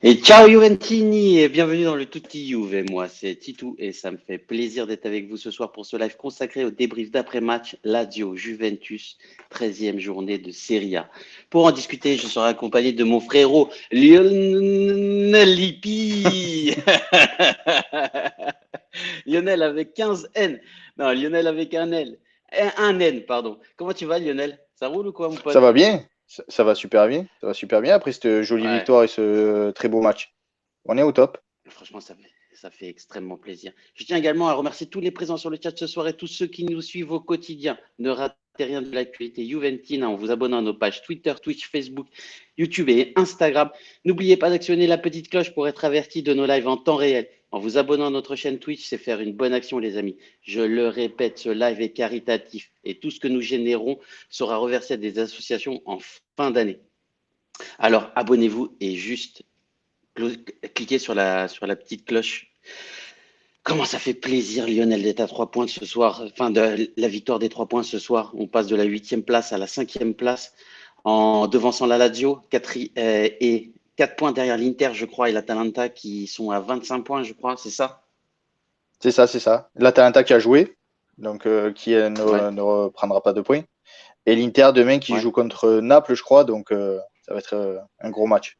Et ciao Juventini et bienvenue dans le Tutti Juve. Moi, c'est Titou et ça me fait plaisir d'être avec vous ce soir pour ce live consacré au débrief d'après-match Lazio Juventus, 13e journée de Serie A. Pour en discuter, je serai accompagné de mon frérot Lionel Lippi. Lionel avec 15 N. Non, Lionel avec un L. Un N, pardon. Comment tu vas Lionel? Ça roule ou quoi mon Ça pote? va bien, ça va super bien, ça va super bien après cette jolie Ouais. victoire et ce très beau match. On est au top. Franchement, ça fait extrêmement plaisir. Je tiens également à remercier tous les présents sur le chat ce soir et tous ceux qui nous suivent au quotidien. Ne ratez rien de l'actualité Juventine en vous abonnant à nos pages Twitter, Twitch, Facebook, YouTube et Instagram. N'oubliez pas d'actionner la petite cloche pour être averti de nos lives en temps réel. En vous abonnant à notre chaîne Twitch, c'est faire une bonne action, les amis. Je le répète, ce live est caritatif et tout ce que nous générons sera reversé à des associations en fin d'année. Alors, abonnez-vous et juste cliquez sur la petite cloche. Comment ça fait plaisir, Lionel, d'être à 3 points ce soir, enfin de la victoire des 3 points ce soir. On passe de la 8e place à la 5e place en devançant la Lazio et 4 points derrière l'Inter, je crois, et l'Atalanta qui sont à 25 points, je crois, c'est ça? C'est ça, c'est ça. L'Atalanta qui a joué, donc qui Ouais, ne reprendra pas de points. Et l'Inter demain qui ouais. joue contre Naples, je crois, donc ça va être un gros match.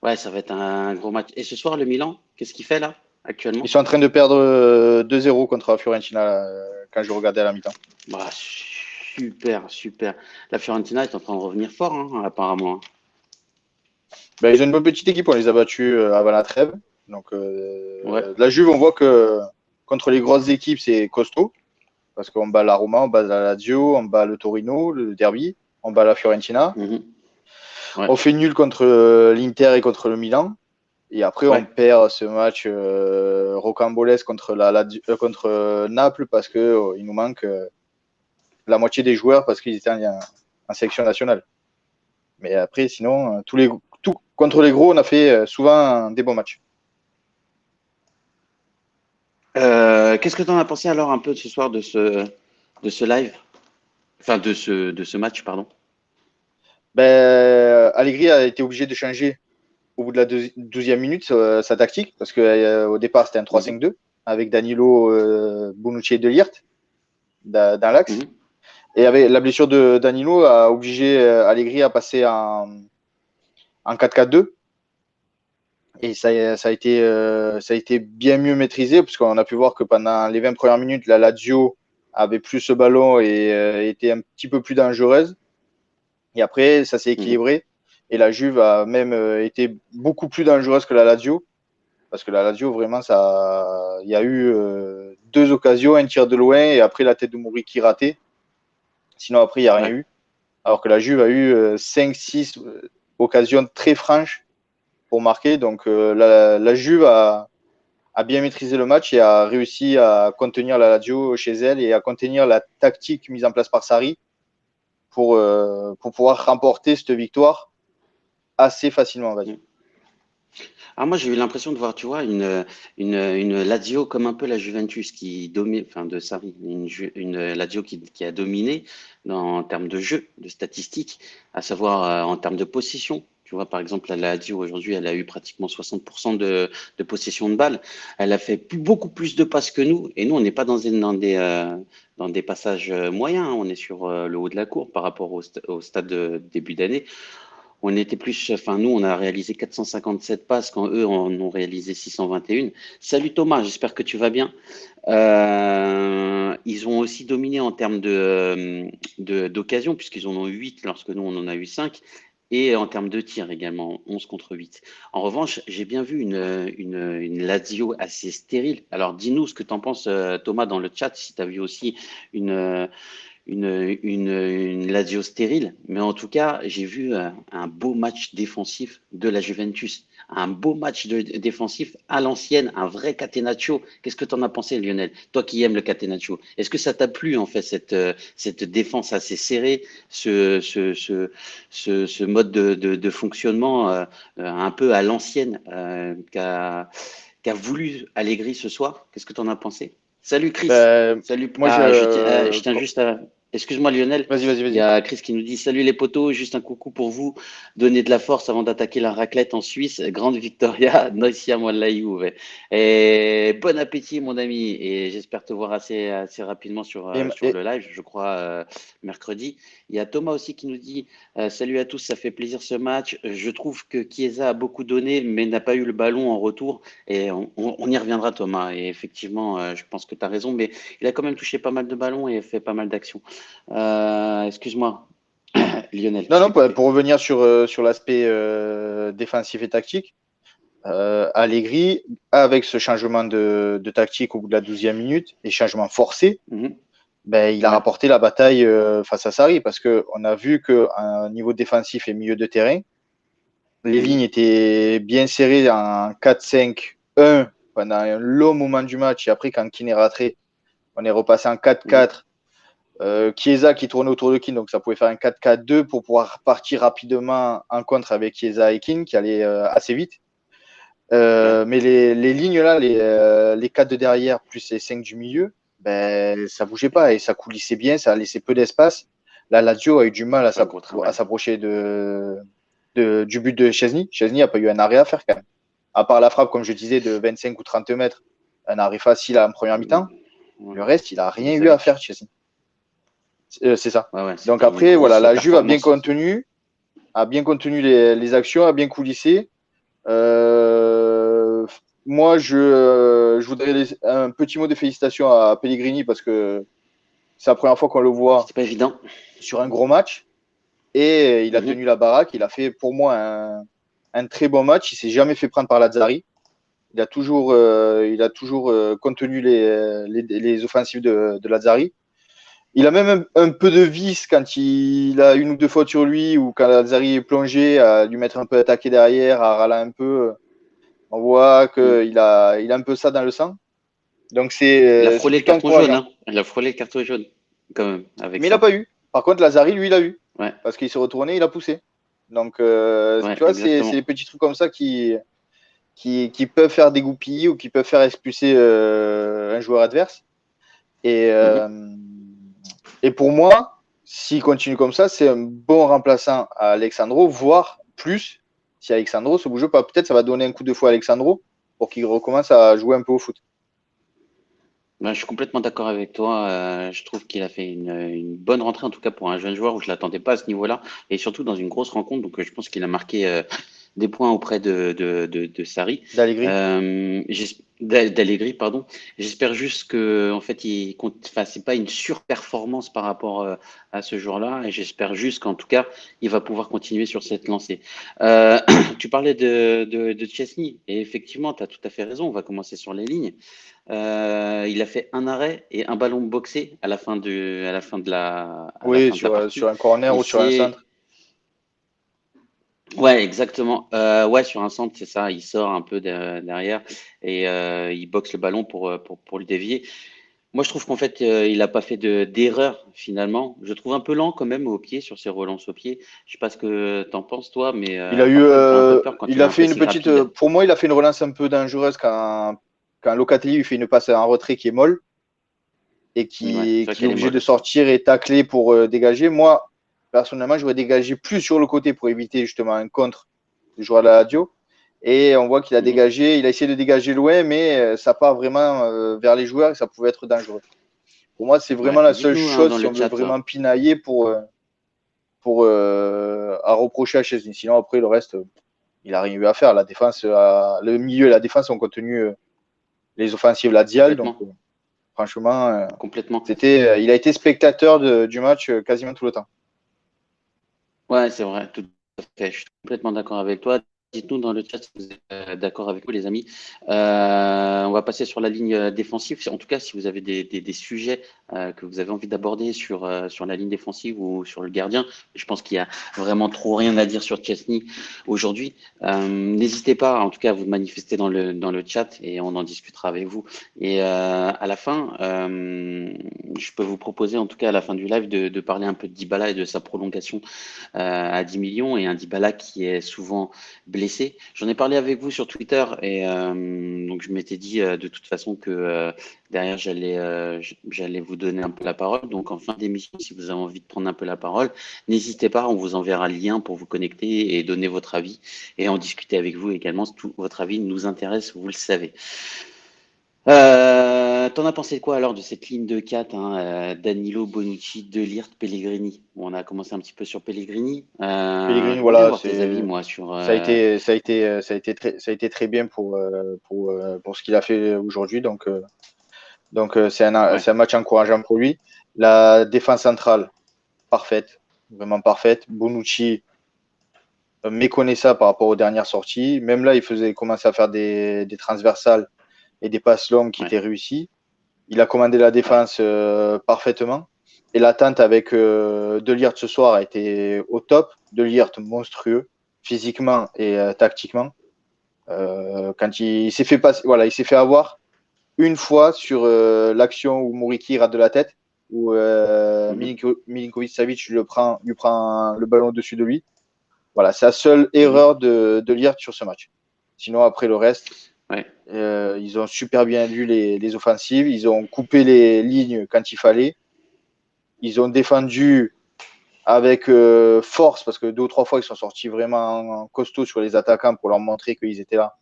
Ouais, ça va être un gros match. Et ce soir, le Milan, qu'est-ce qu'il fait là, Ils actuellement? sont en train de perdre 2-0 contre la Fiorentina quand je regardais à la mi-temps. Bah, super, super. La Fiorentina est en train de revenir fort, hein, apparemment. Ben, ils ont une bonne petite équipe, on les a battus avant la trêve. Donc Ouais. la Juve, on voit que contre les grosses équipes, c'est costaud. Parce qu'on bat la Roma, on bat la Lazio, on bat le Torino, le derby, on bat la Fiorentina. Mhm. Ouais. On fait nul contre l'Inter et contre le Milan. Et après, on Ouais. perd ce match rocambolesque contre, contre Naples parce qu'il il nous manque la moitié des joueurs parce qu'ils étaient en sélection nationale. Mais après, sinon, contre les gros, on a fait souvent des bons matchs. Qu'est-ce que tu en as pensé alors un peu de ce soir de ce live? Enfin, de ce match, pardon. Ben, Allegri a été obligé de changer au bout de la 12e minute sa tactique parce qu'au départ, c'était un Mhm, 3-5-2 avec Danilo, Bonucci et De Ligt dans l'axe. mhm, Et avec la blessure de Danilo a obligé Allegri à passer en 4-4-2. Et ça a été bien mieux maîtrisé, parce qu'on a pu voir que pendant les 20 premières minutes, la Lazio avait plus ce ballon et était un petit peu plus dangereuse. Et après, ça s'est mhm. équilibré. Et la Juve a même été beaucoup plus dangereuse que la Lazio. Parce que la Lazio, vraiment, il y a eu deux occasions, un tir de loin et après la tête de Muriqi ratée. Sinon, après, il n'y a rien Ouais. eu. Alors que la Juve a eu 5-6 occasions très franches pour marquer. Donc la Juve a bien maîtrisé le match et a réussi à contenir la Lazio chez elle et à contenir la tactique mise en place par Sarri pour pouvoir remporter cette victoire assez facilement, on va dire. Mhm. Alors moi, j'ai eu l'impression de voir, tu vois, une Lazio comme un peu la Juventus qui domine, enfin de Sarri, une Lazio qui a dominé en termes de jeu, de statistiques, à savoir en termes de possession. Tu vois, par exemple, la Lazio aujourd'hui, elle a eu pratiquement 60% de possession de balle. Elle a fait beaucoup plus de passes que nous, et nous, on n'est pas dans des passages moyens, hein. On est sur le haut de la cour par rapport au stade de début d'année. On était plus, enfin nous, on a réalisé 457 passes quand eux en ont réalisé 621. Salut Thomas, j'espère que tu vas bien. Ils ont aussi dominé en termes d'occasion, puisqu'ils en ont 8 lorsque nous, on en a eu 5. Et en termes de tirs également, 11 contre 8. En revanche, j'ai bien vu une Lazio assez stérile. Alors dis-nous ce que tu en penses, Thomas, dans le chat, si tu as vu aussi une, une Lazio stérile, mais en tout cas, j'ai vu un beau match défensif de la Juventus, un beau match défensif à l'ancienne, un vrai catenaccio. Qu'est-ce que tu en as pensé, Lionel? Toi qui aimes le catenaccio, est-ce que ça t'a plu en fait cette défense assez serrée, ce mode de fonctionnement un peu à l'ancienne qu'a voulu Allegri ce soir? Qu'est-ce que tu en as pensé? Salut Chris. Ben, Salut. moi, Ah, je tiens juste à Excuse-moi Lionel, Vas-y, vas-y, il y vas-y. a Chris qui nous dit salut les potos, juste un coucou pour vous, donner de la force avant d'attaquer la raclette en Suisse, grande victoria, Noisia Wallahi Ouvé. Et bon appétit mon ami, et j'espère te voir assez rapidement Et, sur et- le live, je crois mercredi. Il y a Thomas aussi qui nous dit salut à tous, ça fait plaisir ce match, je trouve que Chiesa a beaucoup donné mais n'a pas eu le ballon en retour, et on y reviendra Thomas, et effectivement je pense que tu as raison, mais il a quand même touché pas mal de ballons et fait pas mal d'actions. Excuse-moi, Lionel, non, je non, t'ai coupé. pour revenir sur l'aspect défensif et tactique, Allegri, avec ce changement de tactique au bout de la 12e minute, et changement forcé, Mhm. ben, il a Ouais. rapporté la bataille face à Sarri, parce qu'on a vu qu'à niveau défensif et milieu de terrain, les Mhm. lignes étaient bien serrées en 4-5-1 pendant un long moment du match, et après, quand Keane est rentré, on est repassé en Mhm. 4-4. Chiesa qui tournait autour de Keane, donc ça pouvait faire un 4-4-2 pour pouvoir partir rapidement en contre avec Chiesa et Keane qui allait assez vite. Ouais. Mais les lignes là, les 4 de derrière plus les 5 du milieu, ben, ça bougeait pas et ça coulissait bien, ça laissait peu d'espace. Là, Lazio a eu du mal Ouais, gros à travail. s'approcher du but de Chesney. Chesney n'a pas eu un arrêt à faire quand même. À part la frappe, comme je disais, de 25 ou 30 mètres, un arrêt facile en première mi-temps. Ouais. Le reste, il a rien eu à Savic. faire, Chesney. C'est ça. Ouais, ouais, Donc c'était une après, voilà, grosse la Juve performance. a bien contenu les actions, a bien coulissé. Euh, Moi, je voudrais un petit mot de félicitations à Pellegrini parce que c'est la première fois qu'on le voit C'était pas évident. sur un gros match et il a Mhm. tenu la baraque. Il a fait pour moi un très bon match. Il s'est jamais fait prendre par Lazzari. Il a toujours contenu les offensives de Lazzari. Il a même un peu de vice quand il a une ou deux fautes sur lui ou quand Lazzari est plongé, à lui mettre un peu attaqué derrière, à râler un peu. On voit Mhm. il a un peu ça dans le sang. Donc Il a c'est frôlé le plutôt carton jaune, encourageant. hein. Il a frôlé le carton jaune, quand même, avec Mais il n'a ça. pas eu. Par contre, Lazzari, lui, il a eu. Ouais, Parce qu'il s'est retourné, il a poussé. Donc, ouais, tu vois, c'est exactement. les petits trucs comme ça qui peuvent faire dégoupiller ou qui peuvent faire expulser un joueur adverse. Et, Mhm. et pour moi, s'il continue comme ça, c'est un bon remplaçant à Alexandro, voire plus si Alexandro se bouge pas. Peut-être ça va donner un coup de fouet à Alexandro pour qu'il recommence à jouer un peu au foot. Ben, je suis complètement d'accord avec toi. Je trouve qu'il a fait une bonne rentrée, en tout cas pour un jeune joueur où je l'attendais pas à ce niveau-là, et surtout dans une grosse rencontre. Donc, je pense qu'il a marqué des points auprès de Sarri, D'Allegri. d'Allegri, pardon. J'espère juste que, en fait, il compte, enfin, c'est pas une surperformance par rapport à ce joueur-là, et j'espère juste qu'en tout cas, il va pouvoir continuer sur cette lancée. Euh, Tu parlais de Chesney, et effectivement, tu as tout à fait raison. On va commencer sur les lignes. Il a fait un arrêt et un ballon boxé à la Oui, fin de la sur partie. un corner Et ou sur un c'est, centre. ouais, exactement. Ouais, sur un centre, c'est ça. Il sort un peu derrière et il boxe le ballon pour le dévier. Moi, je trouve qu'en fait, il n'a pas fait d'erreur finalement. Je trouve un peu lent quand même au pied sur ses relances au pied. Je sais pas ce que t'en penses toi, mais parfois il me fait un peu peur quand Il il a a un fait une pressing petite, rapide. pour moi, il a fait une relance un peu dangereuse quand Locatelli lui fait une passe en retrait qui est molle et Ouais, c'est vrai qui est qu'elle est obligé de molle. sortir et tacler pour dégager. Moi, personnellement, j'aurais dégagé plus sur le côté pour éviter justement un contre du joueur de la Lazio. Et on voit qu'il a Mhm. dégagé, il a essayé de dégager loin, mais ça part vraiment vers les joueurs et ça pouvait être dangereux. Pour moi, c'est Ouais. vraiment la seule Dites-nous hein, chose dans si le on veut chat. vraiment pinailler pour à reprocher à Chesney. Sinon, après, le reste, il n'a rien eu à faire. La défense, le milieu et la défense ont contenu les offensives laziales. Donc, Complètement, franchement, complètement. il a été spectateur du match quasiment tout le temps. Ouais, c'est vrai, tout à fait. Je suis complètement d'accord avec toi. Dites-nous dans le chat si vous êtes d'accord avec nous, les amis. On va passer sur la ligne défensive. En tout cas, si vous avez des sujets que vous avez envie d'aborder sur la ligne défensive ou sur le gardien, je pense qu'il y a vraiment trop rien à dire sur Chesney aujourd'hui. N'hésitez pas, en tout cas, à vous manifester dans le chat et on en discutera avec vous. Et à la fin, je peux vous proposer, en tout cas à la fin du live, de parler un peu de Dybala et de sa prolongation à 10 millions et un Dybala qui est souvent blessé blessé. J'en ai parlé avec vous sur Twitter et donc je m'étais dit de toute façon que derrière j'allais vous donner un peu la parole. Donc en fin d'émission, si vous avez envie de prendre un peu la parole, n'hésitez pas, on vous enverra le lien pour vous connecter et donner votre avis et en discuter avec vous également. Tout votre avis nous intéresse, vous le savez. T'en as pensé quoi alors de cette ligne de 4, hein, Danilo, Bonucci, De Ligt, Pellegrini? Bon, on a commencé un petit peu sur Pellegrini. Pellegrini, J'aimerais bien voilà, avoir tes avis, moi, sur. ça a été très bien pour ce qu'il a fait aujourd'hui. Donc Ouais, c'est un match encourageant pour lui. La défense centrale, parfaite, vraiment parfaite. Bonucci méconnaît ça par rapport aux dernières sorties. Même là, il commençait à faire des transversales et des passes longues qui ouais, étaient réussies. Il a commandé la ouais. défense parfaitement. Et l'attente avec De Ligt ce soir a été au top. De Ligt monstrueux, physiquement et tactiquement. Quand il s'est fait passer, voilà, il s'est fait avoir une fois sur l'action où Moriki rate de la tête, où Mhm, Milinkovic-Savic lui prend le ballon au-dessus de lui. Voilà, c'est la seule mhm, erreur de Ligt sur ce match. Sinon, après le reste, ouais. ils ont super bien lu les offensives. Ils ont coupé les lignes quand il fallait. Ils ont défendu avec force parce que 2 ou 3 fois, ils sont sortis vraiment costauds sur les attaquants pour leur montrer qu'ils étaient là.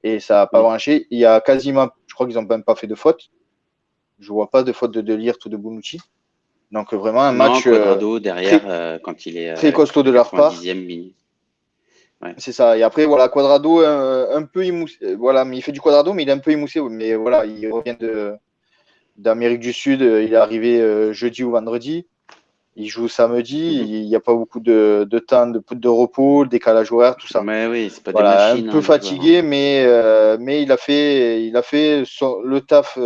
Et ça n'a pas Mm. branché. Il y a quasiment, je crois qu'ils n'ont même pas fait de faute. Je ne vois pas de faute de Ligt ou de Bonucci. Donc vraiment un Non, match Quadrado derrière très, quand il est très costaud de leur part. 90e minute. Ouais. C'est ça. Et après, voilà, Quadrado, un peu émoussé. Voilà, mais il fait du Quadrado, mais il est un peu émoussé. Mais voilà, il revient d'Amérique du Sud. Il est arrivé jeudi ou vendredi. Il joue samedi. Mhm. Il n'y a pas beaucoup de temps de repos, décalage horaire, tout ça. Mais oui, c'est pas des Voilà, un machines, peu hein, les joueurs. Hein. fatigué, mais il a fait le taf,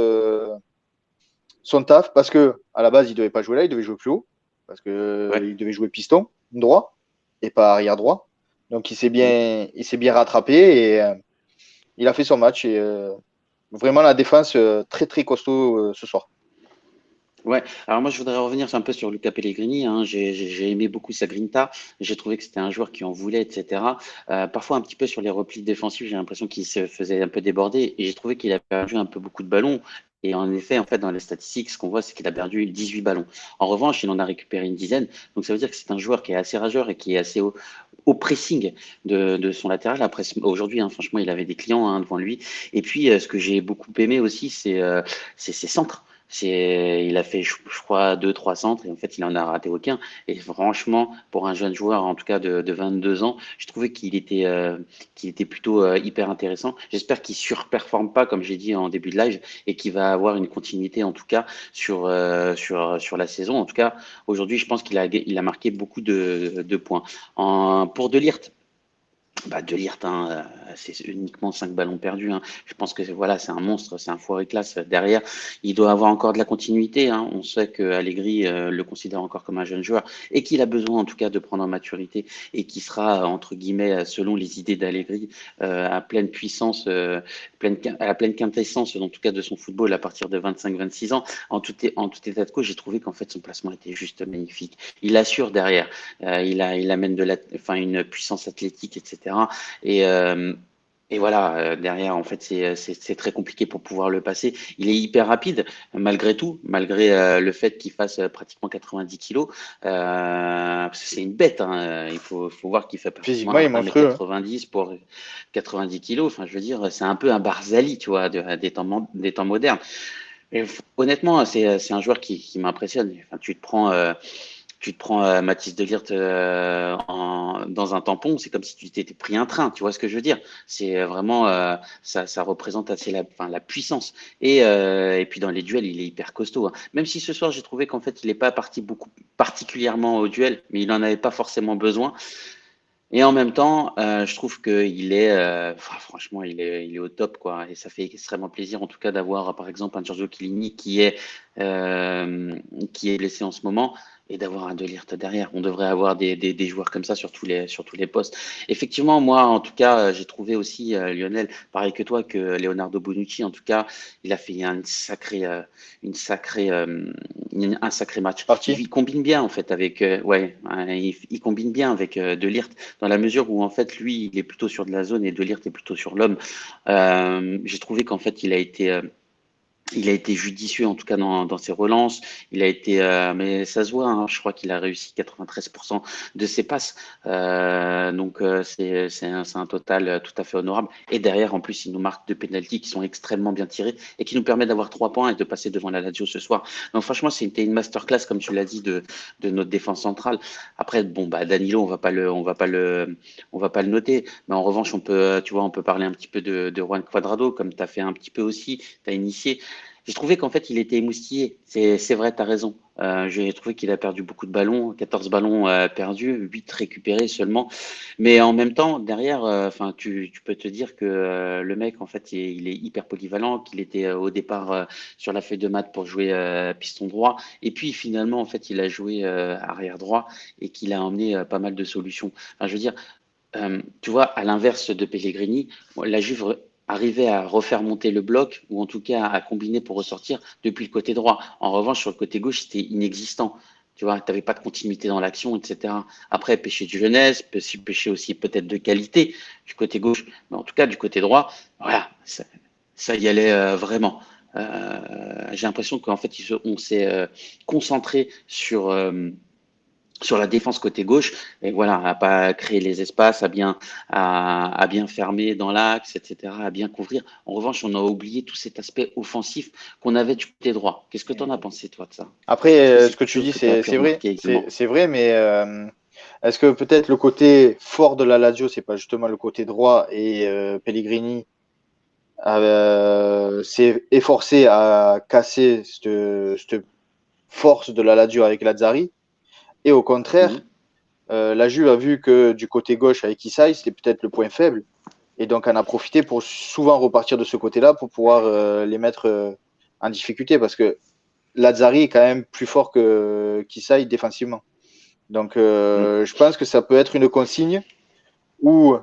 son taf parce que à la base, il devait pas jouer là, il devait jouer plus haut parce que Ouais. il devait jouer piston droit et pas arrière droit. Donc Mm. il s'est bien rattrapé et il a fait son match et vraiment la défense très très costaud ce soir. Ouais, alors moi je voudrais revenir un peu sur Luca Pellegrini. Hein. J'ai aimé beaucoup sa grinta. J'ai trouvé que c'était un joueur qui en voulait, etc. Parfois un petit peu sur les replis défensifs, j'ai l'impression qu'il se faisait un peu déborder et j'ai trouvé qu'il a perdu un peu beaucoup de ballons. Et en effet, en fait, dans les statistiques, ce qu'on voit, c'est qu'il a perdu 18 ballons. En revanche, il en a récupéré une dizaine. Donc ça veut dire que c'est un joueur qui est assez rageur et qui est assez au pressing de son latéral. Après, aujourd'hui, hein, franchement, il avait des clients hein, devant lui. Et puis, ce que j'ai beaucoup aimé aussi, c'est ses centres. Il a fait, je crois, 2, 3 centres et en fait, il en a raté aucun. Et franchement, pour un jeune joueur, en tout cas de 22 ans, je trouvais qu'il était plutôt hyper intéressant. J'espère qu'il surperforme pas, comme j'ai dit en début de live, et qu'il va avoir une continuité, en tout cas, sur la saison. En tout cas, aujourd'hui, je pense il a marqué beaucoup de points. Pour De Ligt, bah, De Ligt, hein, c'est uniquement 5 ballons perdus. Hein. Je pense que voilà, c'est un monstre, c'est un foiré classe. Derrière, il doit avoir encore de la continuité. Hein. On sait que Allegri le considère encore comme un jeune joueur et qu'il a besoin en tout cas de prendre en maturité et qui sera entre guillemets, selon les idées d'Allegri, à pleine puissance, à la pleine quintessence en tout cas de son football à partir de 25-26 ans. En tout état de cause, j'ai trouvé qu'en fait son placement était juste magnifique. Il assure derrière. Il amène enfin, une puissance athlétique, etc. Et, euh, et voilà, derrière, en fait, c'est très compliqué pour pouvoir le passer. Il est hyper rapide, malgré tout, malgré le fait qu'il fasse pratiquement 90 kilos. Parce que c'est une bête, hein. Faut voir qu'il fait pratiquement Physiquement, il est monstrueux. Hein. 1,90 m pour 90 kilos. Enfin, je veux dire, c'est un peu un Barzali, tu vois, des temps modernes. Et honnêtement, c'est un joueur qui m'impressionne. Enfin, tu te prends Mathis de Ligt dans un tampon, c'est comme si tu t'étais pris un train, tu vois ce que je veux dire? C'est vraiment, ça représente assez enfin, la puissance. Et puis dans les duels, il est hyper costaud. Hein. Même si ce soir, j'ai trouvé qu'en fait, il n'est pas parti beaucoup particulièrement au duel, mais il n'en avait pas forcément besoin. Et en même temps, je trouve qu'il est, enfin, franchement, il est au top, quoi. Et ça fait extrêmement plaisir, en tout cas, d'avoir, par exemple, un Giorgio Chiellini qui est blessé en ce moment et d'avoir un De Ligt derrière. On devrait avoir des joueurs comme ça sur tous les postes. Effectivement, moi, en tout cas, j'ai trouvé aussi, Lionel, pareil que toi, que Leonardo Bonucci, en tout cas, il a fait une sacrée un sacré match. Parti. Il combine bien en fait avec il combine bien avec De Ligt dans la mesure où en fait lui il est plutôt sur de la zone et De Ligt est plutôt sur l'homme. J'ai trouvé qu'en fait il a été judicieux en tout cas dans ses relances. Il a été, mais ça se voit. Hein, je crois qu'il a réussi 93% de ses passes. C'est un total tout à fait honorable. Et derrière, en plus, il nous marque deux pénaltys qui sont extrêmement bien tirés et qui nous permettent d'avoir 3 points et de passer devant la Lazio ce soir. Donc franchement, c'était une masterclass comme tu l'as dit de notre défense centrale. Après, bon bah Danilo, on va pas le noter. Mais en revanche, on peut parler un petit peu de Juan Cuadrado comme tu as fait un petit peu aussi. Tu as initié. J'ai trouvé qu'en fait, il était émoustillé. C'est vrai, tu as raison. J'ai trouvé qu'il a perdu beaucoup de ballons, 14 ballons perdus, 8 récupérés seulement. Mais en même temps, derrière, tu peux te dire que le mec, en fait, il est hyper polyvalent, qu'il était au départ sur la feuille de maths pour jouer piston droit. Et puis finalement, en fait, il a joué arrière droit et qu'il a emmené pas mal de solutions. Enfin, je veux dire, tu vois, à l'inverse de Pellegrini, la Juve arrivait à refaire monter le bloc ou en tout cas à combiner pour ressortir depuis le côté droit. En revanche, sur le côté gauche, c'était inexistant. Tu vois, tu n'avais pas de continuité dans l'action, etc. Après, péché de jeunesse, péché aussi peut-être de qualité du côté gauche, mais en tout cas du côté droit, voilà, ça y allait vraiment. J'ai l'impression qu'en fait, on s'est concentré sur la défense côté gauche, et voilà, à pas créer les espaces, à bien fermer dans l'axe, etc., à bien couvrir. En revanche, on a oublié tout cet aspect offensif qu'on avait du côté droit. Qu'est-ce que tu en as pensé, toi, de ça? Après, Est-ce que c'est ce que quelque tu chose dis, que tu as pu c'est vrai, remarquer également? c'est vrai, mais est-ce que peut-être le côté fort de la Lazio, c'est pas justement le côté droit et Pellegrini s'est efforcé à casser cette force de la Lazio avec Lazzari, et au contraire, Mhm. la Juve a vu que du côté gauche avec Isai, c'était peut-être le point faible, et donc en a profité pour souvent repartir de ce côté-là pour pouvoir les mettre en difficulté, parce que Lazzari est quand même plus fort que qu'Isai défensivement. Donc Mhm. je pense que ça peut être une consigne où,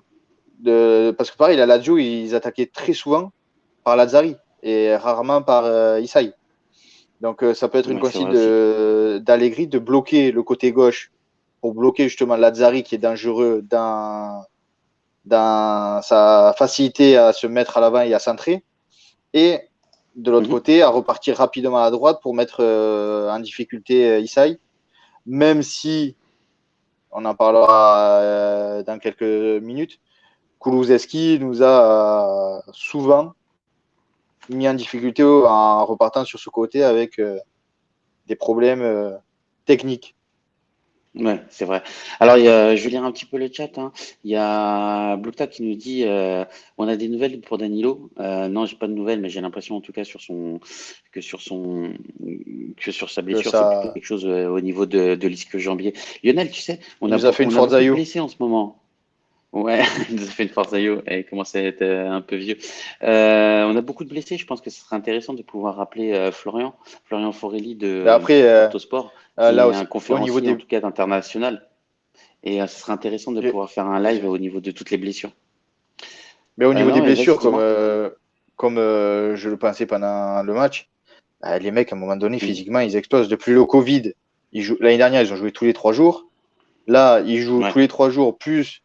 parce que pareil, la Lazio, ils attaquaient très souvent par Lazzari et rarement par Isai. Donc ça peut être une Ouais, c'est consigne vrai aussi. d'Allegri de bloquer le côté gauche pour bloquer justement Lazzari qui est dangereux dans sa facilité à se mettre à l'avant et à centrer. Et de l'autre Mhm. côté, à repartir rapidement à droite pour mettre en difficulté Isai. Même si, on en parlera dans quelques minutes, Kulusevski nous a souvent mis en difficulté en repartant sur ce côté avec des problèmes techniques. Ouais, c'est vrai. Alors, je vais lire un petit peu le chat. Hein. Il y a Blukta qui nous dit on a des nouvelles pour Danilo. Non, j'ai pas de nouvelles, mais j'ai l'impression en tout cas que sur son que sur sa Que blessure, c'est plutôt ça, quelque chose au niveau de l'ischio-jambier. Lionel, tu sais, il nous a fait une on a beaucoup de Forzaio. blessés en ce moment. Ouais, il nous a fait une Forzaio et il commence à être un peu vieux. On a beaucoup de blessés. Je pense que ce serait intéressant de pouvoir rappeler Florian Forelli Mais après, d'Autosport, qui là est aussi, un au niveau conférencier en des. tout cas d'international. Et ce serait intéressant de pouvoir faire un live au niveau de toutes les blessures. Mais au niveau des Non, mais vas-y, blessures, comme, dis-moi. je le pensais pendant le match, les mecs, à un moment donné, Mhm. physiquement, ils explosent. Depuis le Covid, l'année dernière, ils ont joué tous les 3 jours. Là, ils jouent Ouais, tous les 3 jours, plus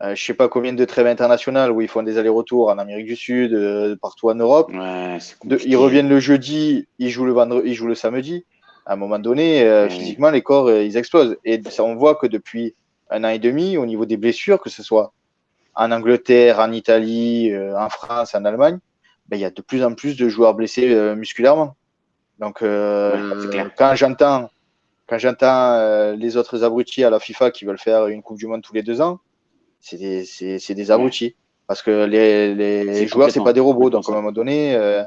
je sais pas combien de trêves internationales où ils font des allers-retours en Amérique du Sud, partout en Europe. ouais, c'est Ils reviennent compliqué. le jeudi, ils jouent le vendredi, ils jouent le samedi. À un moment donné, Ouais, physiquement, les corps, ils explosent. Et ça, on voit que depuis 1 an et demi, au niveau des blessures, que ce soit en Angleterre, en Italie, en France, en Allemagne, ben, il y a de plus en plus de joueurs blessés musculairement. Donc, ouais, c'est clair. quand j'entends les autres abrutis à la FIFA qui veulent faire une Coupe du Monde tous les 2 ans, c'est des Ouais, abrutis. Parce que les c'est joueurs, c'est pas des robots. complètement Donc, à un ça. moment donné,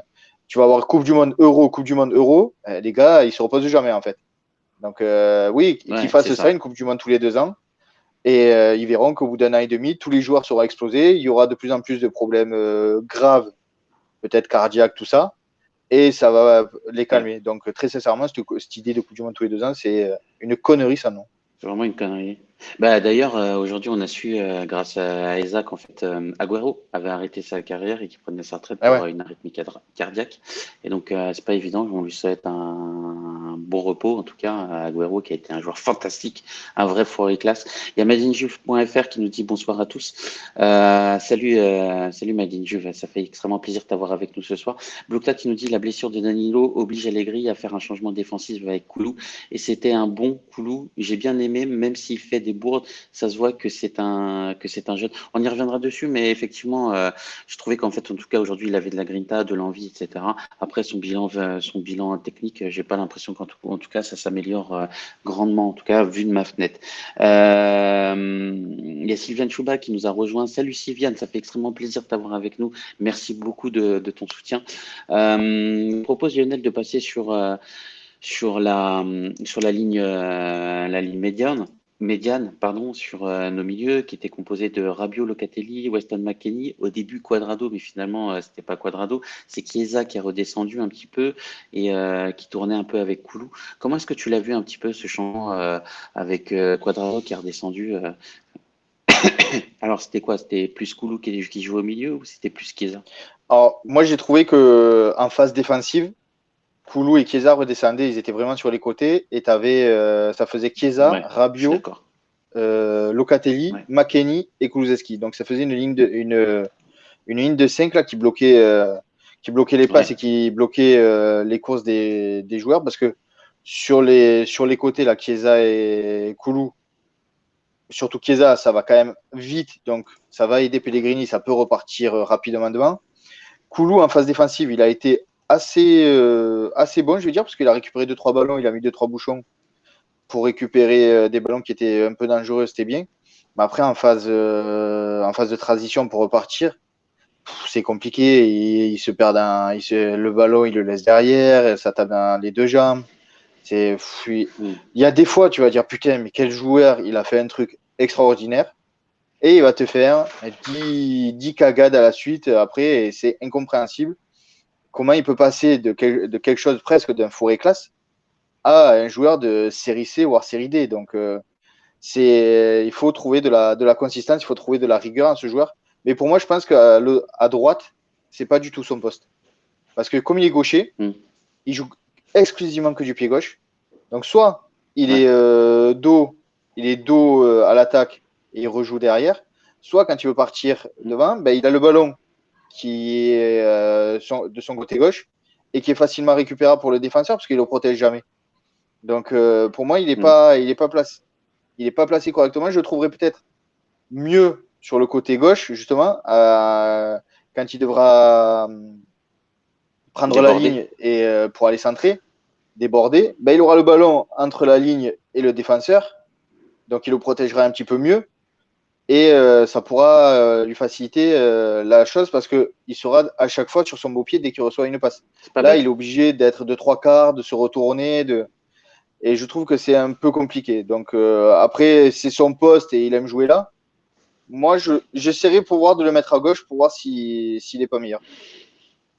tu vas avoir Coupe du Monde Euro. Les gars, ils se reposent jamais, en fait. Donc, oui, qu'ils Ouais, c'est fassent ça, ça. une Coupe du Monde tous les 2 ans. Et ils verront qu'au bout d'1 an et demi, tous les joueurs seront explosés. Il y aura de plus en plus de problèmes graves, peut-être cardiaques, tout ça. Et ça va les Ouais. calmer. Donc, très sincèrement, cette idée de Coupe du Monde tous les 2 ans, c'est une connerie, ça, non. C'est vraiment une connerie. Bah, d'ailleurs, aujourd'hui, on a su, grâce à Esa, qu'en fait, Agüero avait arrêté sa carrière et qu'il prenait sa retraite Ah pour ouais. une arythmie cardiaque. Et donc, c'est pas évident. On lui souhaite un bon repos, en tout cas, à Agüero, qui a été un joueur fantastique, un vrai fourré classe. Il y a madinjuve.fr qui nous dit bonsoir à tous. Salut Madine Juve, ça fait extrêmement plaisir de t'avoir avec nous ce soir. Bloukta qui nous dit la blessure de Danilo oblige Allegri à faire un changement défensif avec Koulou. Et c'était un bon Koulou. J'ai bien aimé, même s'il fait des bourdes, ça se voit que c'est un jeune. On y reviendra dessus, mais effectivement, je trouvais qu'en fait, en tout cas, aujourd'hui, il avait de la grinta, de l'envie, etc. Après, son bilan technique, j'ai pas l'impression en tout cas, ça s'améliore grandement, en tout cas, vu de ma fenêtre. Il y a Sylviane Chouba qui nous a rejoint. Salut Sylviane, ça fait extrêmement plaisir de t'avoir avec nous. Merci beaucoup de ton soutien. Je propose Lionel de passer sur la ligne médiane, pardon, sur nos milieux qui étaient composés de Rabiot, Locatelli, Weston McKennie. Au début, Cuadrado, mais finalement, c'était pas Cuadrado. C'est Chiesa qui est redescendu un petit peu et qui tournait un peu avec Koulou. Comment est-ce que tu l'as vu un petit peu ce changement avec Cuadrado qui est redescendu Alors, c'était quoi? C'était plus Koulou qui joue au milieu ou c'était plus Chiesa? Alors, moi, j'ai trouvé que en phase défensive, Koulou et Chiesa redescendaient, ils étaient vraiment sur les côtés et ça faisait Chiesa, Ouais, je suis Rabiot, d'accord. Locatelli, Ouais, McKennie et Kulusevski. Donc ça faisait une ligne de 5 là, qui bloquait les passes ouais, et qui bloquait les courses des joueurs parce que sur les côtés, là, Chiesa et Koulou, surtout Chiesa, ça va quand même vite, donc ça va aider Pellegrini, ça peut repartir rapidement devant. Koulou en phase défensive, il a été assez bon, je vais dire, parce qu'il a récupéré 2-3 ballons, il a mis 2-3 bouchons pour récupérer des ballons qui étaient un peu dangereux, c'était bien. Mais après, en phase de transition pour repartir, c'est compliqué. Il se perd le ballon, il le laisse derrière, ça tape dans les deux jambes. Il mm, y a des fois, tu vas dire, putain, mais quel joueur, il a fait un truc extraordinaire. Et il va te faire 10 cagades à la suite après, et c'est incompréhensible. Comment il peut passer de quelque chose presque d'un fourré classe à un joueur de série C voire série D. Donc, il faut trouver de la consistance, il faut trouver de la rigueur à ce joueur. Mais pour moi, je pense qu'à à droite, c'est pas du tout son poste. Parce que comme il est gaucher, mm, il joue exclusivement que du pied gauche. Donc soit ouais, il est dos à l'attaque et il rejoue derrière, soit quand il veut partir mm, devant, ben, il a le ballon qui est de son côté gauche et qui est facilement récupérable pour le défenseur parce qu'il ne le protège jamais. Donc pour moi, mm. il est pas placé. Il n'est pas placé correctement. Je le trouverais peut-être mieux sur le côté gauche, justement, quand il devra prendre la Débordé. ligne et pour aller centrer, déborder, ben, il aura le ballon entre la ligne et le défenseur, donc il le protégera un petit peu mieux et ça pourra lui faciliter la chose parce qu'il sera à chaque fois sur son beau pied dès qu'il reçoit une passe. C'est pas Là, il est bête. obligé d'être de trois quarts, de se retourner, et je trouve que c'est un peu compliqué. Donc après, c'est son poste et il aime jouer là. Moi, j'essaierai pour voir de le mettre à gauche pour voir s'il est pas meilleur.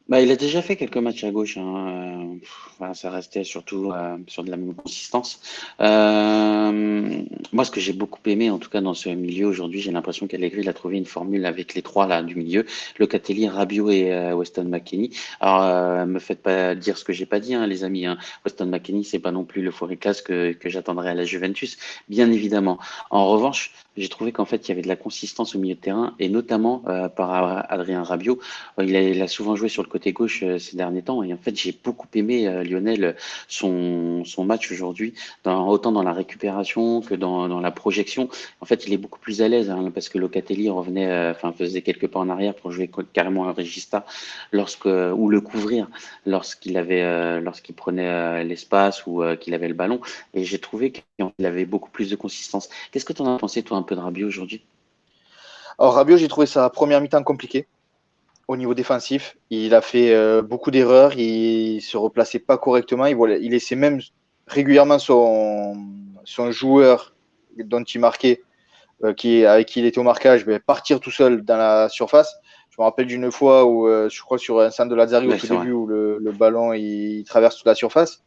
Bah, il a déjà fait quelques matchs à gauche, hein. Voilà, ça restait surtout sur de la même consistance. Moi, ce que j'ai beaucoup aimé, en tout cas dans ce milieu aujourd'hui, j'ai l'impression qu'Allegri il a trouvé une formule avec les trois là du milieu, Locatelli, Rabiot et Weston McKennie. Alors, me faites pas dire ce que j'ai pas dit, hein, les amis. Hein. Weston McKennie, c'est pas non plus le fourré classe que j'attendrais à la Juventus, bien évidemment. En revanche, j'ai trouvé qu'en fait, il y avait de la consistance au milieu de terrain et notamment par Adrien Rabiot. Il a souvent joué sur le côté gauche ces derniers temps et en fait j'ai beaucoup aimé Lionel son match aujourd'hui, autant dans la récupération que dans la projection. En fait il est beaucoup plus à l'aise hein, parce que Locatelli revenait, enfin faisait quelques pas en arrière pour jouer carrément un Regista ou le couvrir lorsqu'il prenait l'espace ou qu'il avait le ballon. Et j'ai trouvé qu'il avait beaucoup plus de consistance. Qu'est-ce que tu en as pensé toi un peu de Rabiot aujourd'hui? Alors Rabiot, j'ai trouvé sa première mi-temps compliquée au niveau défensif. Il a fait beaucoup d'erreurs, il se replaçait pas correctement, il laissait même régulièrement son joueur dont il marquait, avec qui il était au marquage, partir tout seul dans la surface. Je me rappelle d'une fois où je crois sur un centre de Lazari au Ouais, tout c'est vrai. début où le ballon il traverse toute la surface.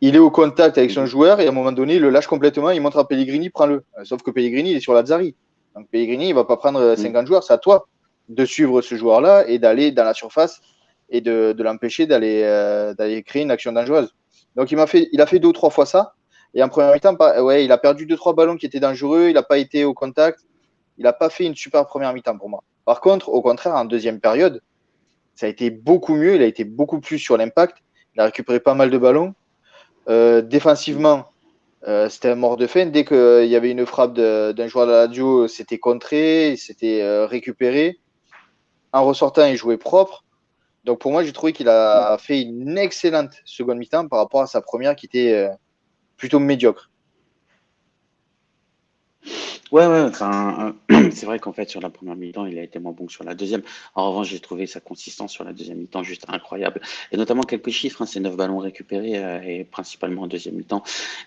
il est au contact avec son Mhm. joueur et à un moment donné, il le lâche complètement, il montre à Pellegrini, prends-le. Sauf que Pellegrini, il est sur Lazzari. Donc Pellegrini, il ne va pas prendre Mhm. 50 joueurs, c'est à toi de suivre ce joueur-là et d'aller dans la surface et de l'empêcher d'aller créer une action dangereuse. Donc il a fait 2 ou 3 fois ça. Et en première mi-temps, ouais, il a perdu 2 ou 3 ballons qui étaient dangereux, il n'a pas été au contact, il n'a pas fait une super première mi-temps pour moi. Par contre, au contraire, en deuxième période, ça a été beaucoup mieux, il a été beaucoup plus sur l'impact, il a récupéré pas mal de ballons. Défensivement, c'était un mort de faim. Dès qu'il y avait une frappe d'un joueur de la Lazio, c'était contré, c'était récupéré. En ressortant, il jouait propre. Donc pour moi, j'ai trouvé qu'il a fait une excellente seconde mi-temps par rapport à sa première qui était plutôt médiocre. Ouais, ouais, enfin, c'est vrai qu'en fait, sur la première mi-temps, il a été moins bon que sur la deuxième. En revanche, j'ai trouvé sa consistance sur la deuxième mi-temps juste incroyable. Et notamment quelques chiffres, hein, c'est 9 ballons récupérés, et principalement en deuxième mi-temps.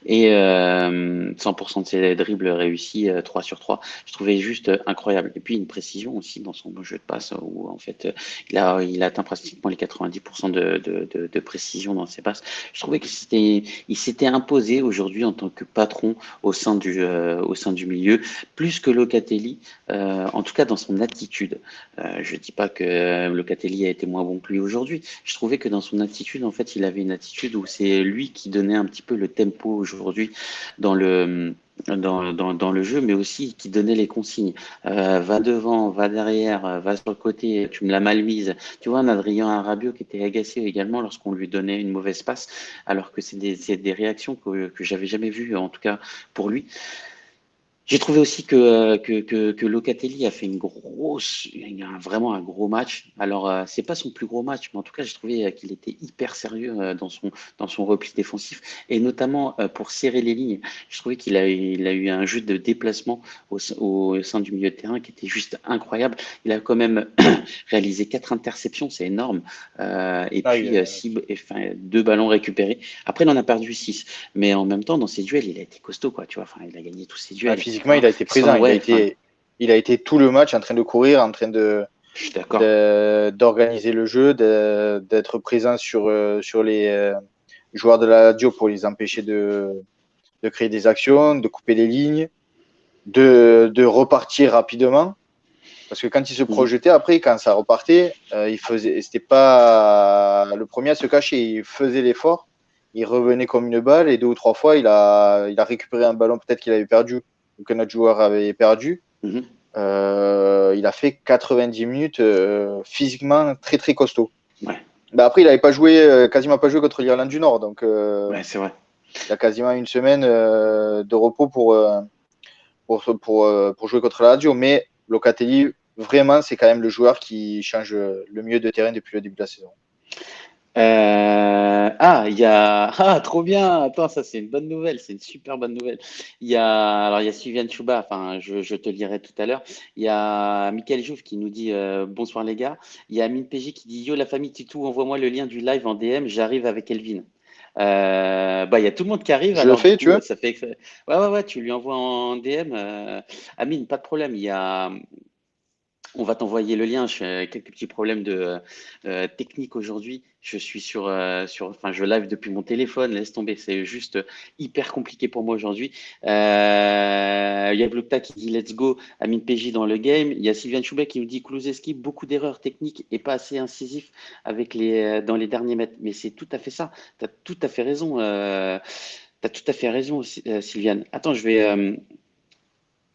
Et 100% de ses dribbles réussis, 3 sur 3. Je trouvais juste incroyable. Et puis une précision aussi dans son jeu de passe, où en fait, il a atteint pratiquement les 90% de précision dans ses passes. Je trouvais il s'était imposé aujourd'hui en tant que patron au sein du milieu plus que Locatelli, en tout cas dans son attitude. Je ne dis pas que Locatelli a été moins bon que lui aujourd'hui. Je trouvais que dans son attitude, en fait, il avait une attitude où c'est lui qui donnait un petit peu le tempo aujourd'hui dans dans le jeu, mais aussi qui donnait les consignes. Va devant, va derrière, va sur le côté, tu me l'as mal mise. Tu vois, un Adrien Rabiot qui était agacé également lorsqu'on lui donnait une mauvaise passe, alors que c'est des réactions que j'avais jamais vues, en tout cas pour lui. J'ai trouvé aussi que Locatelli a fait vraiment un gros match. Alors, c'est pas son plus gros match, mais en tout cas, j'ai trouvé qu'il était hyper sérieux dans son repli défensif, et notamment pour serrer les lignes. Je trouvais il a eu un jeu de déplacement au sein du milieu de terrain qui était juste incroyable. Il a quand même réalisé 4 interceptions, c'est énorme, et Ah, puis enfin, 2 ballons récupérés. Après, il en a perdu 6. Mais en même temps, dans ses duels, il a été costaud, quoi. Tu vois, enfin, il a gagné tous ses duels, physiquement, etc. il a été présent. Sans, ouais, enfin, Il a été tout le match en train de courir, en train je suis d'accord. d'organiser le jeu, d'être présent sur les joueurs de la Lazio pour les empêcher de créer des actions, de couper les lignes, de repartir rapidement. Parce que quand il se Mhm. projetait après, quand ça repartait, c'était pas le premier à se cacher. Il faisait l'effort, il revenait comme une balle et 2 ou 3 fois, il a récupéré un ballon peut-être qu'il avait perdu ou que notre joueur avait perdu. Mhm. Il a fait 90 minutes physiquement très très costaud. Ouais, Bah après, il n'avait pas joué, quasiment pas joué contre l'Irlande du Nord, donc ouais, c'est vrai. il a quasiment une semaine de repos pour jouer contre la Lazio. Mais Locatelli, vraiment, c'est quand même le joueur qui change le mieux de terrain depuis le début de la saison. Il y a trop bien. Attends, ça c'est une bonne nouvelle, c'est une super bonne nouvelle. Il y a Sylviane Chouba. Enfin, je te lirai tout à l'heure. Il y a Michael Jouve qui nous dit bonsoir les gars. Il y a Amine PG qui dit yo la famille Titou, envoie-moi le lien du live en DM. J'arrive avec Elvin. Il y a tout le monde qui arrive. Je le Alors du fais, tu coup, veux? ça fait ouais, tu lui envoies en DM. Amine, pas de problème. On va t'envoyer le lien. J'ai quelques petits problèmes de technique aujourd'hui. Je suis enfin, je live depuis mon téléphone. Laisse tomber. C'est juste hyper compliqué pour moi aujourd'hui. Il y a Blokta qui dit Let's go, Amine PJ dans le game. Il y a Sylviane Choubet qui nous dit Kulusevski, beaucoup d'erreurs techniques et pas assez incisif dans les derniers mètres. Mais c'est tout à fait ça. Tu as tout à fait raison. Tu as tout à fait raison, Sylviane. Attends,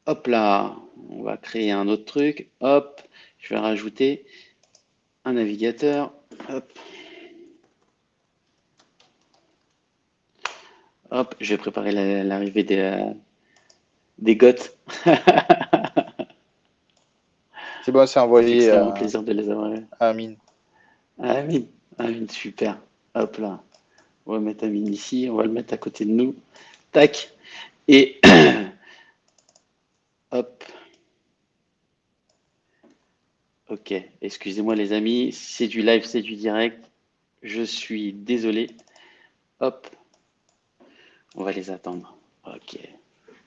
hop là, on va créer un autre truc. Hop, je vais rajouter un navigateur. Hop, hop, je vais préparer l'arrivée des Goths. C'est bon, c'est Ça fait envoyé extrêmement plaisir de les avoir. à Amine. Amine, Amine, super. Hop là, on va mettre Amine ici, on va le mettre à côté de nous. Tac. Et hop, ok. Excusez-moi les amis, c'est du live, c'est du direct. Je suis désolé. Hop, on va les attendre. Ok.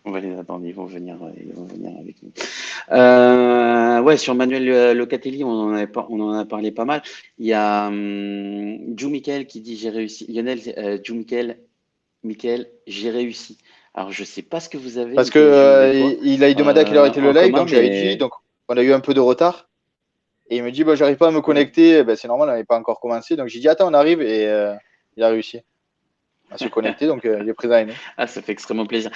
On va les attendre, ils vont venir avec nous. Ouais, sur Manuel Locatelli, on en a parlé pas mal. Il y a Jou Michael qui dit j'ai réussi. Lionel Jou Michael Michael, j'ai réussi. Alors, je sais pas ce que vous avez, Parce que Michael, Jules et toi, il a demandé à quelle heure était le en live, commun, donc j'avais dit, mais donc on a eu un peu de retard. Et il me dit, bah, j'arrive pas à me ouais. connecter. Ben, c'est normal, on n'avait pas encore commencé. Donc j'ai dit, attends, on arrive. Et il a réussi à se connecter. Donc il est présent avec nous. Ah, ça fait extrêmement plaisir.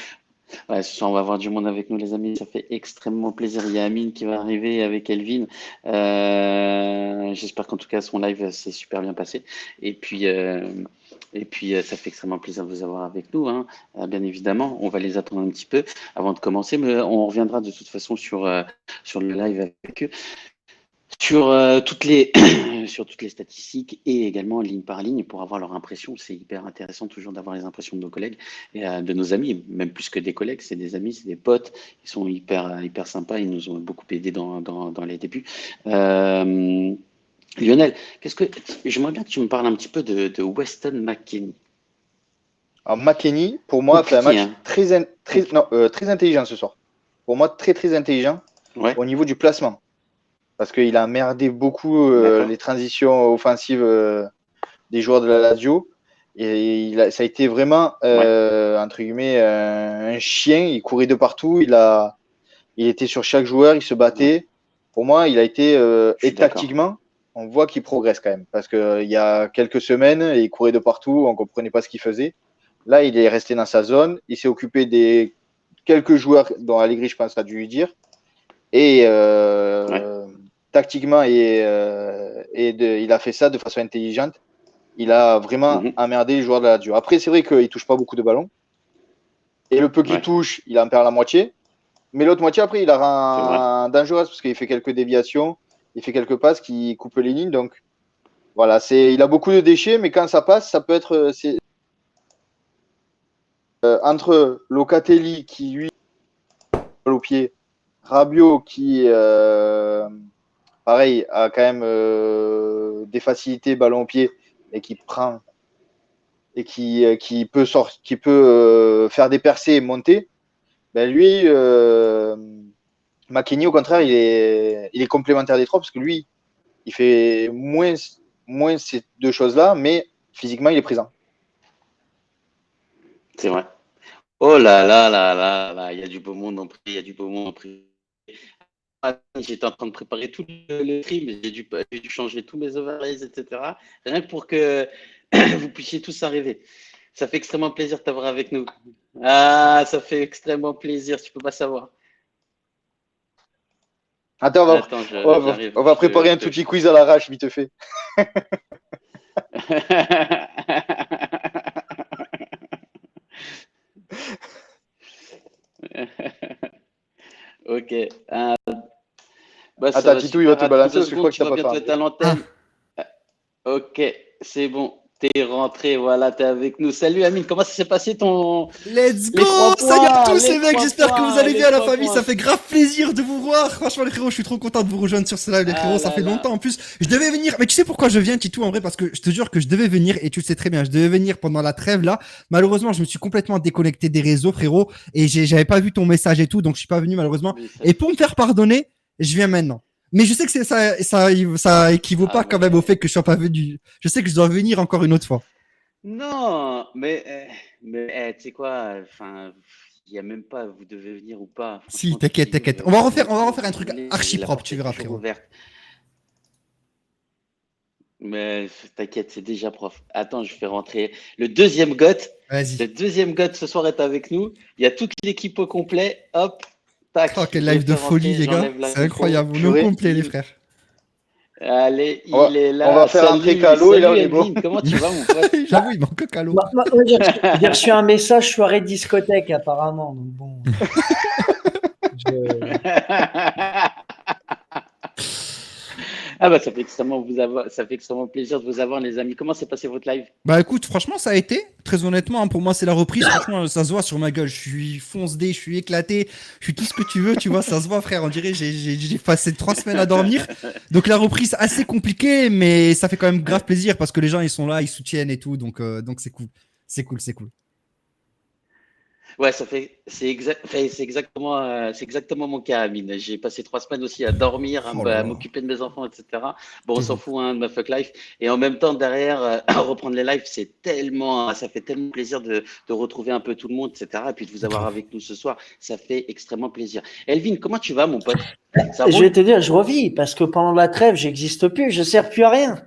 Ouais, ce soir, on va avoir du monde avec nous, les amis. Ça fait extrêmement plaisir. Il y a Amine qui va arriver avec Elvin. J'espère qu'en tout cas, son live s'est super bien passé. Et puis, ça fait extrêmement plaisir de vous avoir avec nous, hein. Bien évidemment, on va les attendre un petit peu avant de commencer, mais on reviendra de toute façon sur le live avec eux. Sur toutes les sur toutes les statistiques et également ligne par ligne pour avoir leur impression. C'est hyper intéressant toujours d'avoir les impressions de nos collègues et de nos amis, même plus que des collègues, c'est des amis, c'est des potes. Ils sont hyper sympas, ils nous ont beaucoup aidés dans les débuts. Lionel, j'aimerais bien que tu me parles un petit peu de Weston McKennie. Alors McKennie, pour moi, fait un Compliqué, match hein. très intelligent ce soir. Pour moi, très intelligent Ouais, au niveau du placement. Parce qu'il a merdé beaucoup d'accord. les transitions offensives des joueurs de la Lazio. Et ça a été vraiment, Ouais. entre guillemets, un chien. Il courait de partout. Il était sur chaque joueur. Il se Ouais, battait. Pour moi, il a été, je et suis d'accord. tactiquement, on voit qu'il progresse quand même. Parce qu'il y a quelques semaines, il courait de partout. On ne comprenait pas ce qu'il faisait. Là, il est resté dans sa zone. Il s'est occupé des quelques joueurs dont Allegri, je pense, a dû lui dire. Et Ouais. tactiquement, il a fait ça de façon intelligente. Il a vraiment Mhm. emmerdé les joueurs de la Lazio. Après, c'est vrai qu'il ne touche pas beaucoup de ballons. Et le peu qu'il Ouais, touche, il en perd la moitié. Mais l'autre moitié, après, il la c'est vrai. rend dangereuse parce qu'il fait quelques déviations, il fait quelques passes qui coupent les lignes. Donc voilà, il a beaucoup de déchets, mais quand ça passe, ça peut être. Entre Locatelli qui, lui, au pied, Rabiot qui, pareil, a quand même des facilités ballon au pied et qui prend et qui peut faire des percées et monter, ben lui, McKennie, au contraire, il est complémentaire des trois parce que lui, il fait moins ces deux choses-là, mais physiquement, il est présent. C'est vrai. Oh là là là là là, il y a du beau monde en prix, il y a du beau monde en prix. Ah, j'étais en train de préparer tout le stream, j'ai dû changer tous mes overlays, etc. Rien que pour que vous puissiez tous arriver. Ça fait extrêmement plaisir de t'avoir avec nous. Ah, ça fait extrêmement plaisir, tu peux pas savoir. Attends, Attends, j'arrive. on va préparer un petit quiz à l'arrache, vite fait. Ok. Bah, ça Attends, va Titou, il va super. te Attends balancer deux parce que je secondes, crois que tu tu n'as vas pas bientôt faim. être à Ah, l'antenne. Ok, c'est bon. T'es rentré, voilà, t'es avec nous. Salut Amine, comment ça s'est passé let's go! les trois Salut à points, tous les les mecs, trois j'espère que vous points, allez les bien la trois famille, points. ça fait grave plaisir de vous voir. Franchement les frérots, je suis trop content de vous rejoindre sur ce live les Ah frérots, ça là fait là. longtemps en plus. Je devais venir, mais tu sais pourquoi je viens Titou en vrai parce que je te jure que je devais venir et tu le sais très bien, je devais venir pendant la trêve là. Malheureusement, je me suis complètement déconnecté des réseaux frérot et j'avais pas vu ton message et tout donc je suis pas venu malheureusement. Mais ça- Et pour me faire pardonner, je viens maintenant. Mais je sais que ça équivaut Ah pas quand même au fait ouais. que je sois pas venu. Je sais que je dois venir encore une autre fois. Non, mais tu sais quoi, enfin, il n'y a même pas, vous devez venir ou pas. Si, Franchement, tu t'inquiète, viens t'inquiète. On va quand refaire un vous truc voulez. archi La propre, porte tu est verras toujours frérot. ouverte. Mais t'inquiète, c'est déjà prof. Attends, je fais rentrer le deuxième goth. Le Vas-y. deuxième goth ce soir est avec nous. Il y a toute l'équipe au complet. Hop, Oh, tac, quel je live de fais folie, rentrer, les gars. j'enlève C'est l'intro. incroyable. On est au Purée. complet, les Bim. frères. Allez, il est On va là. faire rentrer Salut, Calo et là, on salut est bon. Elvin. Comment tu vas, mon pote? J'avoue, il manque que Calo. Moi, j'ai reçu un message soirée discothèque apparemment. Donc bon, je- Ah bah ça fait extrêmement plaisir de vous avoir, les amis. Comment s'est passé votre live? Bah écoute, franchement, ça a été. Très honnêtement, hein, pour moi, c'est la reprise. Franchement, ça se voit sur ma gueule. Je suis fonce-dé, je suis éclaté. Je suis tout ce que tu veux, tu vois. Ça se voit, frère. On dirait j'ai passé 3 semaines à dormir. Donc la reprise, assez compliquée, mais ça fait quand même grave plaisir parce que les gens, ils sont là, ils soutiennent et tout. Donc c'est cool. C'est cool, c'est cool. Ouais, c'est exactement mon cas, Amine. J'ai passé 3 semaines aussi à dormir, Oh là à là, m'occuper de mes enfants, etc. Bon, on s'en terrible. fout, hein, de ma fuck life. Et en même temps, derrière, reprendre les lives, ça fait tellement plaisir de retrouver un peu tout le monde, etc. Et puis de vous avoir Grave. avec nous ce soir, ça fait extrêmement plaisir. Elvin, comment tu vas, mon pote? Ça Je vais roule? te dire, je revis parce que pendant la trêve, j'existe plus, je sers plus à rien.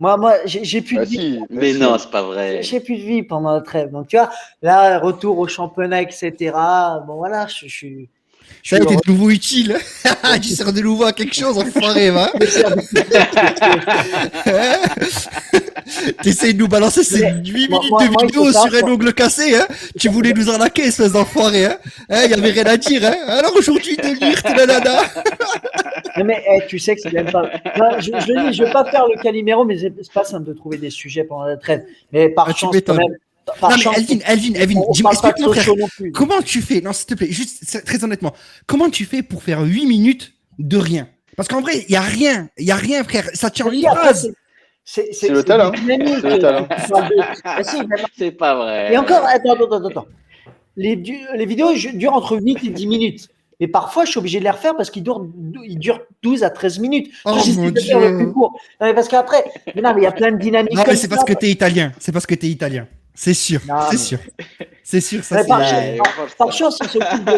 Moi, j'ai plus de Ah vie. si, bien Mais non, sûr. c'est pas vrai. J'ai plus de vie pendant la trêve. Donc, tu vois, là, retour au championnat, etc. Bon, voilà, je Ça suis a été heureux. de nouveau utile. Tu sers de nouveau à quelque chose, enfoiré, va. Je sers de T'essayes de nous balancer ces Mais 8 moi, minutes moi, de moi, il faut vidéo savoir, sur un ongle cassé, hein. Tu voulais nous arnaquer, espèce d'enfoiré, hein. Il y avait rien à dire, hein. Alors aujourd'hui, de lire, nanana. non, mais tu sais que c'est même pas. Non, je le dis, je veux pas faire le Calimero, mais c'est pas simple de trouver des sujets pendant la trêve. Mais par Ah, tu chance, quand m'étonnes. même, par Non, mais chance, Elvin, on dis-moi, parle pas de explique-moi, frère. sociaux non plus. Comment tu fais? Non, s'il te plaît, juste, très honnêtement. Comment tu fais pour faire 8 minutes de rien? Parce qu'en vrai, il y a rien, frère. Ça tient en une Après, phrase. C'est le c'est talent. des dynamiques. C'est le talent. Tu parles de. Ah, si, mais- C'est pas et encore, vrai. attends. Les vidéos durent entre 8 et 10 minutes. Mais parfois, je suis obligé de les refaire parce qu'ils durent 12 à 13 minutes. Oh J'essaie mon de faire le plus Dieu. court. Non, mais parce qu'après, non, mais il y a plein de dynamiques Non, mais comme c'est ça. parce que t'es italien. C'est parce que t'es italien. C'est sûr. Non, C'est mais- sûr. C'est sûr, ça Mais c'est. par, Ouais, par chance, on s'occupe de,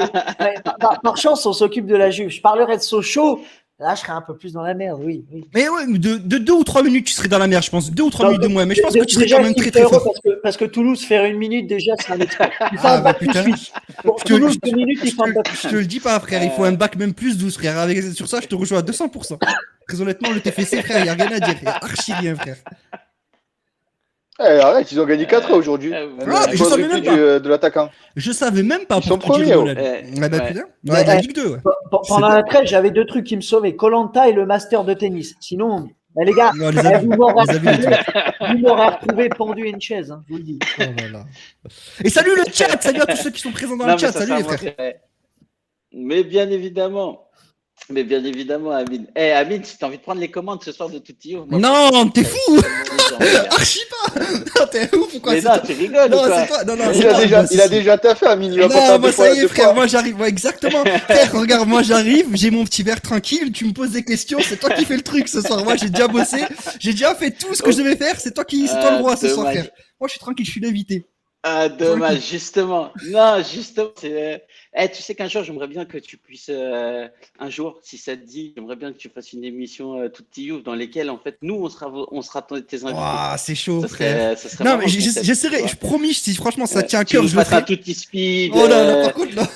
ouais, par chance, on s'occupe de la Juve. Je parlerais de Sochaux. Là, je serais un peu plus dans la merde, oui. Mais ouais, de 2 ou 3 minutes, tu serais dans la merde, je pense. 2 ou 3 Donc, minutes de moins. Mais je pense que tu serais déjà, quand même je très suis très heureux fort. parce que Toulouse, faire 1 minute, déjà, c'est un expert. Il faut Ah un bah bac plus putain. 8. Pour Je te, Toulouse, je, 2 minutes, il faut un bac je plus te 8. le dis pas, frère. Il faut un bac même plus 12, frère. Sur ça, je te rejoins à 200%. Très honnêtement, le TFC, frère, il n'y a rien à dire. Il y a archi rien, frère. Arrête, ils ont gagné 4 aujourd'hui. Ah, mais je savais même pas. De l'attaquant. Je savais même pas Ils sont pour te dire premiers, oh. Donald. Ouais, Ouais, bah ouais. putain. Mais, Ouais, de la Ligue 2, ouais. Pendant C'est la trêve, j'avais 2 trucs qui me sauvaient, Koh-Lanta et le Master de tennis. Sinon, les gars, On les a vus. vous On m'aurez les a vus, les trucs. retrouvé pendu à une chaise, hein, je vous le dis. Oh là là. Et salut le chat. Salut à tous ceux qui sont présents dans Non, le mais chat. ça, Salut ça les frères. m'intéresse. Mais bien évidemment. Mais bien évidemment, Amine. Eh, Amine, si tu as envie de prendre les commandes ce soir de Toutio, moi, Non, t'es ça fou. va être tellement plaisir. Archi pas. Non, t'es ouf ou quoi? Mais C'est non, toi. tu rigoles ou Non, quoi? c'est toi. Non, Il a déjà taffé à minuit. Il va pas Non, faire moi deux ça fois- y est, deux frère, fois. moi j'arrive, ouais, exactement. Frère, regarde, moi j'arrive, j'ai mon petit verre tranquille, tu me poses des questions, c'est toi qui fais le truc ce soir. Moi j'ai déjà bossé, j'ai déjà fait tout ce que je devais faire, c'est toi le roi ce soir, Dommage. frère. Moi je suis tranquille, je suis l'invité. Ah, dommage, justement. Non, justement, c'est. Tu sais qu'un jour, j'aimerais bien que tu puisses, un jour, si ça te dit, j'aimerais bien que tu fasses une émission Toutio dans lesquelles, en fait, nous, on sera tes invités. Ouah, c'est chaud, Ça frère. ça serait Non, vraiment mais le concept, j'essaierai, tu vois. je promis, si franchement ça tient à Tu cœur, nous je le fasses un ferai. Tutti Speed. Oh là là, par contre, non,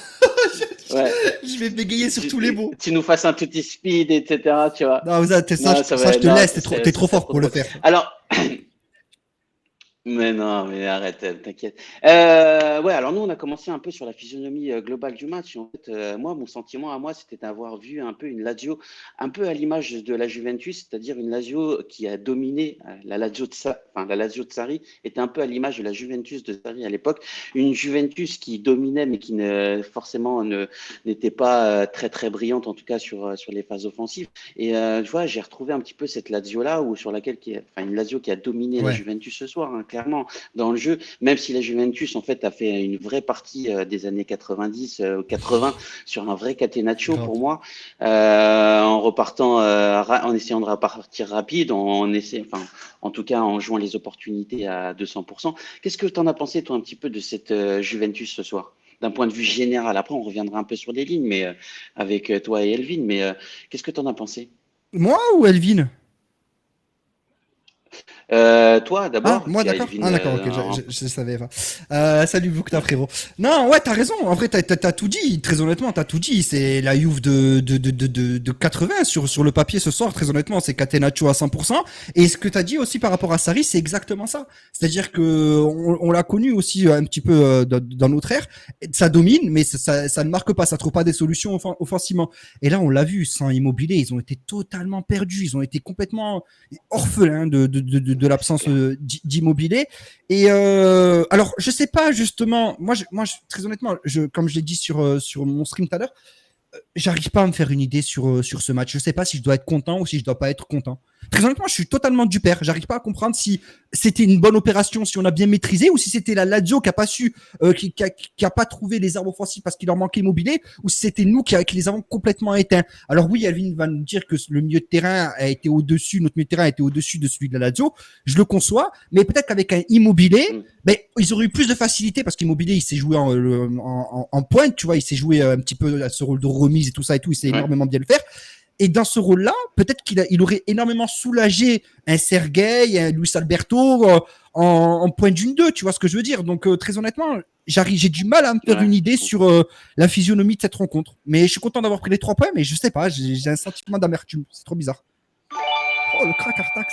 Ouais. je vais bégayer sur tous les mots. Tu nous fasses un Tutti Speed, etc. Tu vois. Non, ça, Non, ça, je te non, laisse, ça serait- t'es ça trop serait fort pour le drôle. faire. Alors, mais non, mais arrête, t'inquiète. Ouais, alors nous, on a commencé un peu sur la physionomie globale du match. En fait, moi, mon sentiment à moi, c'était d'avoir vu un peu une Lazio, un peu à l'image de la Juventus, c'est-à-dire une Lazio qui a dominé. La Lazio de Sarri était un peu à l'image de la Juventus de Sarri à l'époque. Une Juventus qui dominait, mais qui n'était pas très très brillante, en tout cas sur les phases offensives. Et tu vois, j'ai retrouvé un petit peu cette Lazio-là, une Lazio qui a dominé la Ouais. Juventus ce soir, hein, clairement, dans le jeu, même si la Juventus, en fait, a fait une vraie partie des années 90, 80, sur un vrai catenaccio Grave. pour moi, en repartant, en essayant de repartir rapide, en tout cas, en jouant les opportunités à 200%. Qu'est-ce que tu en as pensé, toi, un petit peu de cette Juventus ce soir? D'un point de vue général. Après, on reviendra un peu sur les lignes, mais avec toi et Elvin, mais qu'est-ce que tu en as pensé? Moi ou Elvin? Toi, Ah, d'abord. moi puis d'accord. Elvin, Ah, d'accord, ok, je savais pas. Salut Boukta, frérot. Non, ouais, t'as raison. En vrai, t'as tout dit. Très honnêtement, t'as tout dit. C'est la Juve de 80 sur le papier ce soir. Très honnêtement, c'est Catenaccio à 100%. Et ce que t'as dit aussi par rapport à Sarri, c'est exactement ça. C'est-à-dire que on l'a connu aussi un petit peu dans notre ère. Ça domine, mais ça ne marque pas. Ça trouve pas des solutions offensivement. Et là, on l'a vu, sans Immobilier, ils ont été totalement perdus. Ils ont été complètement orphelins de l'absence d'Immobilier. Et alors, je sais pas justement. Moi, très honnêtement, comme je l'ai dit sur mon stream tout à l'heure, j'arrive pas à me faire une idée sur ce match. Je sais pas si je dois être content ou si je dois pas être content. Très honnêtement, je suis totalement du père. J'arrive pas à comprendre si c'était une bonne opération, si on a bien maîtrisé, ou si c'était la Lazio qui a pas su, qui a pas trouvé les armes offensives parce qu'il leur manquait Immobilier, ou si c'était nous qui les avons complètement éteints. Alors oui, Alvin va nous dire que le milieu de terrain a été au-dessus, notre milieu de terrain a été au-dessus de celui de la Lazio. Je le conçois, mais peut-être qu'avec un Immobilier, ils auraient eu plus de facilité parce qu'Immobilier, il s'est joué en pointe, tu vois, il s'est joué un petit peu à ce rôle de remise et tout ça et tout, il sait énormément bien le faire. Et dans ce rôle-là, peut-être qu'il aurait énormément soulagé un Sergueï, un Luis Alberto en point d'une 2, tu vois ce que je veux dire. Donc très honnêtement, j'ai du mal à me faire une idée sur la physionomie de cette rencontre. Mais je suis content d'avoir pris les 3 points, mais je sais pas, j'ai un sentiment d'amertume. C'est trop bizarre. Oh, le crack Artax.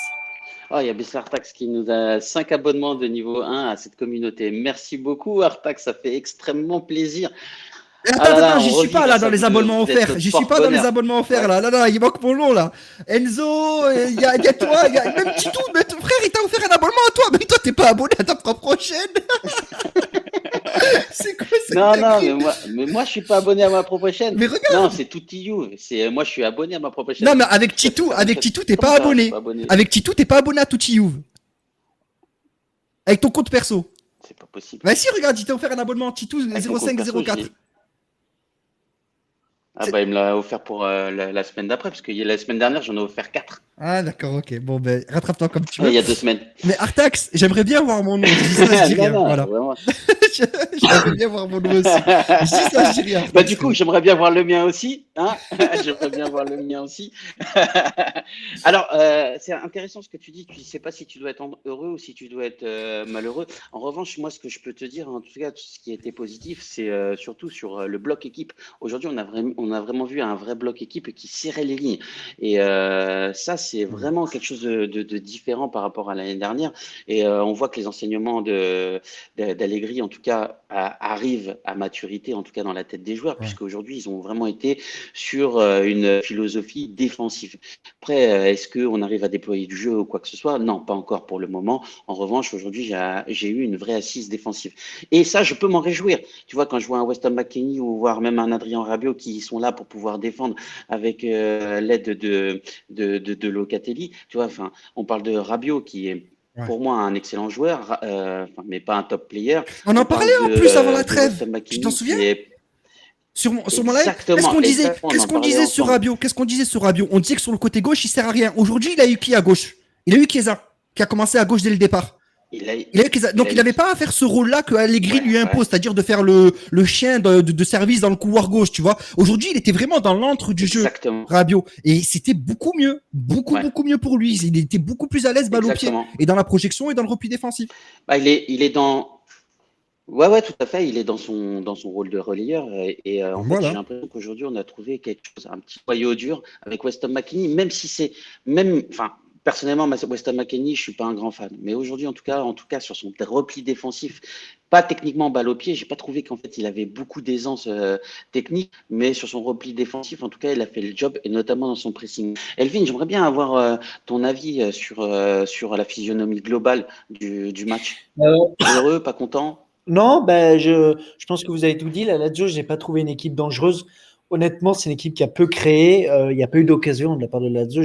Oh, il y a Bessel Artax qui nous a 5 abonnements de niveau 1 à cette communauté. Merci beaucoup, Artax, ça fait extrêmement plaisir. Attends, j'y suis pas là dans les abonnements offerts. J'y suis pas dans les abonnements offerts là. Là, il manque mon nom là. Enzo, il y a toi, il y a même Titou, mais ton frère il t'a offert un abonnement à toi. Même toi t'es pas abonné à ta propre chaîne. C'est quoi cette Non, mais moi je suis pas abonné à ma propre chaîne. Mais regarde. Non, c'est Tutti You. Moi je suis abonné à ma propre chaîne. Non, mais avec Titou, t'es pas abonné. Avec Titou, t'es pas abonné à Tutti You. Avec ton compte perso. C'est pas possible. Bah si, regarde, il t'a offert un abonnement Titou 0504. Ah bah il me l'a offert pour la semaine d'après, parce que la semaine dernière j'en ai offert 4. Ah d'accord, ok. Bon ben rattrape-toi comme tu veux. Il y a 2 semaines. Mais Artax, j'aimerais bien voir mon nom. Je dis ça, je dis rien. Voilà. J'aimerais bien voir mon nom aussi. Je dis ça, je dis rien. Bah du coup, j'aimerais bien voir le mien aussi. Hein. J'aimerais bien voir le mien aussi. Alors, c'est intéressant ce que tu dis. Tu ne sais pas si tu dois être heureux ou si tu dois être malheureux. En revanche, moi, ce que je peux te dire, en tout cas, ce qui a été positif, c'est surtout sur le bloc équipe. Aujourd'hui, on a vraiment vu un vrai bloc équipe qui serrait les lignes. Et ça, c'est vraiment quelque chose de différent par rapport à l'année dernière. Et on voit que les enseignements d'Allegri, en tout cas, arrivent à maturité, en tout cas dans la tête des joueurs, puisqu'aujourd'hui, ils ont vraiment été sur une philosophie défensive. Après, est-ce qu'on arrive à déployer du jeu ou quoi que ce soit? Non, pas encore pour le moment. En revanche, aujourd'hui, j'ai eu une vraie assise défensive. Et ça, je peux m'en réjouir. Tu vois, quand je vois un Weston McKennie ou voire même un Adrien Rabiot qui sont là pour pouvoir défendre avec l'aide de Locatelli, tu vois, enfin, on parle de Rabiot qui est pour moi un excellent joueur, mais pas un top player. On en parlait en plus avant la trêve. Tu t'en souviens? Sur mon live, qu'est-ce qu'on disait sur Rabiot? Qu'est-ce qu'on disait sur Rabiot? On disait que sur le côté gauche, il sert à rien. Aujourd'hui, il a eu qui à gauche? Il a eu Chiesa, qui a commencé à gauche dès le départ. Donc il n'avait pas à faire ce rôle-là que Allegri lui impose, c'est-à-dire de faire le chien de service dans le couloir gauche, tu vois. Aujourd'hui, il était vraiment dans l'antre du jeu, Rabiot, et c'était beaucoup mieux, beaucoup mieux pour lui. Il était beaucoup plus à l'aise balle au pied et dans la projection et dans le repli défensif. Bah, il est dans. Ouais, tout à fait. Il est dans son rôle de relayeur. Et en fait, j'ai l'impression qu'aujourd'hui, on a trouvé quelque chose, un petit noyau dur avec Weston McKennie, même si c'est personnellement, Weston McKennie, je suis pas un grand fan. Mais aujourd'hui, en tout cas, sur son repli défensif, pas techniquement balle au pied, j'ai pas trouvé qu'en fait, il avait beaucoup d'aisance technique, mais sur son repli défensif, en tout cas, il a fait le job, et notamment dans son pressing. Elvin, j'aimerais bien avoir ton avis sur la physionomie globale du match. Heureux, pas content? Non, je pense que vous avez tout dit. La Lazio, je n'ai pas trouvé une équipe dangereuse. Honnêtement, c'est une équipe qui a peu créé. Il n'y a pas eu d'occasion de la part de la Lazio.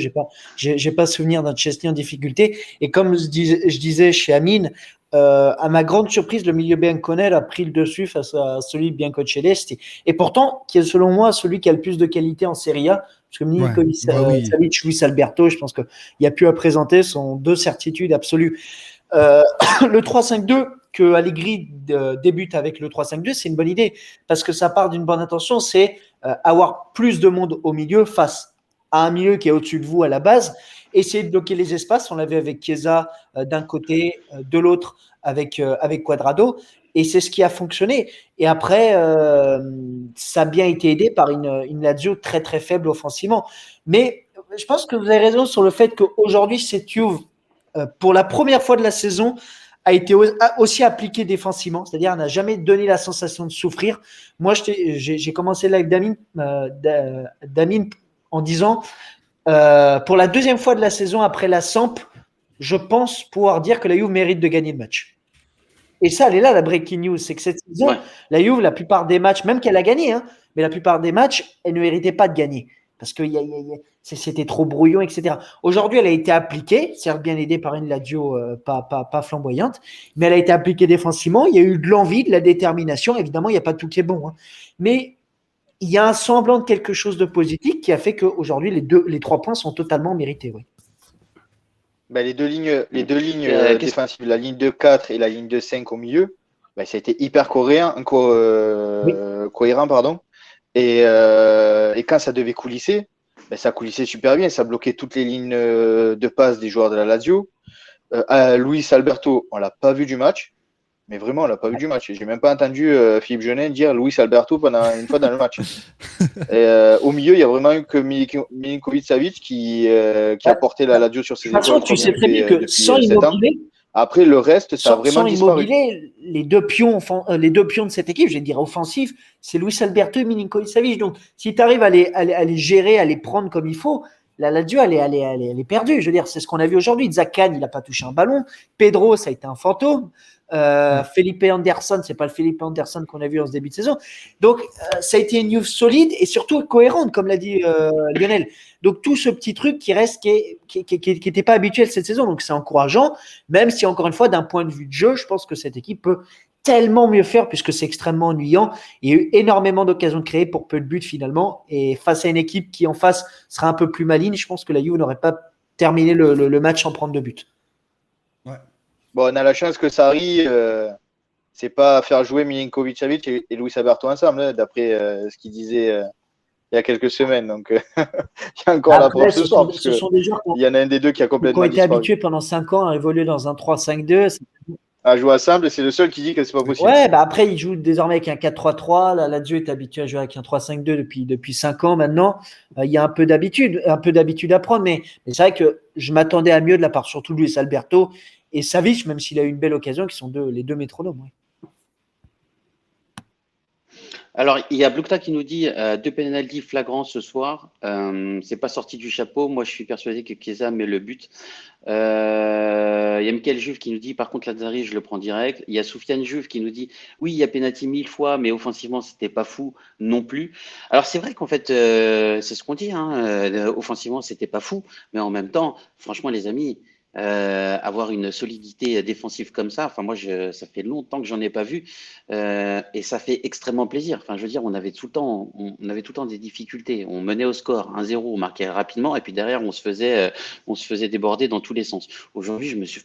J'ai pas souvenir d'un Chesney en difficulté. Et comme je disais chez Amine, à ma grande surprise, le milieu Bianconel a pris le dessus face à celui de Biancocelesti. Et pourtant, qui est selon moi celui qui a le plus de qualité en Serie A. Parce que Milinkovic, Luis Alberto, je pense qu'il n'y a plus à présenter, sont 2 certitudes absolues. Le 3-5-2 que Allegri débute avec le 3-5-2, c'est une bonne idée parce que ça part d'une bonne intention, c'est avoir plus de monde au milieu face à un milieu qui est au-dessus de vous à la base, essayer de bloquer les espaces. On l'avait avec Chiesa d'un côté, de l'autre avec Cuadrado, et c'est ce qui a fonctionné. Et après, ça a bien été aidé par une Lazio très très faible offensivement. Mais je pense que vous avez raison sur le fait qu'aujourd'hui, cette Juve, pour la première fois de la saison, a été aussi appliqué défensivement, c'est-à-dire n'a jamais donné la sensation de souffrir. Moi, j'ai commencé live d'Amine en disant pour la 2e fois de la saison après la Samp, je pense pouvoir dire que la Juve mérite de gagner le match. Et ça, elle est là, la breaking news, c'est que cette saison, la Juve, la plupart des matchs, même qu'elle a gagné, mais la plupart des matchs, elle ne méritait pas de gagner. parce que c'était trop brouillon, etc. Aujourd'hui, elle a été appliquée, certes bien aidée par une Lazio pas flamboyante, mais elle a été appliquée défensivement. Il y a eu de l'envie, de la détermination. Évidemment, il n'y a pas tout qui est bon, hein. Mais il y a un semblant de quelque chose de positif qui a fait qu'aujourd'hui, les 3 points sont totalement mérités. Oui. Bah, les deux lignes défensives, la ligne de 4 et la ligne de 5 au milieu, bah, ça a été hyper cohérent. Pardon. Et quand ça devait coulisser, bah, ça coulissait super bien. Ça bloquait toutes les lignes de passe des joueurs de la Lazio. Luis Alberto, on l'a pas vu du match. Mais vraiment, on l'a pas vu du match. J'ai même pas entendu Philippe Genin dire Luis Alberto pendant une fois dans le match. Et, au milieu, il y a vraiment eu que Milinkovic-Savic qui a porté la Lazio sur ses épaules. De toute façon, tu sais très bien que sans Immobilier, après le reste, ça a vraiment disparu. Immobilier, les deux pions de cette équipe, je vais dire offensif, c'est Luis Alberto et Milinkovic-Savic. Donc, si tu arrives à les gérer, à les prendre comme il faut, la Lazio, elle est perdue. Je veux dire, c'est ce qu'on a vu aujourd'hui. Zakan, il n'a pas touché un ballon. Pedro, ça a été un fantôme. Felipe Anderson, c'est pas le Felipe Anderson qu'on a vu en ce début de saison. Donc, ça a été une news solide et surtout cohérente, comme l'a dit Lionel. Donc, tout ce petit truc qui reste, qui n'était pas habituel cette saison. Donc, c'est encourageant, même si, encore une fois, d'un point de vue de jeu, je pense que cette équipe peut tellement mieux faire puisque c'est extrêmement ennuyant. Il y a eu énormément d'occasions de créer pour peu de buts finalement. Et face à une équipe qui en face sera un peu plus maligne, je pense que la Juve n'aurait pas terminé le match sans prendre de but. Ouais. Bon, on a la chance que Sarri, c'est pas faire jouer Milinkovic-Savic et Luis Alberto ensemble, hein, d'après ce qu'il disait il y a quelques semaines. Donc, il y a encore la preuve ce soir. Ce sont des joueurs il y en a un des deux qui a complètement été disparu. habitués pendant 5 ans à évoluer dans un 3-5-2. À jouer ensemble, et c'est le seul qui dit que c'est pas possible. Ouais, bah après, il joue désormais avec un 4-3-3. La Lazio est habituée à jouer avec un 3-5-2 depuis 5 ans maintenant. Il y a un peu d'habitude à prendre, mais c'est vrai que je m'attendais à mieux de la part surtout de Luis Alberto et Savic, même s'il a eu une belle occasion, qui sont les deux métronomes. Ouais. Alors, il y a Blukta qui nous dit 2 pénaltys flagrants ce soir. C'est pas sorti du chapeau. Moi, je suis persuadé que Chiesa met le but. Il y a Michael Juve qui nous dit par contre Lazzari, je le prends direct. Il y a Soufiane Juve qui nous dit oui, il y a pénalty 1000 fois, mais offensivement, c'était pas fou non plus. Alors, c'est vrai qu'en fait, c'est ce qu'on dit. Offensivement, c'était pas fou, mais en même temps, franchement, les amis. Avoir une solidité défensive comme ça, enfin moi ça fait longtemps que j'en ai pas vu et ça fait extrêmement plaisir. Enfin je veux dire, on avait tout le temps des difficultés. On menait au score 1-0, on marquait rapidement et puis derrière on se faisait déborder dans tous les sens. Aujourd'hui je me suis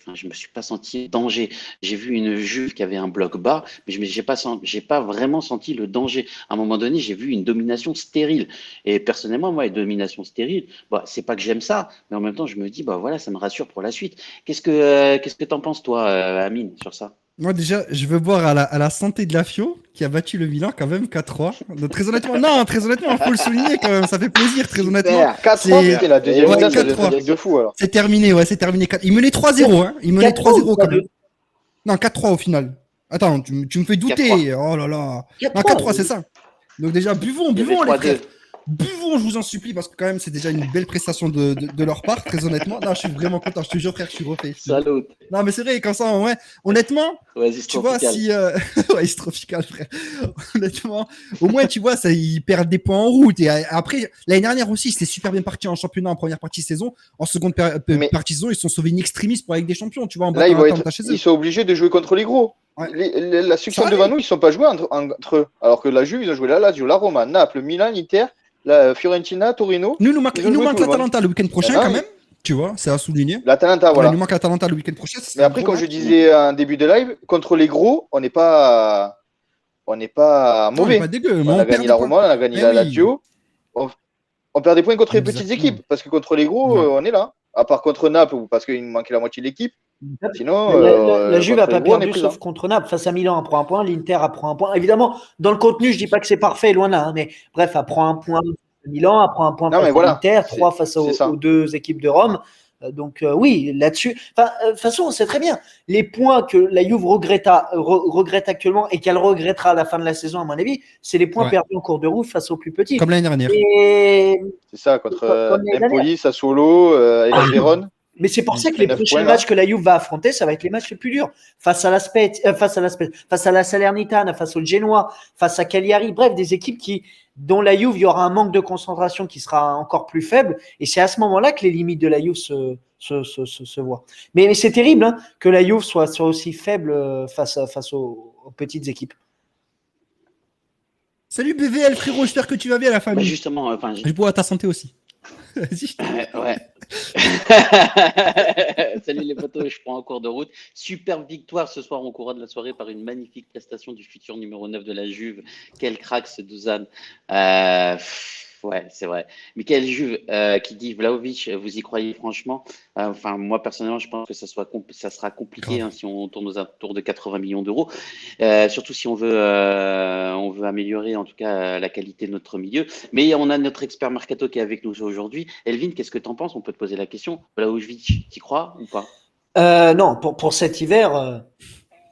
pas senti danger. J'ai vu une Juve qui avait un bloc bas, mais j'ai pas vraiment senti le danger. À un moment donné j'ai vu une domination stérile et personnellement moi les dominations stériles, c'est pas que j'aime ça, mais en même temps je me dis voilà ça me rassure pour la suite. Qu'est-ce que t'en penses, toi, Amine, sur ça? Moi, déjà, je veux boire à la santé de la Fio, qui a battu le Milan quand même 4-3. Donc, très honnêtement, il faut le souligner quand même, ça fait plaisir, très honnêtement. 4-3, c'était la deuxième ouais, mi-temps, 4-3. de fou, alors. C'est terminé, ouais, c'est terminé. Il menait 3-0, hein. Il menait 3-0 quand même. Non, 4-3 au final. Attends, tu me fais douter. 4-3. Oh là là. Non, 4-3, c'est ça. Donc, déjà, buvons, les frères. Buvons, je vous en supplie, parce que quand même, c'est déjà une belle prestation de leur part, très honnêtement. Non, je suis vraiment content. Je te jure, frère, je suis refait. Salut. Non, mais c'est vrai, quand ça, ouais, honnêtement, tu vois, si. Ouais, c'est tropical, frère. Honnêtement, au moins, tu vois, ils perdent des points en route. Et après, l'année dernière aussi, c'était super bien parti en championnat en première partie de saison. En seconde partie de saison, ils se sont sauvés une extremis pour la Ligue des Champions. Tu vois, en là, ils sont obligés de jouer contre les gros. Ouais. La section devant nous, ils ne sont pas joués entre eux. Alors que la Juve, ils ont joué la Lazio, la Roma, Naples, Milan, Inter. La Fiorentina, Torino. Il nous manque l'Atalanta le week-end prochain quand même. Tu vois, c'est à souligner. L'Atalanta, voilà. Il nous manque l'Atalanta le week-end prochain. Mais après, comme je disais en début de live, contre les gros, on n'est pas mauvais. Pas dégueu, on a gagné la Roma, on a gagné la Lazio. On perd des points contre les petites équipes. Parce que contre les gros, on est là. À part contre Naples, parce qu'il nous manquait la moitié de l'équipe. Sinon, la Juve n'a pas perdu sauf contre Naples. Face à Milan, elle prend un point. L'Inter apprend un point. Évidemment, dans le contenu, je ne dis pas que c'est parfait, loin là. Mais bref, elle prend un point à Milan, elle prend un point face à l'Inter, 3 face aux 2 équipes de Rome. Donc oui, là-dessus. De toute façon, c'est très bien. Les points que la Juve regrette actuellement et qu'elle regrettera à la fin de la saison, à mon avis, c'est les points perdus en cours de route face aux plus petits. Comme l'année dernière. C'est ça, contre Empoli, Sassuolo et la Vérone. Mais c'est pour ça que les prochains matchs que la Juve va affronter, ça va être les matchs les plus durs. Face à la Salernitana, face au Genoa, face à Cagliari. Bref, des équipes qui dont la Juve, il y aura un manque de concentration qui sera encore plus faible. Et c'est à ce moment-là que les limites de la Juve se voient. Mais c'est terrible hein, que la Juve soit aussi faible face aux petites équipes. Salut BVL, frérot, j'espère que tu vas bien, la famille. Justement, enfin, Je bois à ta santé aussi. Vas-y. Ouais. Salut les potos, je prends en cours de route. Superbe victoire ce soir en courant de la soirée par une magnifique prestation du futur numéro 9 de la Juve. Quel crack ce Dusan. Ouais, c'est vrai. Michael Juve qui dit Vlahovic, vous y croyez franchement? Enfin, moi personnellement, je pense que ça sera compliqué si on tourne aux alentours de 80 millions d'euros. Surtout si on veut améliorer en tout cas la qualité de notre milieu. Mais on a notre expert Mercato qui est avec nous aujourd'hui. Elvin, qu'est-ce que tu en penses? On peut te poser la question. Vlahovic, t'y crois ou pas? Non, pour cet hiver,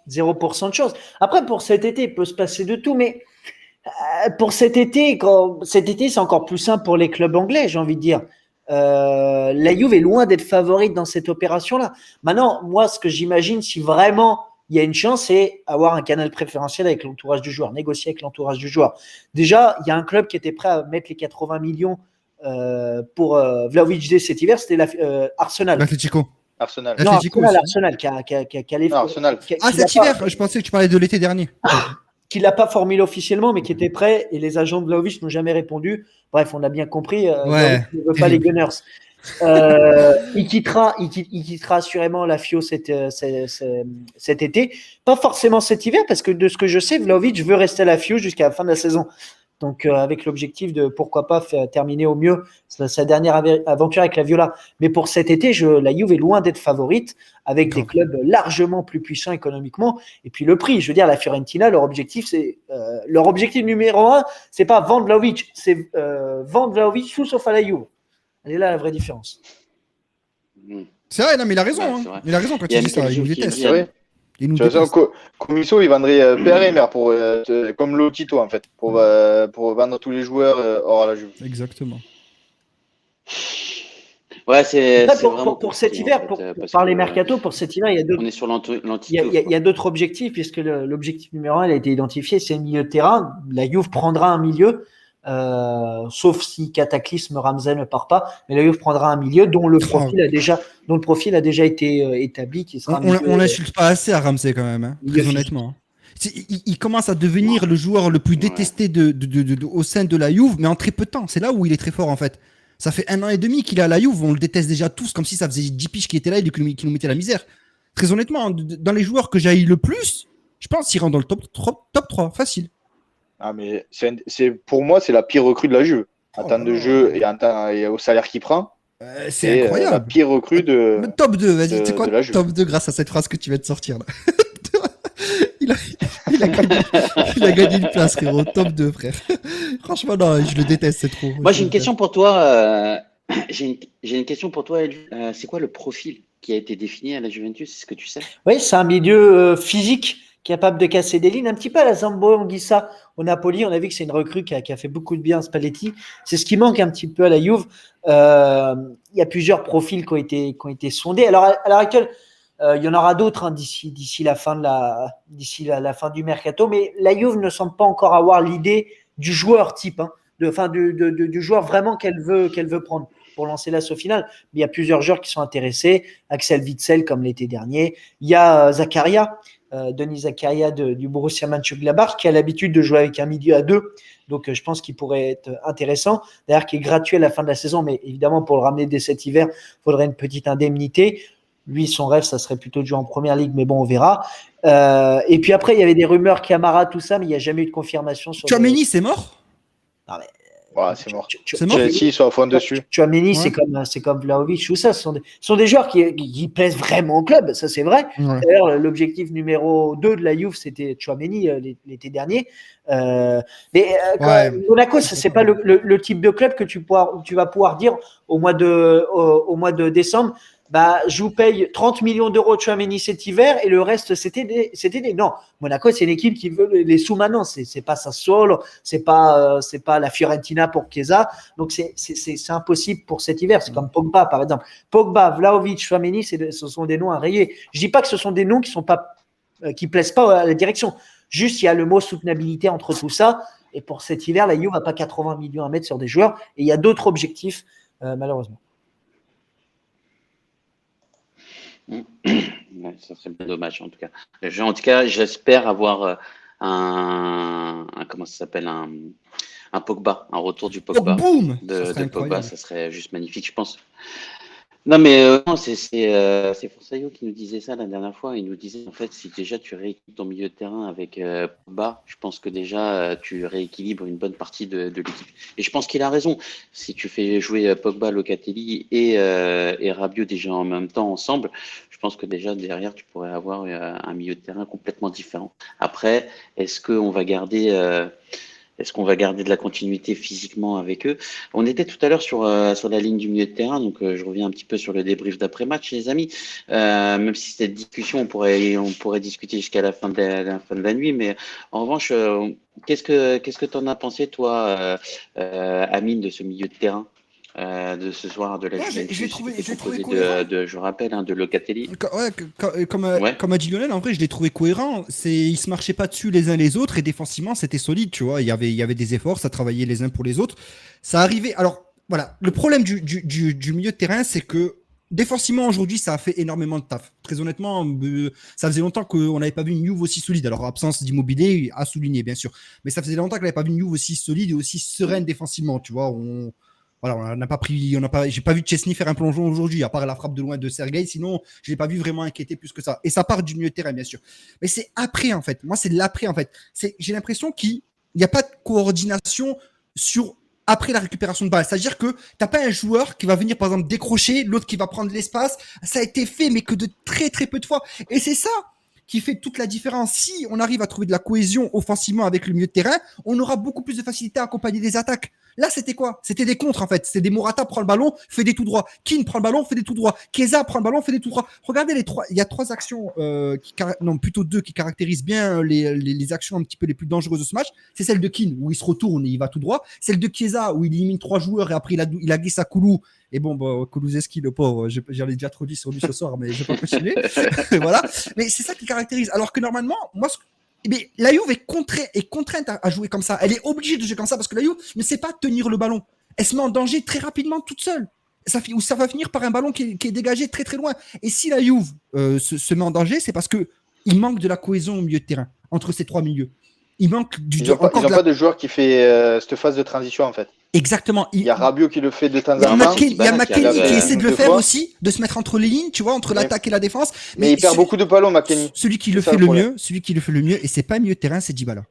0% de chance. Après, pour cet été, il peut se passer de tout, mais pour cet été, c'est encore plus simple pour les clubs anglais, j'ai envie de dire. La Juve est loin d'être favorite dans cette opération-là. Maintenant, moi, ce que j'imagine, si vraiment il y a une chance, c'est avoir un canal préférentiel avec l'entourage du joueur, négocier avec l'entourage du joueur. Déjà, il y a un club qui était prêt à mettre les 80 millions pour Vlahovic dès cet hiver, c'était Arsenal. L'Atlético. Arsenal. Non, L'Atlético Arsenal qui allait. Arsenal. Cet hiver, je pensais que tu parlais de l'été dernier. Qui ne l'a pas formulé officiellement, mais qui était prêt, et les agents de Vlahovic n'ont jamais répondu. Bref, on a bien compris, Vlahovic ne veut pas les Gunners. Il quittera assurément la FIO cet été. Pas forcément cet hiver, parce que de ce que je sais, Vlahovic veut rester à la FIO jusqu'à la fin de la saison. Donc, avec l'objectif de, pourquoi pas, terminer au mieux sa dernière aventure avec la Viola. Mais pour cet été, la Juve est loin d'être favorite, avec des clubs largement plus puissants économiquement. Et puis le prix, je veux dire, la Fiorentina, leur objectif numéro 1, c'est pas vendre Vlahovic, c'est vendre Vlahovic tout sauf à la Juve. Elle est là la vraie différence. C'est vrai, non, mais il a raison. Ouais, hein. c'est vrai. Il a raison quand il dit ça. Il nous déteste. C'est vrai. Il nous Tu vois, déteste. Comiso, il vendrait père et mère comme Lotito en fait, pour vendre tous les joueurs hors la Juve. Exactement. Ouais, c'est vraiment pour cet hiver, pour parler mercato, pour cet hiver, il y a d'autres. On est sur l'antithèse. Il y a d'autres objectifs, puisque l'objectif numéro 1 il a été identifié, c'est le milieu de terrain. La Juve prendra un milieu, sauf si Cataclysme Ramsey ne part pas, mais la Juve prendra un milieu dont le profil a déjà été établi. Qui sera on l'insulte pas assez à Ramsey quand même, hein, très honnêtement. Il commence à devenir le joueur le plus détesté au sein de la Juve, mais en très peu de temps. C'est là où il est très fort en fait. Ça fait 1 an et demi qu'il est à la Juve, on le déteste déjà tous, comme si ça faisait 10 piges qu'il était là et qu'il nous mettait la misère. Très honnêtement, dans les joueurs que j'haïs le plus, je pense qu'il rentre dans le top 3, facile. Ah, mais pour moi, c'est la pire recrue de la Juve. En temps de jeu et au salaire qu'il prend. C'est incroyable. La pire recrue de. Le top 2, vas-y, tu sais quoi, top 2 grâce à cette phrase que tu viens de sortir là. il a gagné une place, frérot. Top 2, frère. Franchement, non, je le déteste, c'est trop. Moi, j'ai une question pour toi. J'ai une question pour toi, Elvin. C'est quoi le profil qui a été défini à la Juventus? Est-ce que tu sais? Oui, c'est un milieu physique, capable de casser des lignes, un petit peu à la Zambo Anguissa au Napoli. On a vu que c'est une recrue qui a fait beaucoup de bien à Spalletti. C'est ce qui manque un petit peu à la Juve. Il y a plusieurs profils qui ont été sondés. Alors, à l'heure actuelle, il y en aura d'autres d'ici la fin la fin du mercato, mais la Juve ne semble pas encore avoir l'idée du joueur type, du joueur vraiment qu'elle veut prendre pour lancer l'assaut final. Mais il y a plusieurs joueurs qui sont intéressés. Axel Witsel comme l'été dernier. Il y a Zakaria, Denis Zakaria du Borussia Mönchengladbach, qui a l'habitude de jouer avec un milieu à 2. Donc, je pense qu'il pourrait être intéressant. D'ailleurs, qui est gratuit à la fin de la saison, mais évidemment, pour le ramener dès cet hiver, il faudrait une petite indemnité. Lui, son rêve, ça serait plutôt de jouer en première ligue, mais bon, on verra. Et puis après, il y avait des rumeurs Camara, tout ça, mais il n'y a jamais eu de confirmation sur. Tchouaméni, c'est mort? Non, mais. Ouais, c'est mort. C'est mort. Chelsea, ils sont à fond dessus. Tchouaméni, c'est comme Vlahovic, tout ça. Ce sont des joueurs qui plaisent vraiment au club, ça c'est vrai. Ouais. D'ailleurs, l'objectif numéro 2 de la Juve, c'était Tchouaméni l'été dernier. Monaco, c'est pas le type de club que tu vas pouvoir dire au mois de décembre. Bah, je vous paye 30 millions d'euros de Tchouaméni cet hiver et le reste c'était des. Non, Monaco c'est une équipe qui veut les sous maintenant. C'est pas Sassuolo, c'est pas la Fiorentina pour Chiesa. Donc c'est impossible pour cet hiver. C'est comme Pogba par exemple. Pogba, Vlahovic, Tchouaméni, ce sont des noms à rayer. Je dis pas que ce sont des noms qui plaisent pas à la direction. Juste il y a le mot soutenabilité entre tout ça. Et pour cet hiver, la Juve n'a pas 80 millions à mettre sur des joueurs. Et il y a d'autres objectifs, malheureusement. Ouais, ça serait bien dommage en tout cas. En tout cas, j'espère avoir comment ça s'appelle, un Pogba, un retour du Pogba. Boum, de ça serait Pogba, incroyable. ça serait juste magnifique, je pense. Non, mais non, c'est Fonsaio qui nous disait ça la dernière fois. Il nous disait en fait, si déjà tu rééquilibres ton milieu de terrain avec Pogba, je pense que déjà tu rééquilibres une bonne partie de l'équipe. Et je pense qu'il a raison. Si tu fais jouer Pogba, Locatelli et Rabiot déjà en même temps ensemble, je pense que déjà derrière tu pourrais avoir un milieu de terrain complètement différent. Après, est-ce qu'on va garder de la continuité physiquement avec eux? On était tout à l'heure sur la ligne du milieu de terrain, donc je reviens un petit peu sur le débrief d'après-match, les amis. Même si cette discussion, on pourrait discuter jusqu'à la fin de la nuit, mais en revanche, qu'est-ce que tu en as pensé, toi, Amine, de ce milieu de terrain de ce soir de la Juventus, je l'ai trouvé composé cohérent. je rappelle, de Locatelli. Comme a dit Lionel, en vrai, je l'ai trouvé cohérent. Ils se marchaient pas dessus les uns les autres et défensivement, c'était solide, tu vois. Il y avait des efforts, ça travaillait les uns pour les autres. Ça arrivait. Alors, voilà. Le problème du milieu de terrain, c'est que défensivement, aujourd'hui, ça a fait énormément de taf. Très honnêtement, ça faisait longtemps qu'on n'avait pas vu une Juve aussi solide. Alors, absence d'immobilier à souligner, bien sûr. Mais ça faisait longtemps qu'on n'avait pas vu une Juve aussi solide et aussi sereine défensivement, tu vois. Voilà, j'ai pas vu Chesney faire un plongeon aujourd'hui, à part la frappe de loin de Sergueï. Sinon, je l'ai pas vu vraiment inquiéter plus que ça. Et ça part du milieu de terrain, bien sûr. Mais c'est après, en fait. Moi, c'est l'après, en fait. J'ai l'impression qu'il n'y a pas de coordination après la récupération de balle. C'est-à-dire que t'as pas un joueur qui va venir, par exemple, décrocher, l'autre qui va prendre l'espace. Ça a été fait, mais que de très, très peu de fois. Et c'est ça qui fait toute la différence. Si on arrive à trouver de la cohésion offensivement avec le milieu de terrain, on aura beaucoup plus de facilité à accompagner des attaques. Là, c'était quoi? C'était des contres, en fait. C'était des Morata prend le ballon, fait des tout droits. Keane prend le ballon, fait des tout droits. Chiesa prend le ballon, fait des tout droits. Regardez les trois. Il y a trois actions, plutôt deux qui caractérisent bien les actions un petit peu les plus dangereuses de ce match. C'est celle de Keane, où il se retourne et il va tout droit. Celle de Chiesa, où il élimine trois joueurs et après il a glissé à Koulou. Et bon, Kulusevski, le pauvre, j'en ai déjà trop dit sur lui ce soir, mais je vais pas continuer. Voilà. Mais c'est ça qui caractérise. Alors que normalement, mais la Juve est contrainte à jouer comme ça. Elle est obligée de jouer comme ça parce que la Juve ne sait pas tenir le ballon. Elle se met en danger très rapidement toute seule. Ça va finir par un ballon qui est dégagé très très loin. Et si la Juve se met en danger, c'est parce qu'il manque de la cohésion au milieu de terrain entre ces trois milieux. Il manque Ils n'ont pas de joueur qui fait cette phase de transition en fait. Exactement. Il y a Rabiot qui le fait de temps en temps. Il y a McKennie qui essaie de le faire aussi, de se mettre entre les lignes, tu vois, entre l'attaque et la défense. Mais il perd beaucoup de ballons, McKennie. Celui qui le fait le mieux, et c'est pas milieu de terrain, c'est Dybala.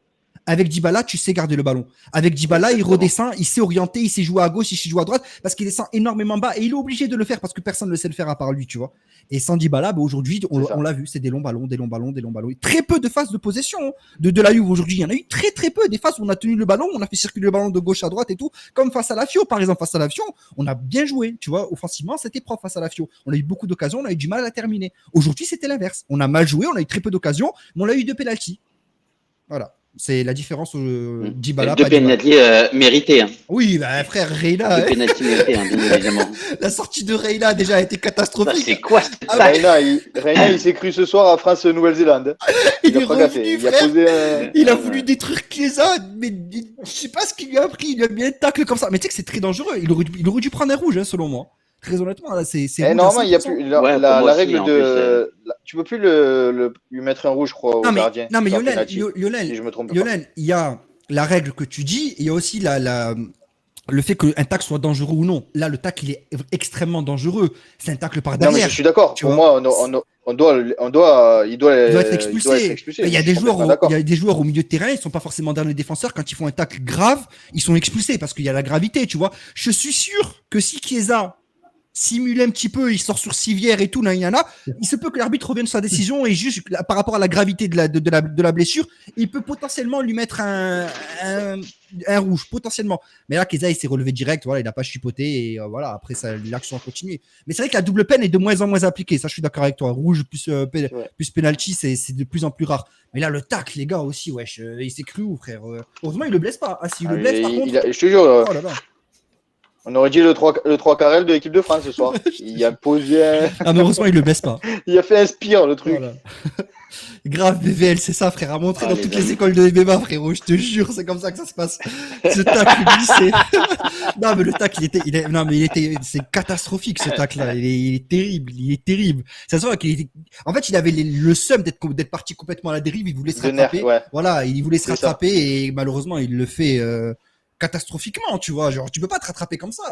Avec Dybala, tu sais garder le ballon. Avec Dybala, il redescend, il sait orienter, il sait jouer à gauche, il sait jouer à droite, parce qu'il descend énormément bas et il est obligé de le faire parce que personne ne sait le faire à part lui, tu vois. Et sans Dybala, aujourd'hui, on l'a vu, c'est des longs ballons. Très peu de phases de possession de la Juve aujourd'hui. Il y en a eu très très peu. Des phases où on a tenu le ballon, on a fait circuler le ballon de gauche à droite et tout, comme face à la Fio, par exemple. Face à la Fio, on a bien joué, tu vois. Offensivement, c'était propre face à la Fio. On a eu beaucoup d'occasions, on a eu du mal à la terminer. Aujourd'hui, c'était l'inverse. On a mal joué, on a eu très peu d'occasions, mais on a eu deux pénaltys. Voilà. C'est la différence Dybala. Deux pénaltys mérités. Hein. Oui, bah, frère, Reina. Deux pénaltys mérités, hein, bien évidemment. La sortie de Reina a déjà été catastrophique. C'est quoi cette Reina, il s'est cru ce soir à France-Nouvelle-Zélande. Il est revenu, frère. Il a voulu détruire Chiesa, mais je sais pas ce qu'il lui a pris. Il lui a mis un tacle comme ça. Mais tu sais que c'est très dangereux. Il aurait dû prendre un rouge, hein, selon moi. Très honnêtement, là, c'est normalement, il n'y a plus la règle de. Tu peux plus lui mettre un rouge, je crois, au gardien. Non, mais Lionel, il y a la règle que tu dis, il y a aussi le fait qu'un tacle soit dangereux ou non. Là, le tacle, il est extrêmement dangereux. C'est un tacle par derrière. Non, mais je suis d'accord. Pour moi, il doit être expulsé. Il y a des joueurs au milieu de terrain, ils sont pas forcément derrière les défenseurs. Quand ils font un tacle grave, ils sont expulsés parce qu'il y a la gravité, tu vois. Je suis sûr que si Chiesa simule un petit peu, il sort sur civière et tout, il se peut que l'arbitre revienne sur sa décision et juste par rapport à la gravité de la blessure, il peut potentiellement lui mettre un rouge, potentiellement. Mais là, Chiesa, il s'est relevé direct, voilà, il n'a pas chipoté et voilà, après l'action a continué. Mais c'est vrai que la double peine est de moins en moins appliquée, ça je suis d'accord avec toi. Rouge plus penalty, c'est de plus en plus rare. Mais là, le tacle, les gars, aussi, wesh, il s'est cru où, frère? Heureusement, il le blesse pas. Ah, si, il le blesse, par contre. Je te jure. Oh là là. On aurait dit le 3 carrel de l'équipe de France ce soir. Il a posé Ah, mais heureusement, il le baisse pas. il a fait un spire, le truc. Voilà. Grave, BVL, c'est ça, frère. À montrer Ah, dans les toutes amis. les écoles de MMA, frérot. Je te jure, c'est comme ça que ça se passe. Ce tacle glissé. Non, mais le tacle, c'est catastrophique, ce tacle-là. Il est terrible. Il est terrible. Ça se voit qu'il était, en fait, il avait le seum d'être parti complètement à la dérive. Il voulait se De nerf, rattraper. ouais. Voilà, il voulait se C'est ça. rattraper et malheureusement, il le fait, catastrophiquement, tu vois. Genre, tu peux pas te rattraper comme ça.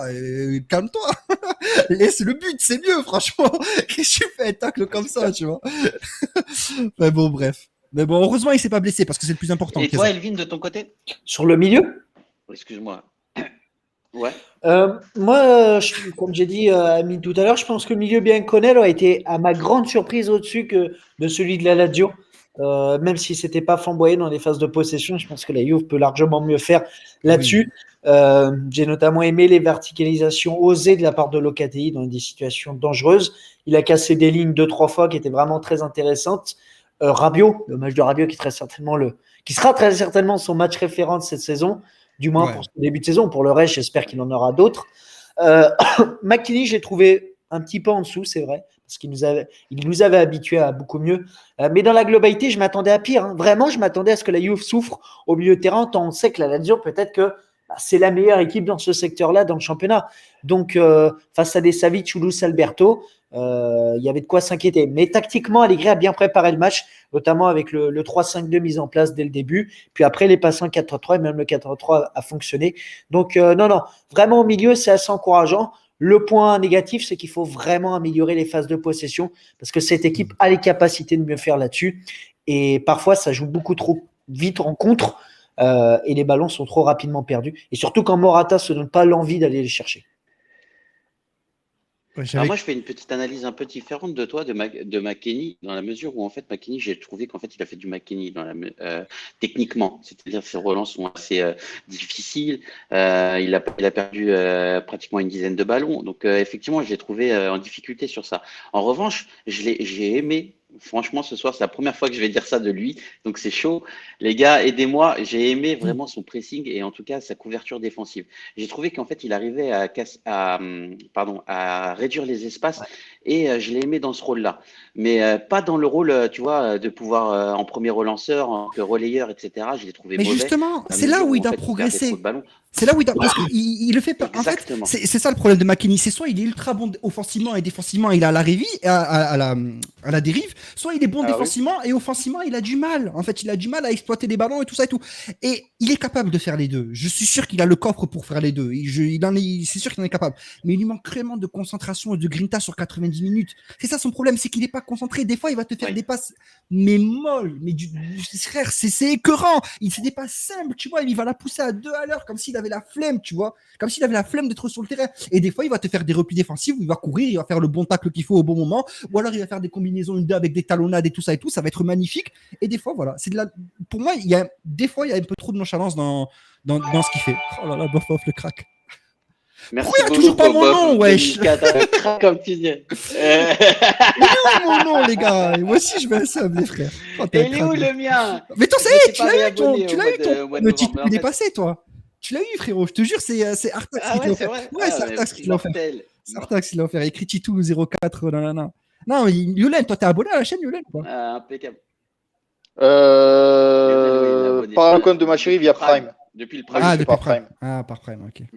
Calme-toi. Laisse le but, c'est mieux, franchement. Qu'est-ce que tu fais un tacle comme ça, tu vois? Mais bon, bref. Mais bon, heureusement, il s'est pas blessé parce que c'est le plus important. Et Keza. toi, Elvin, de ton côté? Sur le milieu, Excuse-moi. Ouais. moi, comme j'ai dit à Amine tout à l'heure, je pense que le milieu Bianconello a été, à ma grande surprise, au-dessus de celui de la Lazio. Même si c'était pas flamboyé dans les phases de possession, je pense que la Juve peut largement mieux faire là-dessus. J'ai notamment aimé les verticalisations osées de la part de Locatelli dans des situations dangereuses. Il a cassé des lignes 2-3 fois qui étaient vraiment très intéressantes. Rabiot, le match de Rabiot qui sera très certainement son match référent de cette saison, du moins Ouais. pour ce début de saison. Pour le reste, j'espère qu'il en aura d'autres. McKinney, j'ai trouvé un petit peu en dessous, c'est vrai, parce qu'il nous avait habitués à beaucoup mieux. Mais dans la globalité, je m'attendais à pire. Hein. Vraiment, je m'attendais à ce que la Juve souffre au milieu de terrain, tant on sait que la Lazio, peut-être que c'est la meilleure équipe dans ce secteur-là, dans le championnat. Donc, face à des Savic ou Luis Alberto, il y avait de quoi s'inquiéter. Mais tactiquement, Allegri a bien préparé le match, notamment avec le 3-5-2 mis en place dès le début. Puis après, les passes en 4-3 et même le 4-3 a fonctionné. Donc, non, vraiment au milieu, c'est assez encourageant. Le point négatif, c'est qu'il faut vraiment améliorer les phases de possession parce que cette équipe a les capacités de mieux faire là-dessus. Et parfois, ça joue beaucoup trop vite en contre et les ballons sont trop rapidement perdus. Et surtout quand Morata ne se donne pas l'envie d'aller les chercher. Ouais, Alors moi, je fais une petite analyse un peu différente de toi, de McKennie, dans la mesure où, en fait, McKennie, j'ai trouvé qu'en fait, il a fait du McKennie techniquement. C'est-à-dire que ses relances sont assez difficiles. Il a perdu pratiquement une dizaine de ballons. Donc, effectivement, je l'ai trouvé en difficulté sur ça. En revanche, j'ai aimé. Franchement, ce soir, c'est la première fois que je vais dire ça de lui, donc c'est chaud. Les gars, aidez-moi. J'ai aimé vraiment son pressing et en tout cas sa couverture défensive. J'ai trouvé qu'en fait, il arrivait à réduire les espaces et je l'ai aimé dans ce rôle-là. Mais pas dans le rôle, tu vois, de pouvoir en premier relanceur, en relayeur, etc. Je l'ai trouvé Mais mauvais. justement, à c'est là mesure où il en doit fait, perdait progresser. trop de ballons. C'est là où parce qu'il le fait pas. En fait, Exactement. c'est ça le problème de McKennie. C'est soit il est ultra bon offensivement et défensivement, il est à la dérive, soit il est bon Ah oui. défensivement et offensivement, il a du mal. En fait, il a du mal à exploiter des ballons et tout ça et tout. Et il est capable de faire les deux. Je suis sûr qu'il a le coffre pour faire les deux. C'est sûr qu'il en est capable. Mais il lui manque vraiment de concentration et de grinta sur 90 minutes. C'est ça son problème, c'est qu'il est pas concentré. Des fois, il va te faire des passes, mais molles. Mais frère, c'est écœurant. C'est des passes simples, tu vois. Il va la pousser à 2 à l'heure, comme s'il avait la flemme, tu vois. Comme s'il avait la flemme d'être sur le terrain. Et des fois, il va te faire des replis défensifs où il va courir, il va faire le bon tacle qu'il faut au bon moment. Ou alors, il va faire des combinaisons 1-2 avec des talonnades et tout ça et tout. Ça va être magnifique. Et des fois, voilà. Pour moi, des fois, il y a un peu trop de nonchalance dans ce qu'il fait. Oh là là, bof, le crack. Merci Pourquoi il y a beaucoup, toujours pas mon Bob, nom, wesh? 2004, comme tu dis. Il est où mon nom, les gars? Moi aussi, je vais un sub, les frères. Oh, t'es Et un il est crack, où mec. le mien? Mais toi, ça Je y me est, suis tu pas l'as eu ton réabonné au mois de titre, novembre, il est en fait. passé, toi. Tu l'as eu, frérot. Je te jure, c'est Artax Ah qui te l'a ouais, c'est offert. vrai. Ouais, c'est Artax qui te l'a offert. Mortel. C'est Artax qui l'a offert. Écrit Titou 04, nanana. Non, mais Yulen, toi, t'es abonné à la chaîne, Yulen, quoi? Ah, impeccable. Lionel, oui, il est abonné. Par un compte de ma chérie via Prime. Depuis le Moi, Prime. je fais depuis par Prime. Ah, par Prime, ok. Ouais.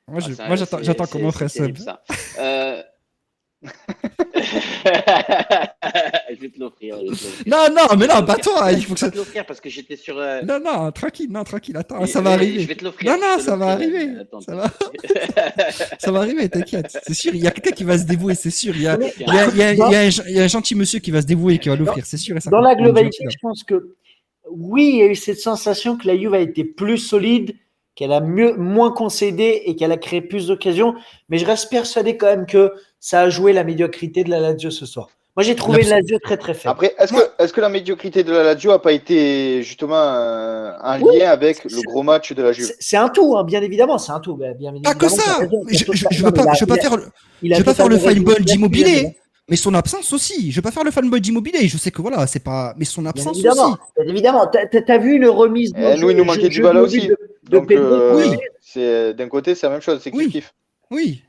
Moi, Ah, moi, c'est- j'attends qu'on m'offre un c'est sub. terrible, ça. Je vais te l'offrir. Non, mais non, bah toi, il faut que Je ça. vais te l'offrir parce que j'étais sur. Non, tranquille, attends, Oui, ça va oui, arriver. Je vais te l'offrir. Non, je te ça va l'offrirai. arriver. Attends, Ça va. Ça va arriver, t'inquiète. C'est sûr, il y a quelqu'un qui va se dévouer, c'est sûr. Il y a un gentil monsieur qui va se moins qui va l'offrir, c'est sûr. Et Dans la globalité, gentil, je pense que oui, il y a eu cette sensation que la Juve a été plus solide, qu'elle a moins concédé et qu'elle a créé plus d'occasions. Mais je reste persuadé quand même que ça a joué la médiocrité de la Lazio ce soir. Moi, j'ai trouvé la Lazio très très faible. Après, est-ce que la médiocrité de la Lazio n'a pas été justement un lien avec le gros match de la Juve? C'est un tout, hein, bien évidemment, c'est un tout. Bien pas que ça. Je veux pas faire le fanboy d'Immobilier. Mais son absence aussi. Je vais pas faire le fanboy d'Immobilier. Je sais que voilà, c'est pas. Mais son absence aussi. Bien évidemment. T'as vu une remise. Nous, il nous manquait du ballon aussi. Donc, Oui. d'un côté, c'est la même chose, c'est Oui. kiff-kiff. Oui.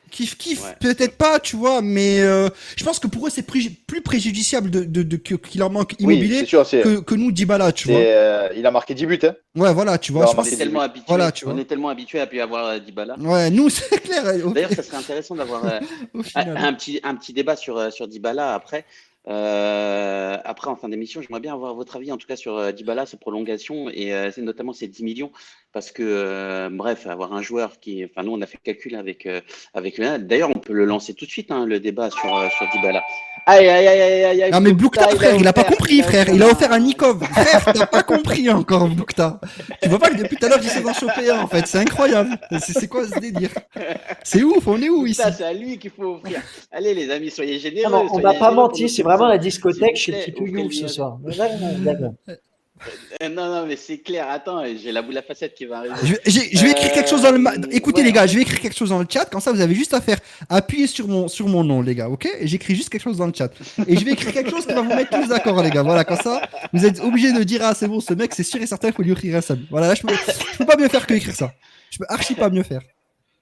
Kiff, Ouais. peut-être pas, tu vois, mais je pense que pour eux, c'est plus préjudiciable qu'il leur manque Oui, Immobilier c'est sûr, que nous, Dybala, tu vois. il a il a marqué 10 buts. Hein. Ouais, voilà, tu vois. Il Je a pense On est marqué 10 buts. tellement habitué, Voilà, tu on vois. est tellement habitué à pu avoir Dybala. Ouais, nous, c'est clair. D'ailleurs, ça serait intéressant d'avoir Au final. un petit débat sur Dybala après. Après, en fin d'émission, j'aimerais bien avoir votre avis, en tout cas, sur Dybala, ses prolongations et c'est notamment ces 10 millions. Parce que, bref, avoir un joueur qui. Enfin, nous, on a fait le calcul avec le. D'ailleurs, on peut le lancer tout de suite, hein, le débat sur Dybala. Aïe, aïe, aïe, aïe, aïe, aïe. Non, mais Boukta, frère, il a pas compris, frère. Il a offert un un- Nikov. Frère, t'as pas compris encore, Boukta. Tu vois pas que depuis tout à l'heure, j'essaie d'en choper un, en fait. C'est incroyable. C'est quoi ce délire? C'est ouf, on est où ici? Ça, c'est à lui qu'il faut offrir. Allez, les amis, soyez Ah généreux. non, on soyez n'a pas généreux pour menti, nos c'est vraiment la petits enfants. discothèque S'il chez vous le plaît, petit offrez Youf ce le soir. D'accord. Non, mais c'est clair. Attends, j'ai la boule à facettes qui va arriver. Je vais écrire quelque chose dans le. Écoutez, ouais. les gars, je vais écrire quelque chose dans le chat. Comme ça, vous avez juste à faire appuyer sur mon nom, les gars, ok? Et j'écris juste quelque chose dans le chat. Et je vais écrire quelque chose qui va vous mettre tous d'accord, les gars. Voilà, comme ça, vous êtes obligés de dire, ah, c'est bon, ce mec, c'est sûr et certain, il faut lui écrire un sub. Voilà, là, je peux pas mieux faire que écrire ça. Je peux archi pas mieux faire.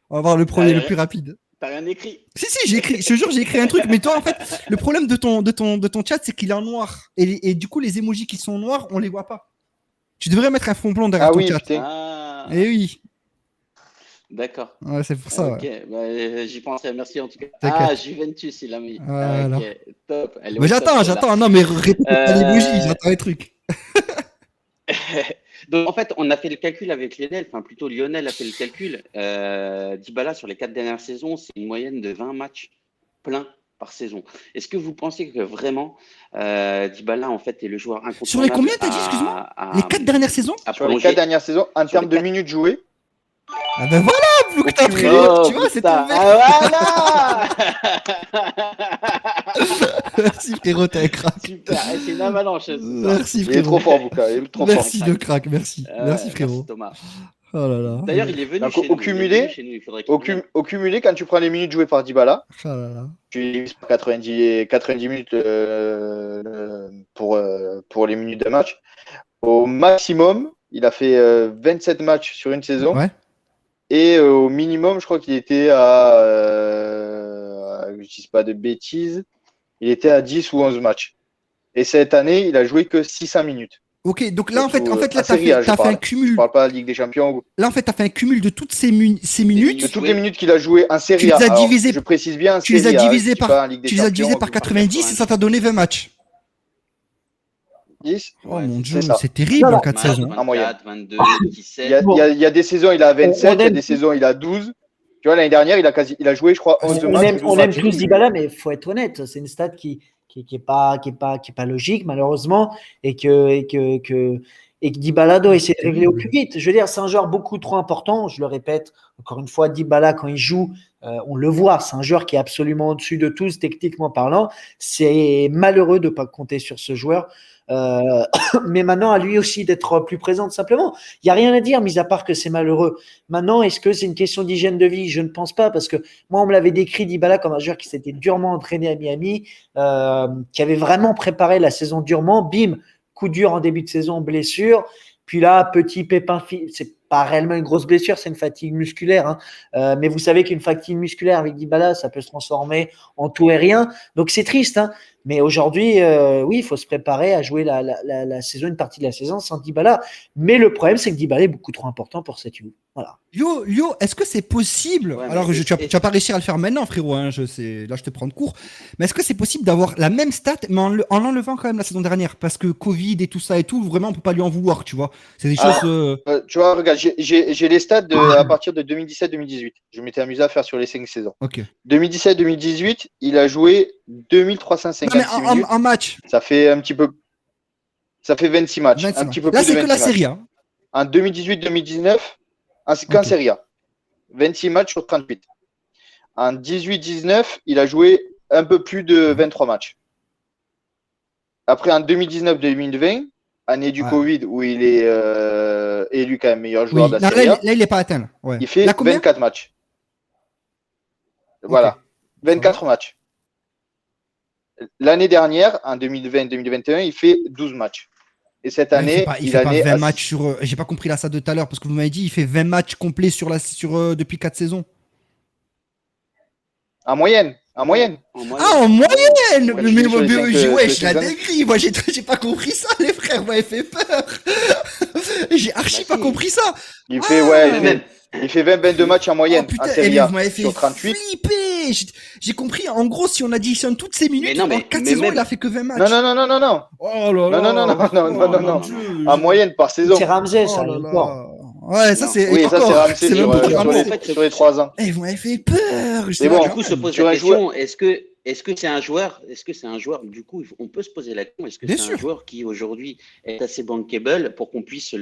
On va voir le premier, le plus rapide. T'as rien écrit. Si, j'ai écrit, je te jure, j'ai écrit un truc, mais toi, en fait, le problème de ton chat, c'est qu'il est en noir. Et du coup, les emojis qui sont noirs, on les voit pas. Tu devrais mettre un fond blanc derrière Ah ton oui, chat. putain. Ah, Eh oui. d'accord. Ouais, c'est pour ça. Ok, Ouais. bah, j'y pensais. Merci en tout cas. T'inquiète. Ah, Juventus, il a mis. Voilà. Ok, top. Elle est Mais au top, celle-là. j'attends. Non, mais répète pas l'emoji, Euh, j'attends les trucs. Donc, en fait, on a fait le calcul avec Lionel, enfin plutôt Lionel a fait le calcul. Dybala, sur les 4 dernières saisons, c'est une moyenne de 20 matchs pleins par saison. Est-ce que vous pensez que vraiment Dybala, en fait, est le joueur incontournable Sur les combien t'as dit, excuse-moi? Les 4 dernières saisons? à Sur les prolonger 4 dernières saisons, en Sur termes les de quatre- minutes jouées, Ah ben voilà, Boukta, Aucune frérot, tu vois, c'est ton putain. mec. Ah, voilà. Merci, frérot, t'es un crack. Super, eh, c'est une avalanche ce soir. Merci, il est trop frérot. fort, Bouka. Il est trop Merci, fort. le crack, merci. Merci, Merci frérot. Thomas. Oh là là. D'ailleurs, il est venu Donc, chez nous. au Il est cumulé, venu chez nous. Il faudrait qu'il vienne. Au cumulé, quand tu prends les minutes jouées par Dybala, Oh là là. tu divises par 90 minutes pour les minutes de match. Au maximum, il a fait 27 matchs sur une saison. Ouais. Et au minimum, je crois qu'il était à, je ne dis pas de bêtises, il était à 10 ou 11 matchs. Et cette année, il a joué que 600 minutes. Ok, donc là, en fait, là, en t'as Serie A, fait un Je cumul. parle pas de Ligue des Champions. Là, en fait, t'as fait un cumul de toutes ces De minutes. toutes les minutes qu'il a joué en Serie A. les as Alors, divisées- je précise bien en Tu les as Serie A, divisés je dis par, pas en Ligue des tu les as Champions, divisés par 90 et ça t'a donné 20 matchs. 10. Oh Ouais, mon c'est dieu, ça. c'est terrible Non, en non. 4 saisons. En moyenne. 24, 22, Il 17. y a, Bon. il y a des saisons, il a 27, il y a aime- des saisons, il a 12. Tu vois, l'année dernière, il a joué, je crois, 11 On matchs. aime, ou 12 on aime matchs. tous Dybala, mais il faut être honnête, c'est une stat qui est pas logique malheureusement et que Dybala doit essayer de régler au plus vite. Je veux dire, c'est un joueur beaucoup trop important. Je le répète encore une fois, Dybala quand il joue, on le voit, c'est un joueur qui est absolument au-dessus de tous techniquement parlant. C'est malheureux de ne pas compter sur ce joueur. Mais maintenant, à lui aussi d'être plus présent, tout simplement. Il n'y a rien à dire, mis à part que c'est malheureux. Maintenant, est-ce que c'est une question d'hygiène de vie? Je ne pense pas, parce que moi, on me l'avait décrit, Dybala, comme un joueur qui s'était durement entraîné à Miami, qui avait vraiment préparé la saison durement. Bim, coup dur en début de saison, blessure. Puis là, petit pépin, c'est pas réellement une grosse blessure, c'est une fatigue musculaire. Hein. Mais vous savez qu'une fatigue musculaire avec Dybala, ça peut se transformer en tout et rien. Donc c'est triste. Hein. Mais aujourd'hui, oui, il faut se préparer à jouer la saison, une partie de la saison sans Dybala. Mais le problème, c'est que Dybala est beaucoup trop important pour cette U. Voilà. Yo, est-ce que c'est possible? Ouais, Alors, tu vas pas réussir à le faire maintenant, frérot. Hein, là, je te prends de court. Mais est-ce que c'est possible d'avoir la même stat, mais en enlevant quand même la saison dernière? Parce que Covid et tout ça et tout, vraiment, on peut pas lui en vouloir, tu vois. C'est des choses. Tu vois, regarde, j'ai les stats à partir de 2017-2018. Je m'étais amusé à faire sur les 5 saisons. Ok. 2017-2018, il a joué 2356 minutes. En match. Ça fait un petit peu. Ça fait 26 matchs. 26 un petit peu là, plus de c'est que 26 la matchs. série A. En 2018-2019, qu'en Serie A. 26 matchs sur 38. En 18-19, il a joué un peu plus de 23 matchs. Après, en 2019-2020, année du Covid, où il est élu quand même meilleur joueur de la Serie A, là, il n'est pas atteint. Ouais. il fait 24 matchs. Voilà. Okay. 24 matchs. L'année dernière, en 2020-2021, il fait 12 matchs. Et cette Il année, fait pas, il fait pas 20 matchs sur. J'ai pas compris là ça de tout à l'heure parce que vous m'avez dit il fait 20 matchs complets depuis 4 saisons. en moyenne. En Ouais, moyenne. en Ah, en moyenne. moyenne! Quand tu dis sur les cinq, sur les Wesh, la cinq années. dinguerie! Moi, j'ai pas compris ça, les frères, vous m'avez fait peur! J'ai archi Bah pas si. compris ça! Il fait, ouais, Mais Ah! même, il fait 22 matchs en Oh moyenne en putain, Serie mais vous A m'avez fait sur 38. flipper! J'ai compris, en gros, si on additionne toutes ces mais minutes, non, en 4 saisons, il a fait que 20 Non, non, matchs. non, non, non, non. Oh là Non, non, non, non, là! non, non, Oh non, non, mon non. non, non, dieu! En moyenne par C'est saison. Ramsey, Oh ça, là et encore. là! Ouais, ça non. c'est. Oui, ça c'est Encore! Ramsey C'est même sur, pas du sur, En les, Ramsey! fait, sur les 3 ans. Eh, vous m'avez fait peur! Mais J'étais bon, là, du quand coup, se même. pose sur la un joueur. question, est-ce que c'est un joueur, du coup, on peut se poser la question, est-ce que Bien c'est un sûr, joueur qui aujourd'hui est assez bankable pour qu'on puisse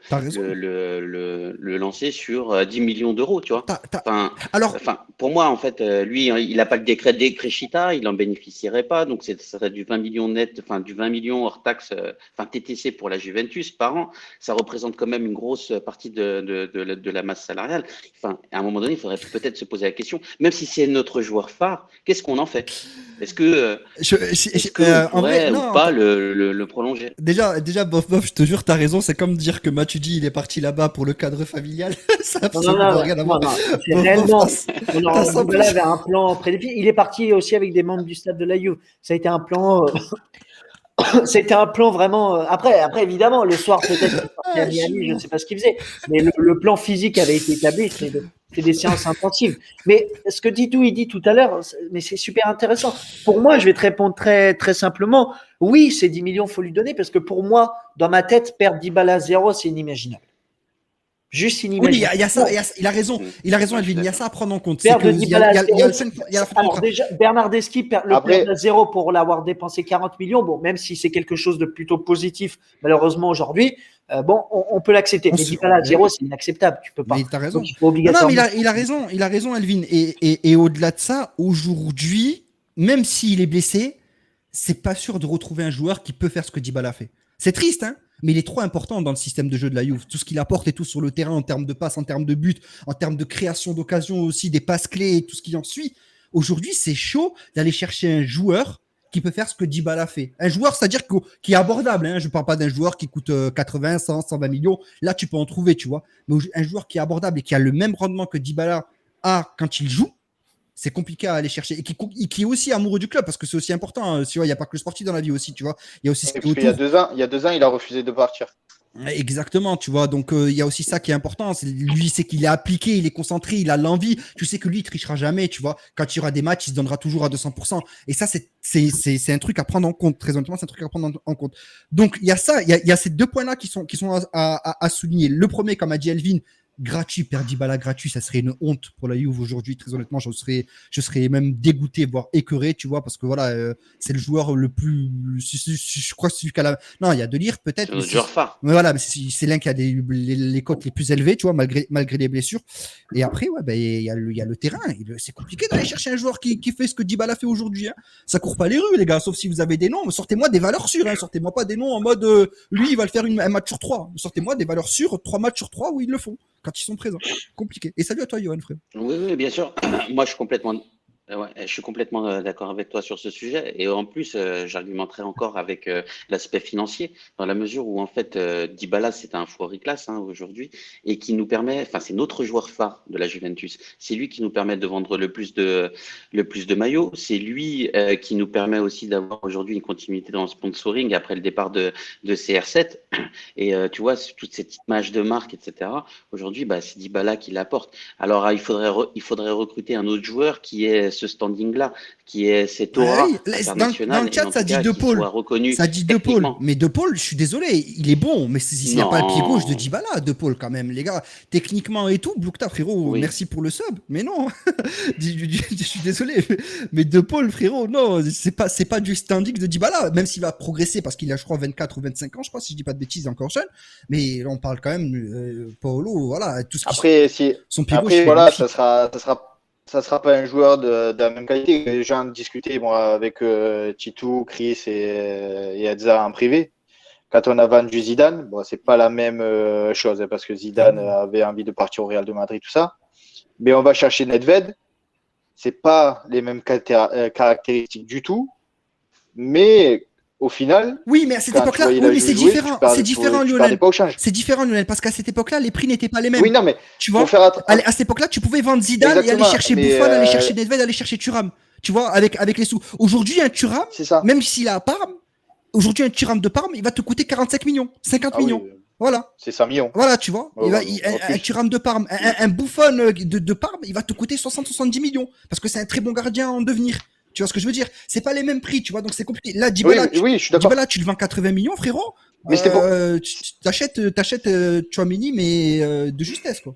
t'as raison. le lancer sur 10 millions d'euros, tu vois? Enfin, Alors, enfin, pour moi, en fait, lui, hein, il n'a pas le décret d'Ecréchita, il n'en bénéficierait pas, donc ça serait du 20 millions net, enfin du 20 millions hors taxe, enfin TTC pour la Juventus par an. Ça représente quand même une grosse partie de la masse salariale. Enfin, à un moment donné, il faudrait peut-être se poser la question, même si c'est notre joueur phare, qu'est-ce qu'on en fait? Est-ce que on en vrai, pourrait ou non, pas le prolonger? déjà, bof, je te jure, t'as raison. C'est comme dire que Matuidi, il est parti là-bas pour le cadre familial. Ça n'a Non, non, absolument non, rien à non, voir. non, c'est Bof, réellement. t'as Non, Dybala 100%. avait un plan prédéfini. Il est parti aussi avec des membres du stade de la Juve. Ça a été un plan. C'était un plan vraiment. Après, évidemment, le soir, peut-être qu'il est parti à Ah, je suis Miami, je ne mort. sais pas ce qu'il faisait. Mais le plan physique avait été établi. C'est des séances intensives. Mais ce que Titou il dit tout à l'heure, mais c'est super intéressant. Pour moi, je vais te répondre très, très simplement. Oui, ces 10 millions, il faut lui donner parce que pour moi, dans ma tête, perdre Dybala à 0, c'est inimaginable. Juste Oui, inimaginable. il y a ça, il a raison, Ouais, Elvin, je suis il y a d'accord. ça à prendre en compte. C'est Perdre que de Dybala à il y a 0. la fin de Alors contrat. déjà, Bernardeschi le perd Après, à 0 pour l'avoir dépensé 40 millions. Bon, même si c'est quelque chose de plutôt positif, malheureusement aujourd'hui, bon, on peut l'accepter. Mais Dybala à 0, Oui, c'est inacceptable. Tu peux mais pas. t'as raison. Donc il faut Non, mais obligatoirement. il a raison, Elvin. Et au-delà de ça, aujourd'hui, même s'il est blessé, c'est pas sûr de retrouver un joueur qui peut faire ce que Dybala fait. C'est triste, hein, mais il est trop important dans le système de jeu de la Juve. Tout ce qu'il apporte et tout sur le terrain en termes de passes, en termes de buts, en termes de création d'occasion aussi, des passes clés et tout ce qui en suit. Aujourd'hui, c'est chaud d'aller chercher un joueur qui peut faire ce que Dybala fait. Un joueur, c'est-à-dire qui est abordable. Hein. Je ne parle pas d'un joueur qui coûte 80, 100, 120 millions. Là, tu peux en trouver, tu vois. Mais un joueur qui est abordable et qui a le même rendement que Dybala a quand il joue, c'est compliqué à aller chercher. Et qui est aussi amoureux du club, parce que c'est aussi important. Hein. Tu vois, il n'y a pas que le sportif dans la vie aussi, tu vois. Il y a aussi ce qui est parce qu'il y a autour. 2 ans, il a refusé de partir. Exactement, tu vois. Donc, il y a aussi ça qui est important. Lui, c'est qu'il est appliqué, il est concentré, il a l'envie. Tu sais que lui, il trichera jamais, tu vois. Quand il y aura des matchs, il se donnera toujours à 200%. Et ça, c'est un truc à prendre en compte. Très honnêtement, c'est un truc à prendre en compte. Donc, il y a ça, il y a ces deux points-là qui sont à souligner. Le premier, comme a dit Elvin, gratuit, perdre Dybala gratuit, ça serait une honte pour la Juve aujourd'hui. Très honnêtement, je serais même dégoûté, voire écœuré, tu vois, parce que voilà, c'est le joueur le plus, je crois, celui qui a la, non, il y a Delire peut-être, C'est mais notre joueur phare. voilà, mais c'est l'un qui a les cotes les plus élevées, tu vois, malgré les blessures. Et après, ouais, il y a le terrain. C'est compliqué d'aller chercher un joueur qui fait ce que Dybala fait aujourd'hui. Hein. Ça court pas les rues, les gars, sauf si vous avez des noms. Sortez-moi des valeurs sûres. Hein. Sortez-moi pas des noms en mode lui, il va le faire un match sur 3. Sortez-moi des valeurs sûres, 3 matchs sur 3 où ils le font quand ils sont présents. Compliqué. Et salut à toi, Johan, frère. Oui, bien sûr. Moi, je suis complètement d'accord avec toi sur ce sujet. Et en plus, j'argumenterai encore avec l'aspect financier, dans la mesure où, en fait, Dybala, c'est un fourri-classe aujourd'hui, et qui nous permet, enfin, c'est notre joueur phare de la Juventus. C'est lui qui nous permet de vendre le plus de maillots. C'est lui qui nous permet aussi d'avoir aujourd'hui une continuité dans le sponsoring après le départ de CR7. Et tu vois, toute cette image de marque, etc. Aujourd'hui, c'est Dybala qui l'apporte. Alors, il faudrait recruter un autre joueur qui ait ce standing-là, qui ait cette aura Oui, dans le internationale et chat, en ça tout dit cas De qui Paul. soit reconnu Ça dit De Paul. techniquement. Mais De Paul, je suis désolé, il est bon, mais il n'y a pas le pied gauche de Non, Dybala, De Paul, quand même, les gars. Techniquement et tout, Boukta, frérot, oui. merci pour le sub. Mais non, je suis désolé. Mais De Paul, frérot, non, c'est pas du standing de Dybala, même s'il va progresser parce qu'il a, je crois, 24 ou 25 ans, je crois, si je dis pas de bêtises, encore jeune. Mais là, on parle quand même, Paolo, voilà, tout ce qui. Son pied gauche, il est Voilà, magnifique. ça sera pas un joueur de la même qualité. J'ai déjà discuté avec Titou, Chris et Edza en privé. Quand on a vendu Zidane, bon, c'est pas la même chose parce que Zidane avait envie de partir au Real de Madrid, tout ça. Mais on va chercher Nedved. C'est pas les mêmes caractéristiques du tout. Mais au final, Oui, mais à cette quand tu époque-là, voyais oui, la mais Juve c'est jouer, différent. tu C'est différent, perdais Lionel. pas au change. C'est différent, Lionel, parce qu'à cette époque-là, les prix n'étaient pas les mêmes. Oui, non, mais Tu pour vois, faire à cette époque-là, tu pouvais vendre Zidane et aller exactement, chercher mais Buffon, aller chercher Nedved, aller chercher Thuram. Tu vois, avec les sous. Aujourd'hui, un Thuram, c'est ça. même s'il est à Parme, aujourd'hui, un Thuram de Parme, il va te coûter 45 millions, 50 Ah oui, millions. Voilà. c'est 100 millions. Voilà, tu vois. Ouais, ouais, Un plus. Thuram de Parme, un Buffon de Parme, il va te coûter 60-70 millions. Parce que c'est un très bon gardien en devenir. Tu vois ce que je veux dire? C'est pas les mêmes prix, tu vois, donc c'est compliqué. Là, Oui, oui, je suis d'accord. Dybala, tu le vends 80 millions, frérot. Mais c'était pour, Tu t'achètes Tchouaméni, mais de justesse, quoi.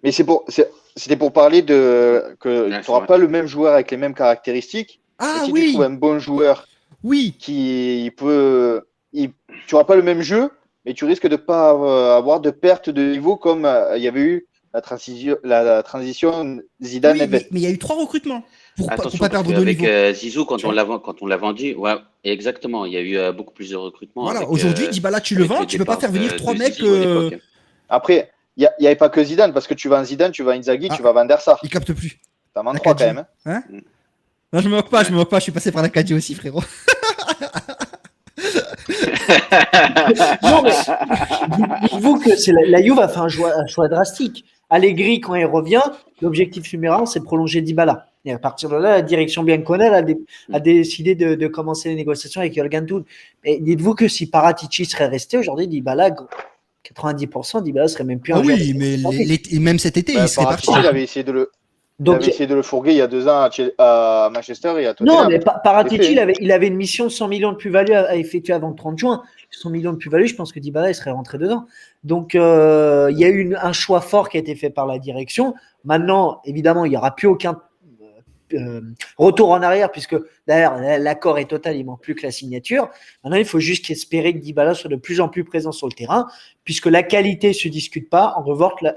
mais c'était pour parler de que Ouais, tu n'auras pas le même joueur avec les mêmes caractéristiques. Mais Ah si tu trouves oui, un bon joueur oui. qui peut, tu n'auras pas le même jeu, mais tu risques de pas avoir de perte de niveau comme il y avait eu la transition Zidane Oui, Nedved. mais il y a eu 3 recrutements pour Attention, pas parce perdre de qu'avec niveau. Zizou, quand on l'a vendu, ouais, exactement, il y a eu beaucoup plus de recrutement Voilà, aujourd'hui, Dybala, tu le avec vends, le tu peux pas départ faire venir de 3 mecs. Zizou à l'époque. Après, il n'y avait pas que Zidane, parce que tu vas en Zidane, tu vas Inzaghi, tu Ah, vas Van der Sar. il capte plus. T'en vends La 3 quand 4G. même. Hein Mm. Non, je me moque pas, Ouais. je suis passé par la 4G aussi, frérot. Non, mais dites-vous que la Juve a fait un choix drastique. Allegri, quand il revient, l'objectif numéro 1, c'est de prolonger Dybala. Et à partir de là, la direction Bianconeri a décidé de commencer les négociations avec Jürgen Tull. Et dites-vous que si Paratici serait resté aujourd'hui, Dybala, 90%, Dybala serait même plus Ah un joueur. oui, mais même cet été, il serait parti. Paratici, il Donc, avait essayé de le fourguer il y a 2 ans à Manchester et à non, Tottenham. mais Paratici, fait, hein. il avait une mission de 100 millions de plus-value à effectuer avant le 30 juin. 100 millions de plus-value, je pense que Dybala il serait rentré dedans. Donc, il y a eu un choix fort qui a été fait par la direction. Maintenant, évidemment, il n'y aura plus aucun retour en arrière, puisque d'ailleurs, l'accord est total, il ne manque plus que la signature. Maintenant, il faut juste espérer que Dybala soit de plus en plus présent sur le terrain, puisque la qualité ne se discute pas. En revanche, la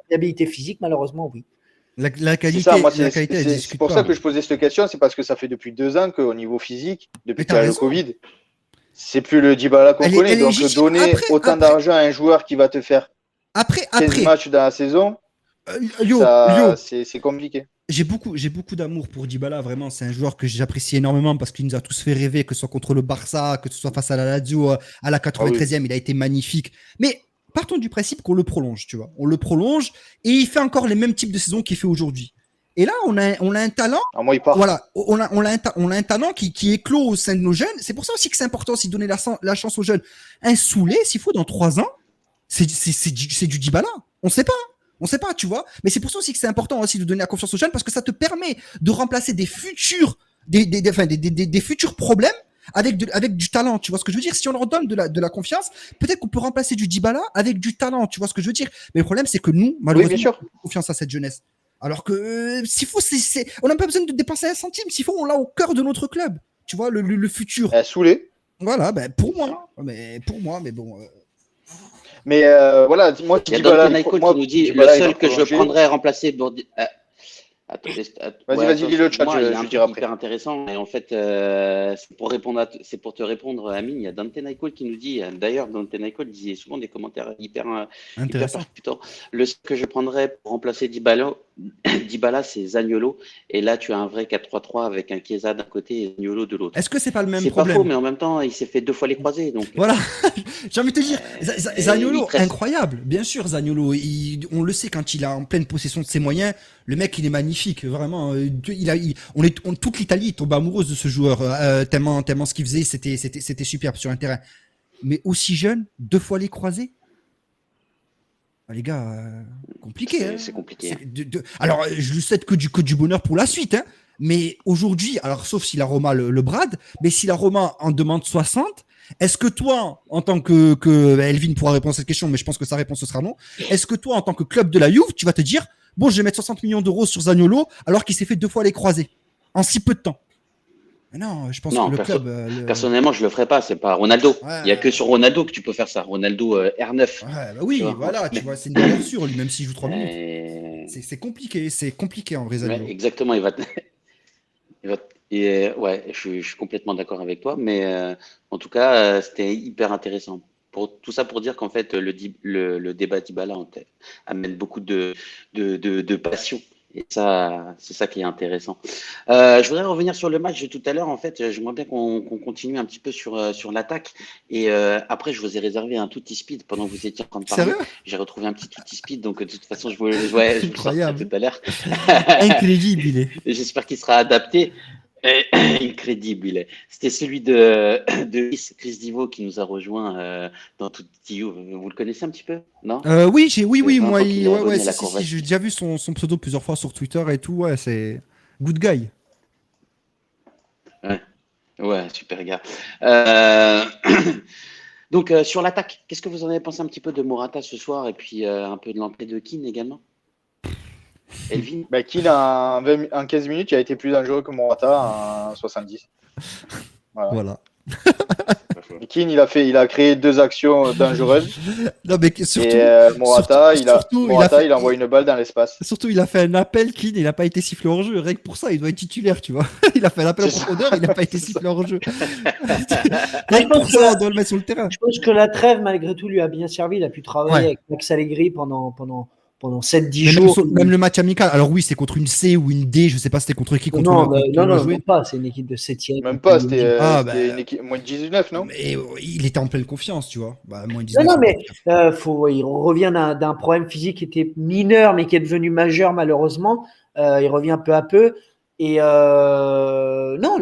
fiabilité physique, malheureusement, oui. La C'est qualité, ça, moi, la qualité, elle c'est discute pour pas. ça que je posais cette question, c'est parce que ça fait depuis 2 ans qu'au niveau physique, depuis Mais qu'il y a t'as le raison. Covid, c'est plus le Dybala qu'on Elle est connaît. Donc, légitime. donner autant d'argent à un joueur qui va te faire 15 matchs dans la saison, Yo, c'est compliqué. j'ai beaucoup d'amour pour Dybala, vraiment. C'est un joueur que j'apprécie énormément parce qu'il nous a tous fait rêver, que ce soit contre le Barça, que ce soit face à la Lazio, à la 93e, il a été magnifique. Mais partons du principe qu'on le prolonge, tu vois. On le prolonge et il fait encore les mêmes types de saisons qu'il fait aujourd'hui. Et là, on a un talent. À moi, il part. Voilà, on a un talent qui éclot au sein de nos jeunes. C'est pour ça aussi que c'est important aussi de donner la chance aux jeunes. Un Soulé, s'il faut, dans 3 ans, c'est du Dybala. On sait pas, tu vois. Mais c'est pour ça aussi que c'est important aussi de donner la confiance aux jeunes parce que ça te permet de remplacer des futurs problèmes avec du talent. Tu vois ce que je veux dire? Si on leur donne de la confiance, peut-être qu'on peut remplacer du Dybala avec du talent. Tu vois ce que je veux dire? Mais le problème, c'est que nous, malheureusement, on a confiance à cette jeunesse. Alors que s'il faut, on n'a pas besoin de dépenser un centime. S'il faut, on l'a au cœur de notre club. Tu vois, le futur. Soulé. Voilà, ben pour moi, mais bon. Mais voilà, moi, il y a Dante Naiko qui nous dit le seul que je prendrais à remplacer pour. Vas-y, lis le chat, je dirai après. Hyper intéressant. Et en fait, c'est pour te répondre, Amine. Il y a Dante Naiko qui nous dit. D'ailleurs, Dante Naiko disait souvent des commentaires hyper percutants. Le seul que je prendrais pour remplacer Dybala, c'est Zaniolo. Et là, tu as un vrai 4-3-3 avec un Chiesa d'un côté et Zaniolo de l'autre. Est-ce que c'est pas le même problème? C'est pas faux, mais en même temps, il s'est fait 2 fois les croisés. Donc voilà. J'ai envie de te dire, Zaniolo, incroyable. Bien sûr, Zaniolo, on le sait quand il est en pleine possession de ses moyens. Le mec, il est magnifique, vraiment. Toute l'Italie tombe amoureuse de ce joueur, tellement ce qu'il faisait, c'était superbe sur un terrain. Mais aussi jeune, 2 fois les croisés. Ah, les gars, compliqué. C'est compliqué. Alors, je lui souhaite que du bonheur pour la suite. Hein. Mais aujourd'hui, alors sauf si la Roma le brade, mais si la Roma en demande 60, est-ce que toi, en tant que Elvin pourra répondre à cette question, mais je pense que sa réponse ce sera non. Est-ce que toi, en tant que club de la Juve, tu vas te dire bon, je vais mettre 60 millions d'euros sur Zaniolo alors qu'il s'est fait 2 fois les croisés en si peu de temps? Non, je pense que le club. Personnellement, je le ferai pas. C'est pas Ronaldo. Il y a que sur Ronaldo que tu peux faire ça. Ronaldo R9. Ouais, bah oui, voilà, tu vois, c'est une valeur sûre lui, même s'il joue 3 minutes. C'est compliqué en vrai, Zaniolo. Exactement, ouais, je suis complètement d'accord avec toi, mais en tout cas, c'était hyper intéressant. Tout ça pour dire qu'en fait, le débat Dybala amène beaucoup de passion Et ça, c'est ça qui est intéressant. Je voudrais revenir sur le match de tout à l'heure. En fait, j'aimerais bien qu'on continue un petit peu sur l'attaque. Et après, je vous ai réservé un tutti speed pendant que vous étiez en train de parler. Sérieux? J'ai retrouvé un petit tutti speed, donc de toute façon, je vous le sortirai Incroyable. tout à l'heure. Incroyable, il est. Et j'espère qu'il sera adapté. Incroyable, il est. C'était celui de Chris Divo qui nous a rejoint dans Tutti You. Vous le connaissez un petit peu? Non? Oui, C'est moi, longtemps qu'il est abonné à si, la si, Courvoisier. j'ai déjà vu son pseudo plusieurs fois sur Twitter et tout, ouais, c'est good guy. Ouais, super gars. Euh, Donc, sur l'attaque, qu'est-ce que vous en avez pensé un petit peu de Morata ce soir et puis un peu de l'entrée de Keane également? Elvin? Bah, Keane, en 15 minutes, il a été plus dangereux que Morata en 70. Voilà. Et Keane, il a créé 2 actions dangereuses. Non, mais surtout, Et Morata, surtout, il envoie une balle dans l'espace. surtout, il a fait un appel, Keane, il n'a pas été sifflé hors jeu. Rien que pour ça, il doit être titulaire, tu vois. Il a fait un appel en C'est ça. profondeur, il n'a pas été C'est sifflé hors jeu. Je Rien que pour pense que ça, on doit le mettre sur le terrain. Je pense que la trêve, malgré tout, lui a bien servi. Il a pu travailler Ouais. avec Max Allegri pendant 7-10 Mais jours. même le match amical. Alors oui, c'est contre une C ou une D, je sais pas c'était contre qui, contre Non, contre qui non, on a non, joué. même pas. C'est une équipe de 7e. Même pas, c'était Ah, c'était bah, une équipe moins de 19, non? Mais il était en pleine confiance, tu vois. Bah, moins Non, 19. non, mais il revient d'un problème physique qui était mineur, mais qui est devenu majeur, malheureusement. Il revient peu à peu. Et non,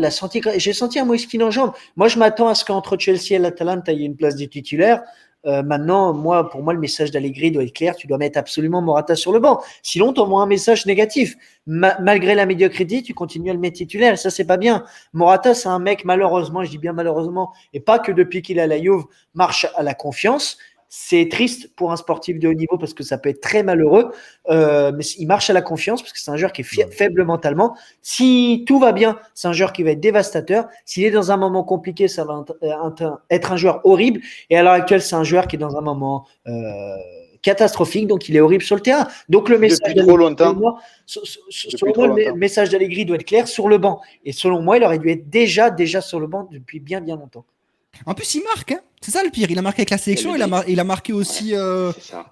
j'ai senti un Moïskine en jambe. Moi, je m'attends à ce qu'entre Chelsea et l'Atalanta, il y ait une place du titulaire. Maintenant, pour moi, le message d'Allegri doit être clair. Tu dois mettre absolument Morata sur le banc. Sinon, tu envoies un message négatif. Malgré la médiocrité, tu continues à le mettre titulaire. Et ça, c'est pas bien. Morata, c'est un mec, malheureusement, je dis bien malheureusement, et pas que depuis qu'il est à la Juve, marche à la confiance. C'est triste pour un sportif de haut niveau parce que ça peut être très malheureux, mais il marche à la confiance parce que c'est un joueur qui est faible mentalement. Si tout va bien, c'est un joueur qui va être dévastateur. S'il est dans un moment compliqué, ça va être un joueur horrible. Et à l'heure actuelle, c'est un joueur qui est dans un moment catastrophique, donc il est horrible sur le terrain. Donc le message Depuis trop longtemps. le message d'Allegri doit être clair sur le banc. Et selon moi, il aurait dû être déjà sur le banc depuis bien longtemps. En plus, il marque, hein. C'est ça le pire. Il a marqué avec la sélection, il a marqué aussi C'est ça.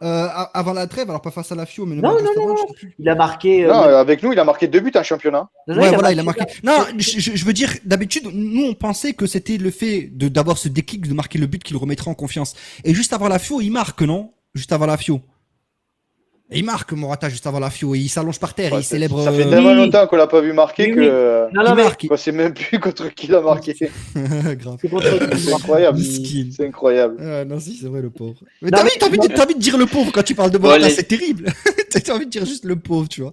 avant la trêve, alors pas face à la Fio, mais le Non, match non, juste avant, non, je non. sais plus. Il a marqué. Non, avec nous, il a marqué 2 buts en championnat. Ouais, voilà, il a marqué. Non, je veux dire, d'habitude, nous, on pensait que c'était le fait d'avoir ce déclic, de marquer le but qui le remettrait en confiance. Et juste avant la Fio, il marque, non? Juste avant la Fio. Et il marque Morata juste avant la Fio, et il s'allonge par terre, et il célèbre. Ça fait tellement longtemps qu'on l'a pas vu marquer Oui, que Non, il mais marque. on sait même plus contre qui il a marqué. Grave. c'est contre C'est incroyable. Miskin. C'est incroyable. Non, si, c'est vrai, le pauvre. Mais Non, t'as envie de dire le pauvre quand tu parles de Morata, Bon, c'est terrible. T'as envie de dire juste le pauvre, tu vois.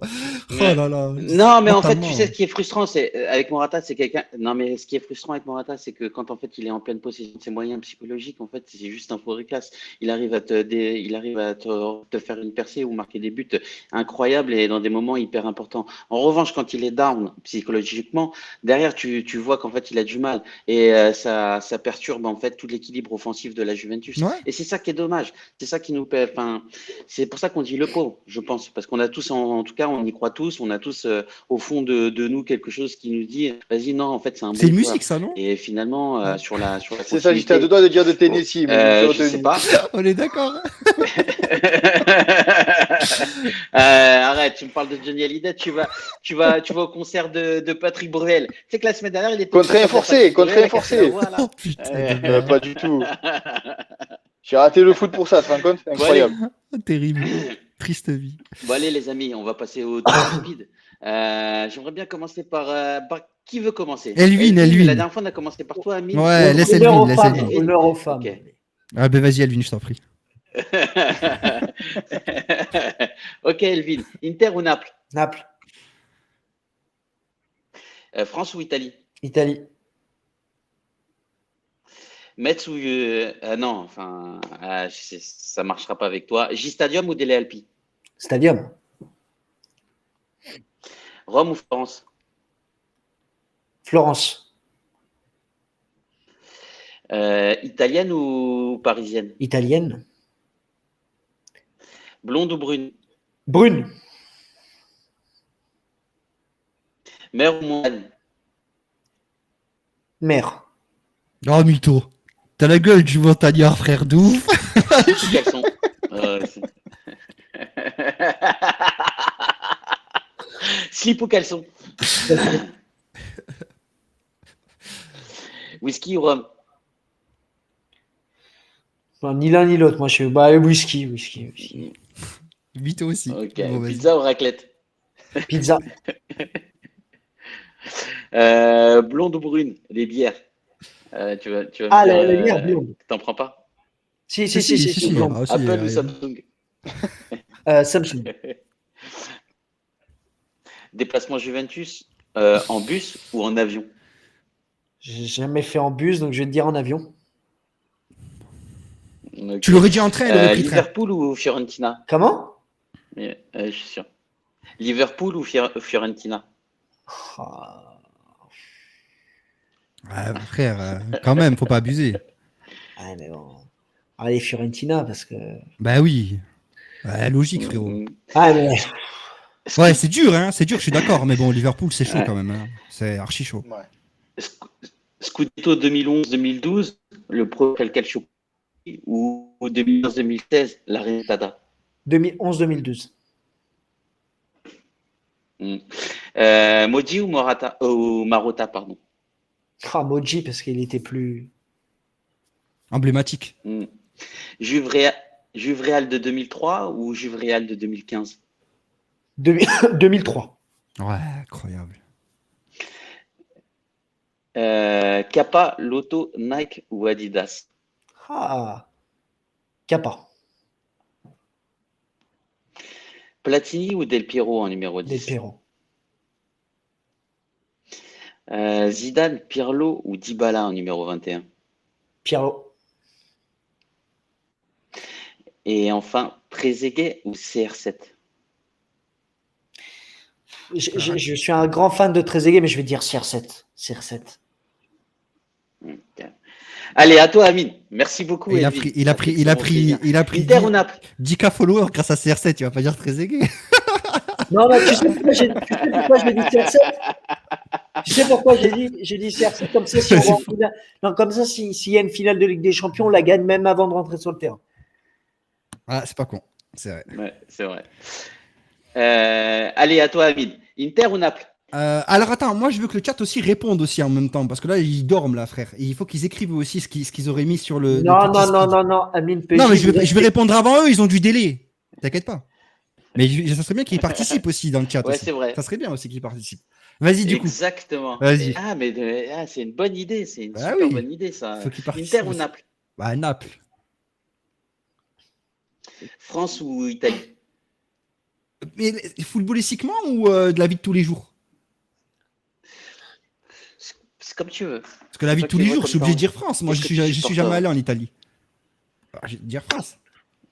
Oh là là. Non, mais en fait, Mentalement, tu sais, ce qui est frustrant, c'est avec Morata, c'est quelqu'un. Non, mais ce qui est frustrant avec Morata, c'est que quand en fait il est en pleine possession de ses moyens psychologiques, en fait, c'est juste un faux classe. Il arrive à te faire une percée ou marquer des buts incroyables et dans des moments hyper importants. En revanche, quand il est down psychologiquement, derrière, tu vois qu'en fait il a du mal et ça perturbe en fait tout l'équilibre offensif de la Juventus. Ouais. Et c'est ça qui est dommage. C'est ça qui nous paie. Enfin, c'est pour ça qu'on dit le pauvre, je pense, parce qu'on a tous, en tout cas, on y croit tous. On a tous au fond de nous quelque chose qui nous dit, vas-y, non, en fait, c'est un bon C'est une joueur. musique, ça, non? Et finalement, sur la C'est ça, j'étais à 2 doigts de dire de Tennessee, mais je me suis je sais retenu. pas. On est d'accord. Arrête, tu me parles de Johnny Hallyday, tu vas au concert de Patrick Bruel. Tu sais que la semaine dernière, il était Contraint forcé, contraint forcé. Voilà. Oh putain. de merde. Pas du tout. J'ai raté le foot pour ça, tu te rends compte? C'est incroyable. Oh, terrible. Triste vie. Bon, allez, les amis, on va passer au tour rapide. J'aimerais bien commencer par qui veut commencer? Elvin. La dernière fois, on a commencé par toi, Amine. Ouais, laisse Honneur Elvin, aux laisse femmes. Elvin. Honneur aux femmes. Ok. Ah ben vas-y, Elvin, je t'en prie. Ok, Elvin. Inter ou Naples? Naples, France ou Italie? Italie, Metz ou non, enfin, ça marchera pas avec toi. J-Stadium ou Dele Alpi? Stadium, Rome ou Florence? Florence, Italienne ou parisienne? italienne, Blonde ou brune? brune, Mer ou montagne? mer, Oh, mytho. T'as la gueule du montagnard, frère de ouf. Quels sont Slip ou caleçon? Whisky ou rhum? Non, ni l'un ni l'autre. Moi, je suis whisky. Vito aussi. Ok. Bon, vas-y. Pizza ou raclette? Pizza. Blonde ou brune? Les bières. Tu vas me Ah, dire, la bière blonde. t'en prends pas? Si, Si. blonde. Ah, si, Apple ou Samsung? Samsung. Déplacement Juventus en bus ou en avion? J'ai jamais fait en bus, donc je vais te dire en avion. Ok. Tu l'aurais dit en train, elle aurait pris train. Liverpool ou Fiorentina? Comment? Je suis sûr. Liverpool ou Fiorentina? Ah, Frère, quand même, faut pas abuser. mais bon. Allez, Fiorentina, parce que. Bah oui. Ouais, logique, frérot. Ah, mais. Ouais, c'est dur, je suis d'accord. Mais bon, Liverpool, c'est chaud quand même. Hein. C'est archi chaud. Ouais. Scudetto 2011-2012, le Pro Calcio ou 2015-2016, la Remontada? 2011-2012. Moji ou Marotta, pardon. Ah, Moji, parce qu'il était plus. Emblématique. Juve Real de 2003 ou Juve Real de 2015? 2003. Ouais, incroyable. Kappa, Lotto, Nike ou Adidas? Ah, Kappa. Platini ou Del Piero en numéro 10? Del Piero. Zidane, Pirlo ou Dybala en numéro 21? Pirlo. Et enfin, Trezeguet ou CR7? Je suis un grand fan de Trezeguet, mais je vais dire CR7. CR7. Okay. Allez, à toi, Amine. Merci beaucoup. Il a pris Inter ou Naples? 10K followers grâce à CR7, tu vas pas dire Trezeguet. Non, tu sais pourquoi j'ai dit CR7? Tu sais pourquoi j'ai dit CR7 comme ça, si on va en finale. Non, comme ça, s'il y a une finale de Ligue des Champions, on la gagne même avant de rentrer sur le terrain. Ah, c'est pas con. C'est vrai. Ouais, c'est vrai. Allez, à toi, Amine. Inter ou Naples? Alors attends, moi je veux que le chat aussi réponde aussi en même temps, parce que là ils dorment là, frère. Et il faut qu'ils écrivent aussi ce qu'ils auraient mis sur le. Non, Non, Amine, mais je vais répondre avant eux, ils ont du délai. T'inquiète pas. Mais ça serait bien qu'ils participent aussi dans le chat. Ouais, aussi. c'est vrai. Ça serait bien aussi qu'ils participent. Vas-y, du coup. Exactement. Vas-y. Ah, mais c'est une bonne idée. C'est une Bah super oui. bonne idée, ça. Faut qu'ils participent Inter ou aussi. Naples? Bah, Naples. France ou Italie? Mais footballistiquement ou de la vie de tous les jours? C'est comme tu veux. Parce que la vie de tous les jours, je suis obligé de dire France. Moi, je suis jamais allé en Italie. Alors, je vais dire France.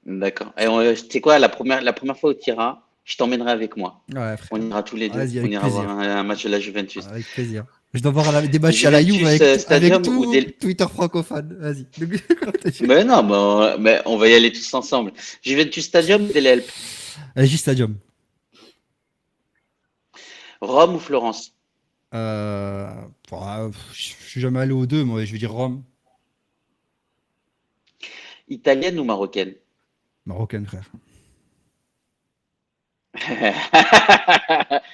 D'accord. Et tu sais quoi, la première fois où tu iras, je t'emmènerai avec moi. Ouais, frère. On ira tous les deux. Vas-y, On avec ira plaisir. voir un match de la Juventus. Avec plaisir. Je dois voir des matchs à la Juve Juventus, avec Stadium tout ou Twitter francophone. Vas-y. Mais non, mais on va y aller tous ensemble. Juventus Stadium ou DLL? J Stadium. Rome ou Florence? Je suis jamais allé aux deux, moi je vais dire Rome. Italienne ou marocaine? Marocaine, frère.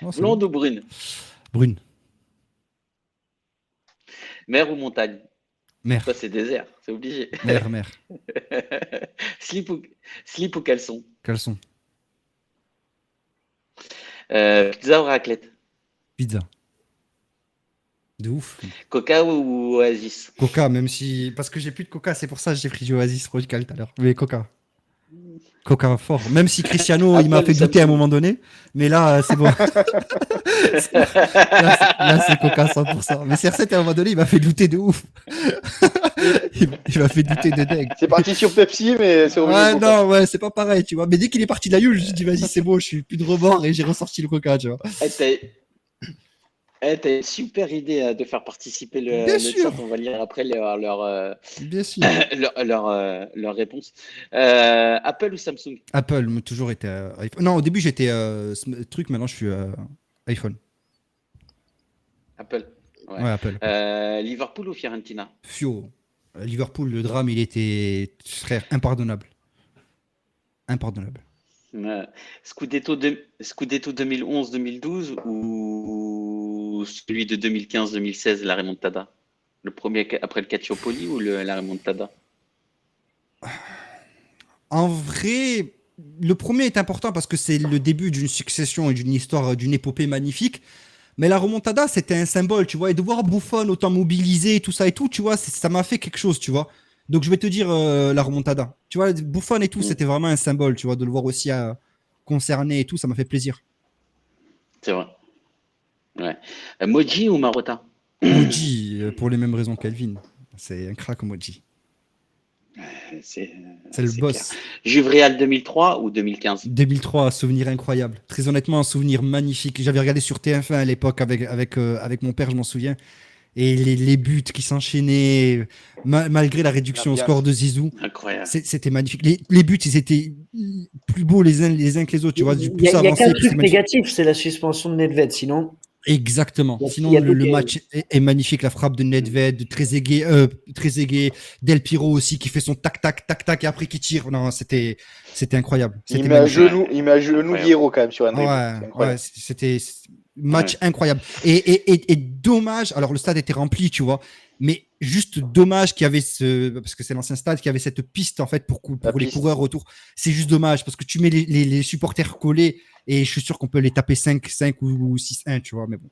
Non, c'est Blonde bon. ou brune? Brune. Mer ou montagne? Mer. Toi, c'est désert, c'est obligé. Mer. Slip ou caleçon? Caleçon. Pizza ou raclette? Pizza. De ouf. Coca ou Oasis? Coca, même si. Parce que j'ai plus de Coca, c'est pour ça que j'ai pris du Oasis Radical tout à l'heure. Mais Coca. Coca fort. Même si Cristiano, il m'a fait douter à un moment donné. Mais là, c'est bon. Là, c'est Coca 100%. Mais CR7, à un moment donné, il m'a fait douter de ouf. il m'a fait douter de dingue. C'est parti sur Pepsi, mais c'est revenu. Ouais, non, ouais, c'est pas pareil, tu vois. Mais dès qu'il est parti de la Yule, je me suis dit, vas-y, c'est bon, je suis plus de rebord et j'ai ressorti le Coca, tu vois. T'as une super idée de faire participer le sûr. chat. On va lire après Bien sûr. leur réponse. Apple ou Samsung? Apple, m'a toujours été iPhone. Non, au début, j'étais truc, maintenant, je suis iPhone. Apple. Ouais, Apple. Liverpool ou Fiorentina? Fio. Liverpool, le drame, il était, frère, impardonnable. Impardonnable. Scudetto 2011-2012 ou celui de 2015-2016, la remontada? Le premier après le Calciopoli ou la remontada? En vrai, le premier est important parce que c'est le début d'une succession et d'une histoire, d'une épopée magnifique. Mais la remontada, c'était un symbole, tu vois. Et de voir Buffon autant mobilisé, tout ça et tout, tu vois, ça m'a fait quelque chose, tu vois. Donc je vais te dire la remontada. Tu vois, Buffon et tout, c'était vraiment un symbole, tu vois, de le voir aussi concerné et tout, ça m'a fait plaisir. C'est vrai. Ouais. Moji ou Marotta? Moji, pour les mêmes raisons qu'Alvin. C'est un crack, Moji. C'est le clair. boss. Juve Real 2003 ou 2015? 2003, souvenir incroyable. Très honnêtement, un souvenir magnifique. J'avais regardé sur TF1 à l'époque avec mon père, je m'en souviens. Et les buts qui s'enchaînaient, malgré la réduction au score de Zizou. Incroyable. C'était magnifique. Les buts, ils étaient plus beaux les uns que les autres. Tu vois, Il y a qu'un truc négatif, c'est la suspension de Nedved. Sinon. Exactement. Sinon, le match est magnifique. La frappe de Nedved, de Trezeguet, Del Piro aussi, qui fait son tac-tac et après qui tire. Non, c'était incroyable. Il met à genoux Guerreiro quand même sur un dribble. Ouais, c'était match incroyable. Et dommage, alors le stade était rempli, tu vois, mais juste dommage qu'il y avait parce que c'est l'ancien stade, qu'il y avait cette piste en fait pour les coureurs autour. C'est juste dommage parce que tu mets les supporters collés et je suis sûr qu'on peut les taper 5 ou 6-1, tu vois, mais bon.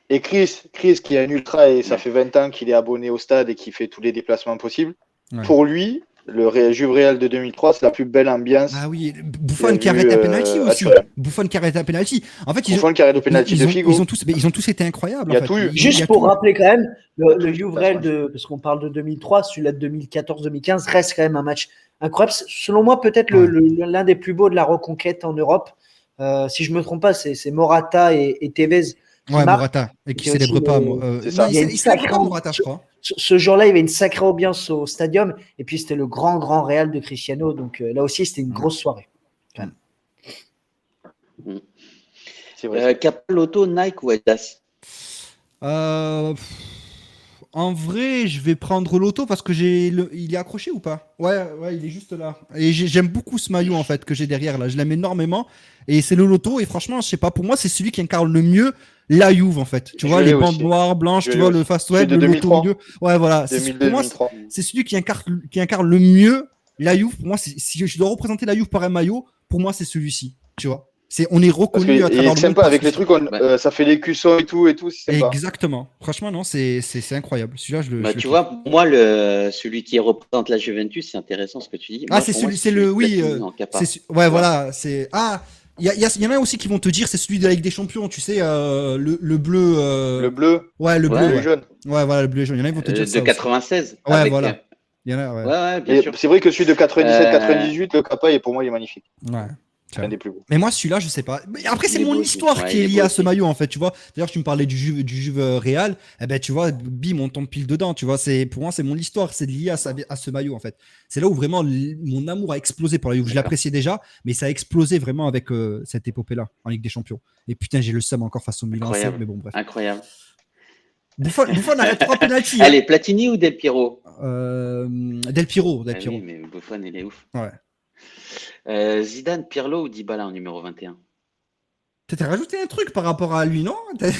Et Chris qui est un ultra et ça fait 20 ans qu'il est abonné au stade et qui fait tous les déplacements possibles. Ouais. Pour lui, le Juve Real de 2003, c'est la plus belle ambiance. Ah oui, Buffon qui arrête un penalty aussi. Buffon qui arrête un penalty. En fait, Buffon qui arrête le penalty de Figo. Ils ont tous été incroyables. Il y a tout eu. Juste pour rappeler quand même, le Juve Real parce qu'on parle de 2003, celui-là de 2014-2015 reste quand même un match incroyable. Selon moi, peut-être l'un des plus beaux de la reconquête en Europe. Si je me trompe pas, c'est Morata et Tevez. Ouais, Morata, et qui célèbre pas. C'est ça. Il célèbre pas Morata, je crois. Ce jour-là, il y avait une sacrée ambiance au stadium. Et puis, c'était le grand Real de Cristiano. Donc, là aussi, c'était une grosse soirée. Quand même. C'est vrai. Capelotto, Nike ou Adidas? En vrai, je vais prendre l'auto parce que il est accroché ou pas? Ouais, il est juste là. Et j'aime beaucoup ce maillot en fait que j'ai derrière là. Je l'aime énormément. Et c'est le loto. Et franchement, je sais pas, pour moi, c'est celui qui incarne le mieux la Juve en fait. Tu vois, les bandes noires, blanches, tu vois, le fast web, le loto au milieu. Ouais, voilà. Pour moi, c'est celui qui incarne le mieux la Juve. Pour moi, si je dois représenter la Juve par un maillot, pour moi, c'est celui-ci. Tu vois. On est reconnu à travers le monde. C'est sympa avec les trucs, ça fait les cuissons et tout, c'est sympa. Exactement. Franchement, non, c'est incroyable. Celui-là, tu vois, pour moi, celui qui représente la Juventus, c'est intéressant ce que tu dis. Ah, c'est le oui. Ouais, voilà. Il y en a aussi qui vont te dire, c'est celui de la Ligue des Champions, tu sais, le bleu. Le bleu. Ouais, le bleu. Et jaune. Ouais, voilà, le bleu et jaune. Il y en a qui vont te dire ça. De 96. Ouais, voilà. Il y en a, ouais, bien sûr. C'est vrai que celui de 97-98, le Kappa, pour moi, il est magnifique. Ouais. C'est un des plus beaux. Mais moi, celui-là, je sais pas. Mais après, c'est mon histoire qui est liée à ce maillot, en fait, tu vois. D'ailleurs, tu me parlais du Juve Real. Eh ben, tu vois, bim, on tombe pile dedans, tu vois. Pour moi, c'est mon histoire. C'est lié à ce maillot, en fait. C'est là où vraiment mon amour a explosé pour la Juve. Je l'appréciais déjà, mais ça a explosé vraiment avec cette épopée-là en Ligue des Champions. Et putain, j'ai le seum encore face au Milan. Mais bon, bref. Incroyable. Buffon arrête 3 penalty. Allez, Platini ou Del Piero? Del Piero. Oui, mais Buffon, il est ouf. Ouais. Zidane, Pirlo ou Dybala en numéro 21? T'as rajouté un truc par rapport à lui, non?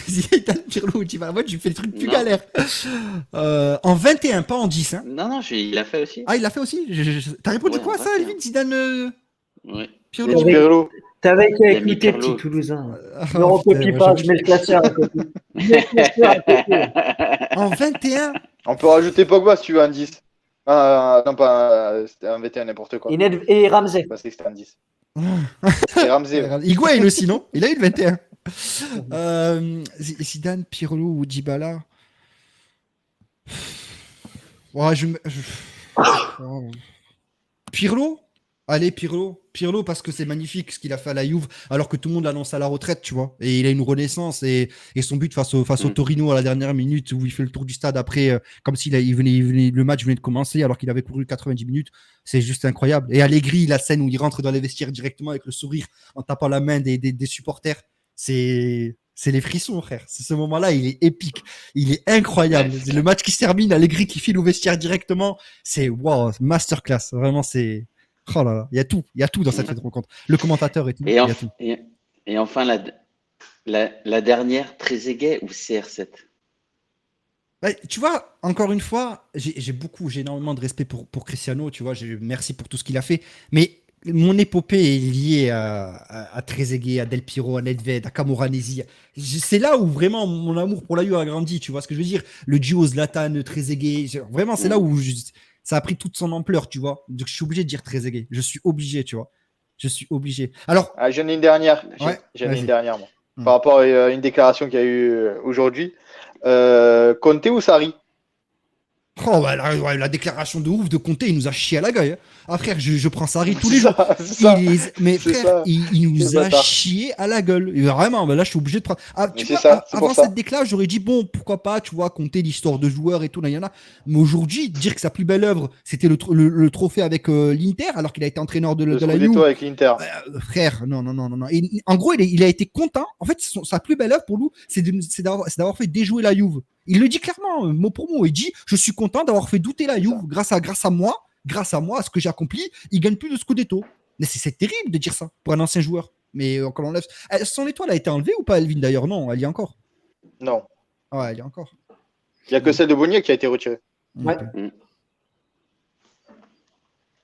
Zidane, Pirlo ou Dybala. Moi, tu fais le truc plus galère. En 21, pas en 10. Hein. Non, il l'a fait aussi. Ah, il l'a fait aussi? T'as répondu quoi, ça, Alvin? Zidane, ouais. Pirlo. T'avais qu'à écouter, petit Toulousain. Ne recopie pas, je mets le classeur à côté. En 21? On peut rajouter Pogba si tu veux un 10. Non, pas c'était un 21, n'importe quoi. Et Ramsey. Parce que c'était un 10. C'est Ramsey. Higuain aussi, non? Il a eu le 21. Zidane, Pirlo ou Dybala? Ouais, Pirlo? Allez, Pirlo parce que c'est magnifique ce qu'il a fait à la Juve, alors que tout le monde l'annonce à la retraite, tu vois. Et il a une renaissance et son but face au Torino à la dernière minute où il fait le tour du stade après, comme s'il le match venait de commencer alors qu'il avait couru 90 minutes. C'est juste incroyable. Et Allegri, la scène où il rentre dans les vestiaires directement avec le sourire en tapant la main des supporters, c'est les frissons, frère. Ce moment-là, il est épique. Il est incroyable. C'est le match qui se termine, Allegri qui file au vestiaire directement. C'est wow, masterclass. Vraiment, c'est Oh là là, il y a tout dans cette rencontre. Le commentateur et tout, il Et, y en- a tout. et enfin, la dernière, Trezeguet ou CR7? Ouais, tu vois, encore une fois, j'ai énormément de respect pour Cristiano, tu vois, merci pour tout ce qu'il a fait, mais mon épopée est liée à Trezeguet, à Del Piero, à Nedved, à Camoranesi. C'est là où vraiment mon amour pour la Juve a grandi, tu vois ce que je veux dire? Le duo Zlatan-Trezeguet, vraiment, c'est là où ça a pris toute son ampleur, tu vois. Donc je suis obligé de dire Trezeguet, je suis obligé, tu vois. Je suis obligé. Alors, Ah, j'en ai une dernière. ouais, J'en ai une vas-y. dernière, moi. Par rapport à une déclaration qu'il y a eu aujourd'hui. Conte ou Sarri? Oh, bah, la déclaration de ouf de Conte, il nous a chié à la gueule. Hein. Ah frère, je prends Sarri tous C'est les jours. ça, c'est ça. Mais C'est frère, ça. il Quel nous a bâtard. chié à la gueule. Et vraiment, bah là, je suis obligé de prendre. Ah, Mais tu c'est vois, ça, c'est pour avant ça. cette déclaration, j'aurais dit, bon, pourquoi pas, tu vois, compter l'histoire de joueurs et tout, là, il y en a. Mais aujourd'hui, dire que sa plus belle œuvre, c'était le trophée avec l'Inter, alors qu'il a été entraîneur Le de la Scudetto Juve. avec l'Inter. Frère, non, non, non, non, non. Et, en gros, il a été content. En fait, sa plus belle œuvre pour nous, c'est d'avoir fait déjouer la Juve. Il le dit clairement, mot pour mot. Il dit, je suis content d'avoir fait douter la Juve grâce à moi, à ce que j'ai accompli. Il gagne plus de Scudetto. Mais c'est terrible de dire ça pour un ancien joueur. Mais quand on enlève, son étoile a été enlevée ou pas, Elvin d'ailleurs? Non, elle y est encore. Non. Ah ouais, elle y est encore. Il n'y a que celle de Boniek qui a été retirée. Ouais. Okay.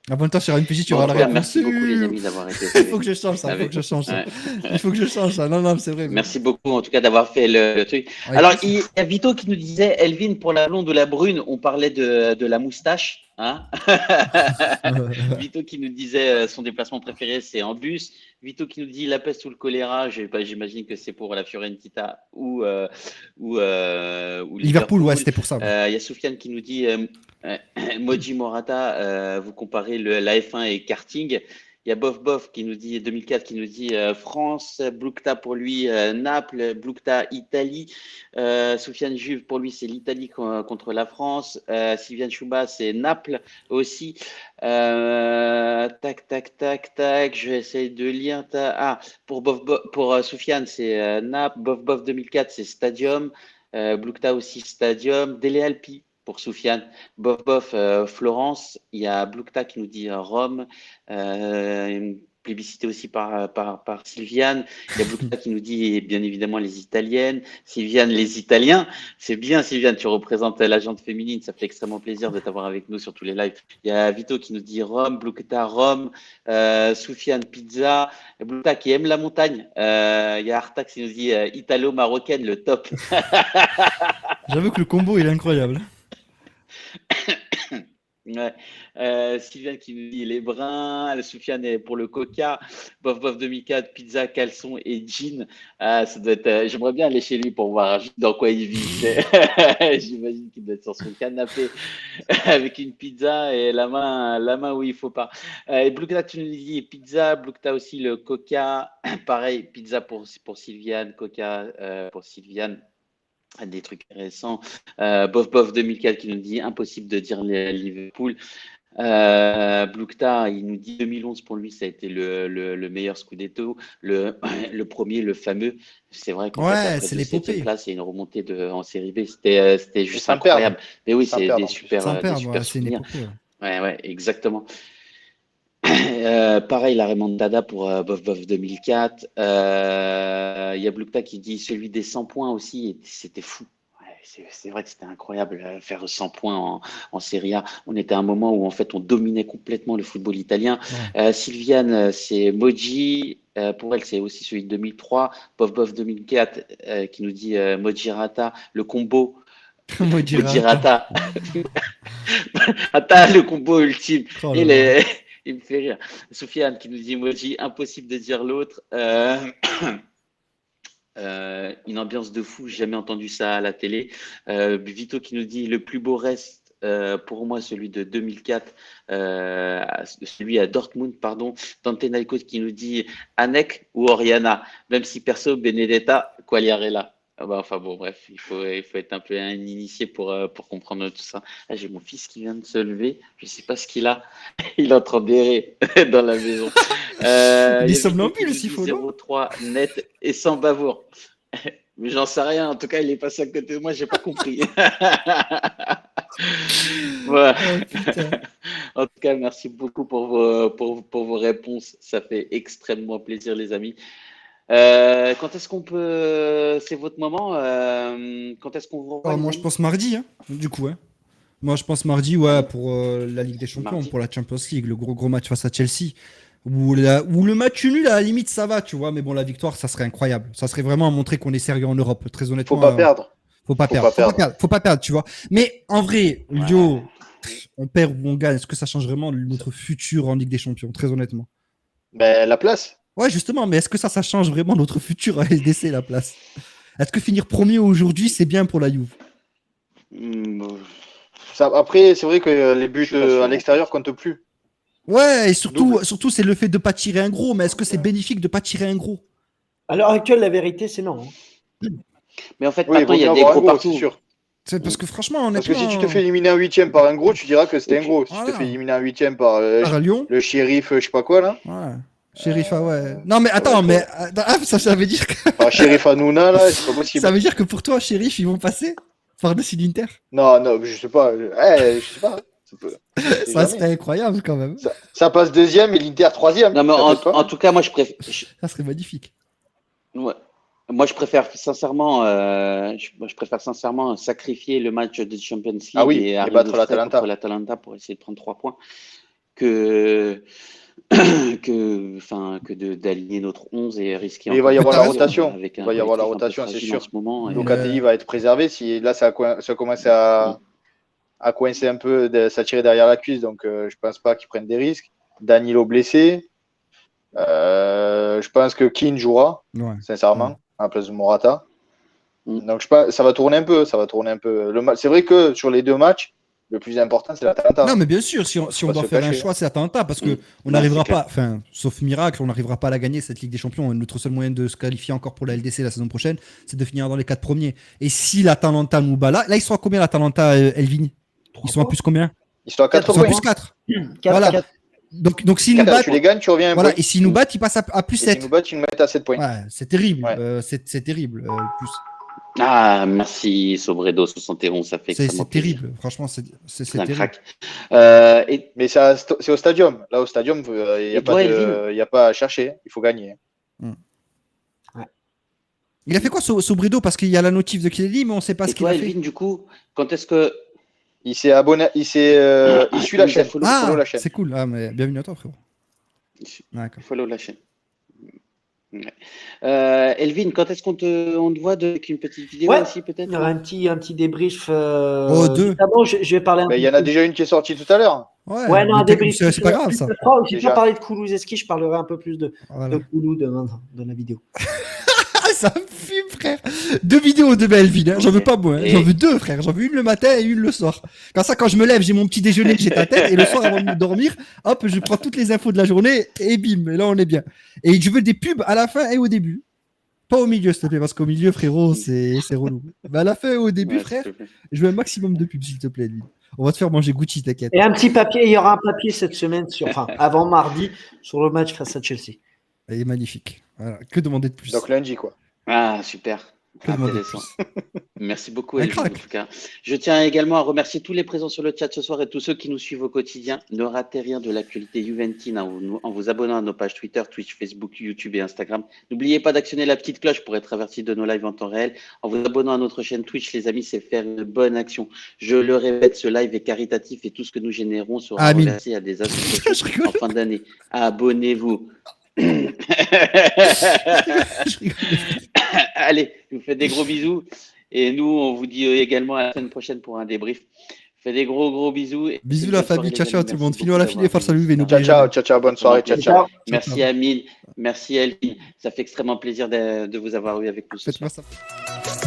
En même temps, sur RPG, tu Bon, vas en la tout cas, réponse. merci beaucoup, les amis, d'avoir été Il faut que je change ça. Il faut que je change ça. Ouais. Il faut que je change ça. Non, non, c'est vrai. Merci beaucoup, en tout cas, d'avoir fait le truc. Ouais, Alors, il y a Vito qui nous disait, Elvin, pour la blonde ou la brune, on parlait de la moustache. Hein. Vito qui nous disait son déplacement préféré, c'est en bus. Vito qui nous dit la peste ou le choléra. J'imagine que c'est pour la Fiorentina ou Liverpool, ouais, c'était pour ça. Il y a Soufiane qui nous dit Moji Morata, vous comparez la F1 et karting. Il y a Bof Bof qui nous dit 2004 qui nous dit France, Blukta pour lui, Naples, Blukta Italie, Soufiane Juve pour lui c'est l'Italie contre la France, Sylviane Chouba c'est Naples aussi. Tac tac tac tac, je vais essayer de lire. Pour Soufiane c'est Naples, Bof Bof 2004 c'est Stadium, Blukta aussi Stadium, Dele Alpi pour Soufiane, Bof Bof Florence, il y a Blukta qui nous dit Rome, une plébiscité aussi par Sylviane, il y a Blukta qui nous dit bien évidemment les Italiennes, Sylviane les Italiens, c'est bien Sylviane, tu représentes la gente féminine, ça fait extrêmement plaisir de t'avoir avec nous sur tous les lives. Il y a Vito qui nous dit Rome, Blukta Rome, Soufiane pizza, Blukta qui aime la montagne, il y a Artax qui nous dit italo-marocaine, le top. J'avoue que le combo il est incroyable. Ouais. Sylviane qui nous dit les bruns, Soufiane est pour le coca, Bof Bof 2004, pizza, caleçon et jean. Ça doit être, j'aimerais bien aller chez lui pour voir dans quoi il vit. J'imagine qu'il doit être sur son canapé avec une pizza et la main où il faut pas. Et Blukta, tu nous dis pizza, Blukta aussi le coca. Pareil, pizza pour Sylviane, coca pour Sylviane. Des trucs récents. Bof Bof 2004 qui nous dit impossible de dire Liverpool. Blukta, il nous dit 2011 pour lui, ça a été le meilleur Scudetto, le premier, le fameux. C'est vrai qu'en fait, après c'est de l'épopée. 7e place et une remontée en série B, c'était juste sans incroyable. perdre. Mais oui, Sans c'est perdre, des super, Sans des perdre, super c'est une souvenirs. épopée. Ouais, exactement. Pareil, la remontada pour Bof Bof 2004. Il y a Blukta qui dit celui des 100 points aussi, et c'était fou. Ouais, c'est vrai que c'était incroyable faire 100 points en Serie A. On était à un moment où en fait on dominait complètement le football italien. Ouais. Sylviane, c'est Moji. Pour elle, c'est aussi celui de 2003. Bof Bof 2004 qui nous dit Mojirata, le combo. Mojirata. Attends, le combo ultime. Oh Et là là. il me fait rire. Soufiane qui nous dit emoji, impossible de dire l'autre. Une ambiance de fou, j'ai jamais entendu ça à la télé. Vito qui nous dit le plus beau reste pour moi celui de 2004, celui à Dortmund, pardon. Dante Naiko qui nous dit Anek ou Oriana, même si perso Benedetta, Quagliarella. Enfin bon, bref, il faut être un peu un initié pour comprendre tout ça. Là, j'ai mon fils qui vient de se lever, je sais pas ce qu'il a, il est en train d'errer dans la maison. Il est somnambule, s'il faut, non ? 0-3 net et sans bavour. Mais j'en sais rien, en tout cas, il est passé à côté de moi, j'ai pas compris. Voilà. Oh, putain. En tout cas, merci beaucoup pour vos réponses. Ça fait extrêmement plaisir, les amis. Quand est-ce qu'on peut. C'est votre moment. Quand est-ce qu'on vous revoit, Ah, les moi, je amis? pense mardi, hein, du coup. Hein. Moi, je pense mardi, ouais, pour la Ligue des Champions, Mardi. pour la Champions League, le gros match face à Chelsea. Ou le match nul, à la limite, ça va, tu vois. Mais bon, la victoire, ça serait incroyable. Ça serait vraiment à montrer qu'on est sérieux en Europe. Très Faut honnêtement, pas perdre. faut pas Faut perdre. pas perdre. Faut pas perdre, tu vois. Mais en vrai, Ouais. Lio, on perd ou on gagne. Est-ce que ça change vraiment notre futur en Ligue des Champions? Très honnêtement. Ben, la place. Ouais, justement, mais est-ce que ça change vraiment notre futur à LDC, la place? Est-ce que finir premier aujourd'hui, c'est bien pour la Juve? Après, c'est vrai que les buts Je suis pas sûr, à en l'extérieur fait. comptent plus. Ouais, et surtout, Double. surtout c'est le fait de pas tirer un gros. Mais est-ce que c'est bénéfique de pas tirer un gros? À l'heure actuelle, la vérité, c'est non. Hein. Mais en fait, Oui, il maintenant, vaut il y mieux a des avoir un gros gros, c'est partout. sûr. C'est parce que franchement, Parce que si tu te honnêtement, fais éliminer en huitième par un gros, tu diras que c'était un gros. Si tu te Voilà. fais éliminer en huitième par à Lyon, le shérif, je sais pas quoi là, ouais. Sheriff, ah ouais. Non, mais ça va attends, être- mais ça veut dire que par shérif Hanouna là, c'est pas possible. ça veut dire que pour toi, Sheriff, ils vont passer par-dessus l'Inter. Non, je sais pas. Je sais pas. Ça peut- on sait Ça jamais. serait incroyable quand même. Ça passe deuxième et l'Inter troisième. Non, mais Ça peut être pas en mal. tout cas, moi, je préfère. Ça serait magnifique. Ouais. Moi, je préfère sincèrement, je préfère sincèrement sacrifier le match de Champions League Ah oui, et et arriver battre frais l'Atalanta. contre l'Atalanta pour essayer de prendre 3 points que d'aligner notre 11 et risquer Mais il va y encore avoir la plus rotation. avec Il un va y avoir la collectif un peu rotation, c'est fragile sûr. en ce moment. Non, Et, Locatelli mais- va être préservé. Si là ça commence à coincer un peu, s'attirer derrière la cuisse, donc je pense pas qu'ils prennent des risques. Danilo blessé. Je pense que Keane jouera, Ouais. sincèrement, à la place de Morata. Mm. Donc je pense ça va tourner un peu, C'est vrai que sur les deux matchs, le plus important c'est l'Atalanta. Non, mais bien sûr, si Faut on pas doit se faire un cacher. choix, c'est Atalanta parce que on Non, n'arrivera c'est clair. pas, enfin, sauf miracle, on n'arrivera pas à la gagner cette Ligue des Champions. Notre seul moyen de se qualifier encore pour la LDC la saison prochaine, c'est de finir dans les 4 premiers. Et si l'Atalanta nous bat là, ils sont à combien l'Atalanta, Elvin? Ils sont à plus combien? Ils sont à 4 Ils sont à points. plus 4. Quatre, Voilà. quatre. Donc s'ils nous battent, Tu les gagnes, tu reviens un voilà, point. et s'ils nous battent, ils passent à plus Et 7. s'ils nous battent, ils nous mettent à 7 points. Ouais, c'est terrible. Ouais. C'est terrible. Le plus. Ah, merci Sobredo 71, ça fait C'est extrêmement plaisir. terrible. Franchement, c'est C'est un terrible. crack. Et Mais c'est au stadium. Là, au stadium, il n'y Et a, toi, Elvin y a pas à chercher. Il faut gagner. Il a fait quoi, Sobredo? Parce qu'il y a la notif de Kelly, mais on ne sait pas ce qu'il toi, a fait. Elvin, du coup, quand est-ce que Il s'est abonné. Il suit la chaîne. follow, follow Ah, la chaîne. c'est cool. Ah, mais bienvenue à toi, frérot. D'accord. follow la chaîne. Ouais. Elvin, quand est-ce qu'on te voit avec une petite vidéo Ouais. aussi, peut-être? Il y aura un petit débrief. Oh, deux. D'abord, je vais parler un Ben, peu. il y en a déjà une qui est sortie tout à l'heure. Ouais, non, mais un débrief. c'est pas grave, plus ça. de trois. J'ai Déjà. pas parlé de Kulusevski, je parlerai un peu plus de Voilà. Koulou dans la vidéo. Ah, ça me fume, frère. 2 vidéos de Elvin. Hein. J'en veux Ok. pas, moi. Hein. Et- J'en veux 2, frère. J'en veux une le matin et une le soir. Comme ça, quand je me lève, j'ai mon petit déjeuner, j'ai ta tête. Et le soir, avant de me dormir, hop, je prends toutes les infos de la journée et bim. Et là, on est bien. Et je veux des pubs à la fin et au début. Pas au milieu, s'il te plaît, parce qu'au milieu, frérot, c'est relou. Mais à la fin et au début, Ouais, frère, s'il te plaît. je veux un maximum de pubs, s'il te plaît, Elvin. On va te faire manger Gucci, t'inquiète. Et un petit papier, il y aura un papier cette semaine, avant mardi, sur le match face à Chelsea. Elle est magnifique. Voilà. Que demander de plus? Donc lundi, quoi. Ah, super. Que demander de Intéressant. Merci beaucoup, Un Elvin, en crack. tout cas. Je tiens également à remercier tous les présents sur le chat ce soir et tous ceux qui nous suivent au quotidien. Ne ratez rien de l'actualité juventine en vous abonnant à nos pages Twitter, Twitch, Facebook, YouTube et Instagram. N'oubliez pas d'actionner la petite cloche pour être averti de nos lives en temps réel. En vous abonnant à notre chaîne Twitch, les amis, c'est faire une bonne action. Je le répète, ce live est caritatif et tout ce que nous générons sera Amin. reversé à des associations Je rigole. en fin d'année. Abonnez-vous. Je rigole. Allez, je vous fais des gros bisous. Et nous, on vous dit également à la semaine prochaine pour un débrief. Faites des gros bisous. Et Bisous la bonne soirée, famille, les ciao amis. ciao tout le monde. Merci Filons à la beaucoup file et force à d'avoir lui, suivi. Ciao, ciao, bonne soirée, ciao, ciao. Merci Amine, merci Elvin. Ça fait extrêmement plaisir de vous avoir eu avec nous ce soir. Faites-moi ça.